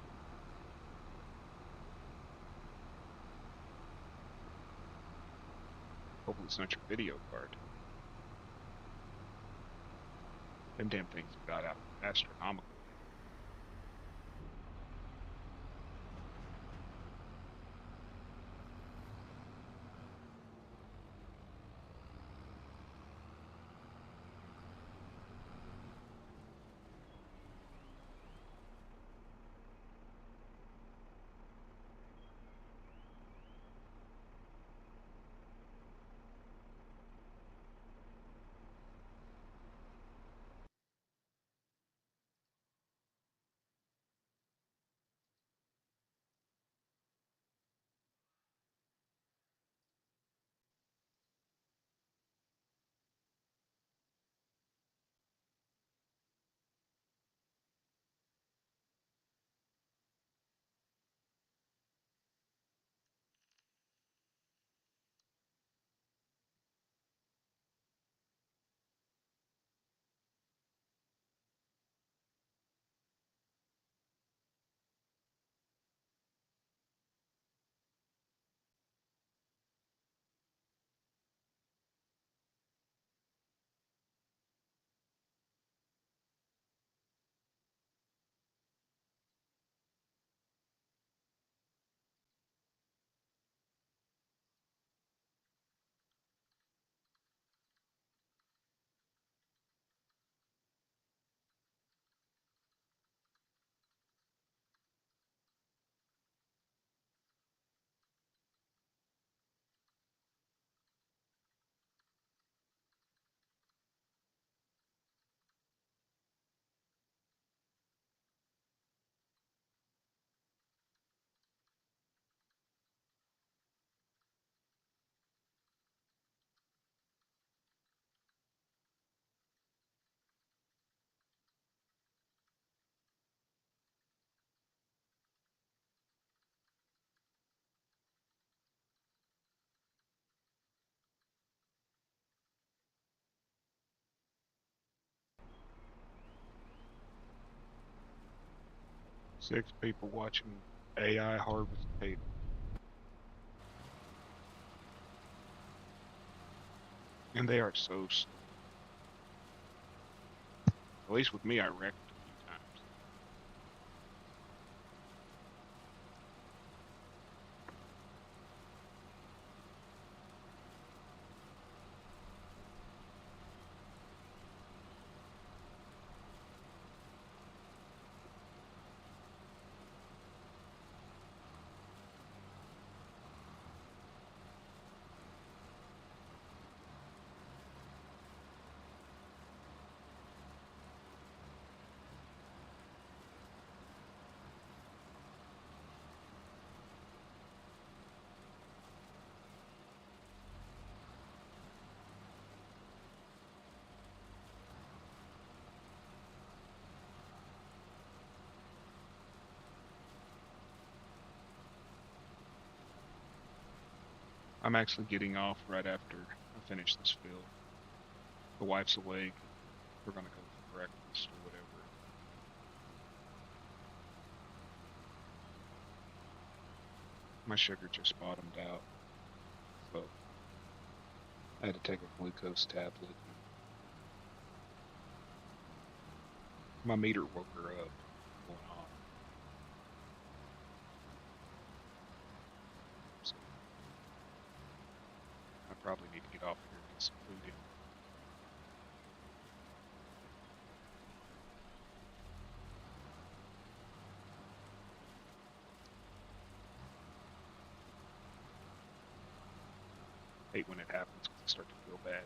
Hopefully it's not your video card. Them damn things have got out astronomical. Six people watching AI harvest tape. And they are so slow. At least with me, I wrecked a few times. I'm actually getting off right after I finish this field. The wife's awake. We're gonna go for breakfast or whatever. My sugar just bottomed out, so I had to take a glucose tablet. My meter woke her up, going off. So I probably need to get off here and get some food in. hate when it happens because I start to feel bad.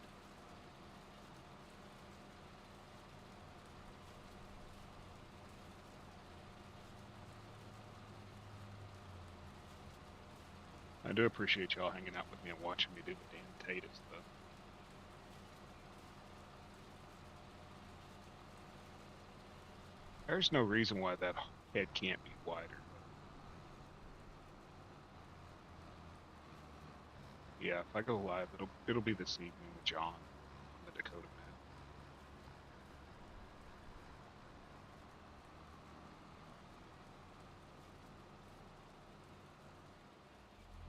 I do appreciate y'all hanging out with me and watching me do the damn potatoes, though. There's no reason why that head can't be wider. Yeah, if I go live, it'll be this evening with John on the Dakota map.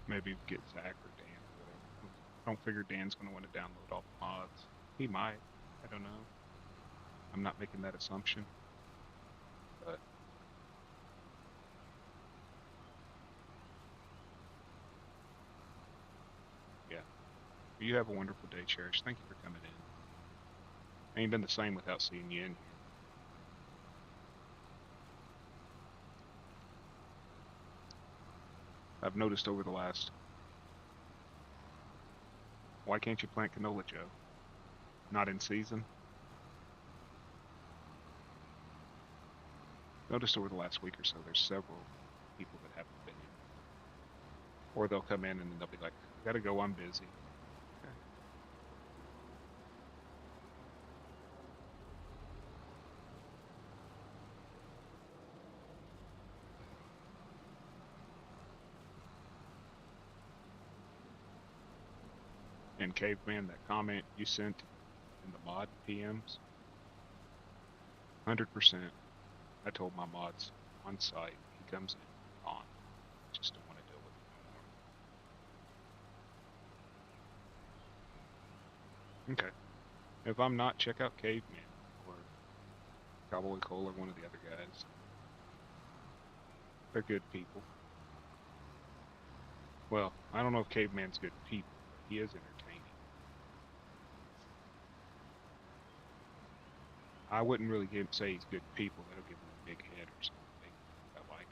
Maybe get Zach or Dan or whatever. I don't figure Dan's gonna want to download all the mods. He might. I don't know. I'm not making that assumption, but yeah. You have a wonderful day, Cherish. Thank you for coming in. Ain't been the same without seeing you in here. I've noticed over the last. Why can't you plant canola, Joe? Not in season? Noticed over the last week or so, there's several people that haven't been in. Or they'll come in and then they'll be like, gotta go, I'm busy. Okay. And Caveman, that comment you sent in the mod PMs, 100%. I told my mods on site, he comes in on. Just don't want to deal with it anymore. Okay. If I'm not, check out Caveman or Cowboy Cole or one of the other guys. They're good people. Well, I don't know if Caveman's good people, but he is entertaining. I wouldn't really say he's good people. That'll give him a big head or something. I like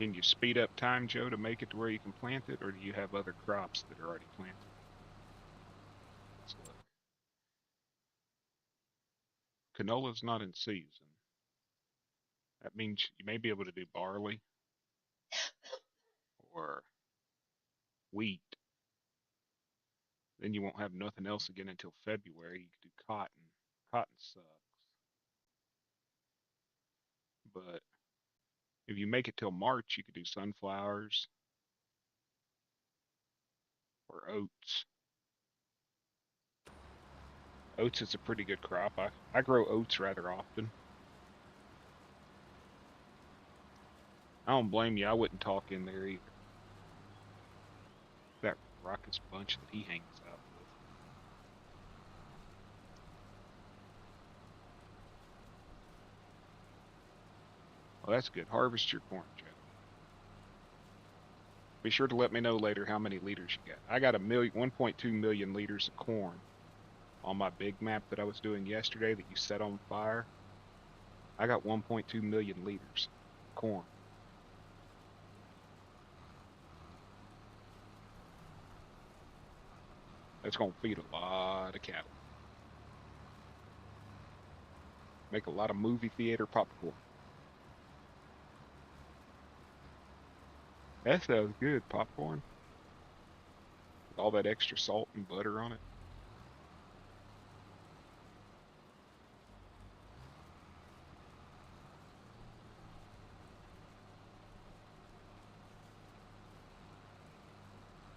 it. Can you speed up time, Joe, to make it to where you can plant it, or do you have other crops that are already planted? Let's look. Canola's not in season. That means you may be able to do barley or wheat. Then you won't have nothing else again until February. You could do cotton. Cotton sucks. But if you make it till March, you could do sunflowers or oats. Oats is a pretty good crop. I grow oats rather often. I don't blame you. I wouldn't talk in there either. That raucous bunch that he hangs out with. Well, that's good. Harvest your corn, Joe. Be sure to let me know later how many liters you got. I got 1.2 million liters of corn on my big map that I was doing yesterday that you set on fire. I got 1.2 million liters of corn. That's going to feed a lot of cattle. Make a lot of movie theater popcorn. That sounds good, popcorn. With all that extra salt and butter on it.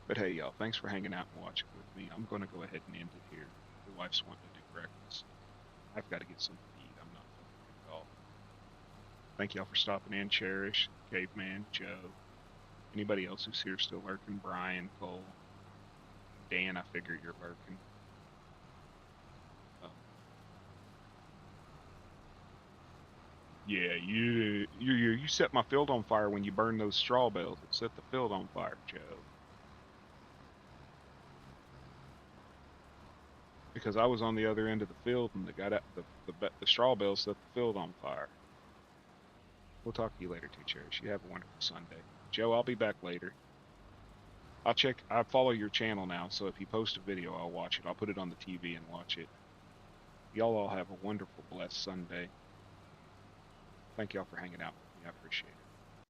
But hey, y'all, thanks for hanging out and watching with me. I'm going to go ahead and end it here. The wife's wanting to do breakfast. I've got to get something to eat. I'm not hungry at all. Thank y'all for stopping in. Cherish, Caveman, Joe, anybody else who's here still lurking. Brian, Cole, Dan, I figure you're lurking. Um, yeah, you set my field on fire when you burned those straw bales. It set the field on fire, Joe. Because I was on the other end of the field and the straw bales set the field on fire. We'll talk to you later too, Cherish. You have a wonderful Sunday. Joe, I'll be back later. I follow your channel now, so if you post a video, I'll watch it. I'll put it on the TV and watch it. Y'all all have a wonderful, blessed Sunday. Thank y'all for hanging out with me. I appreciate it.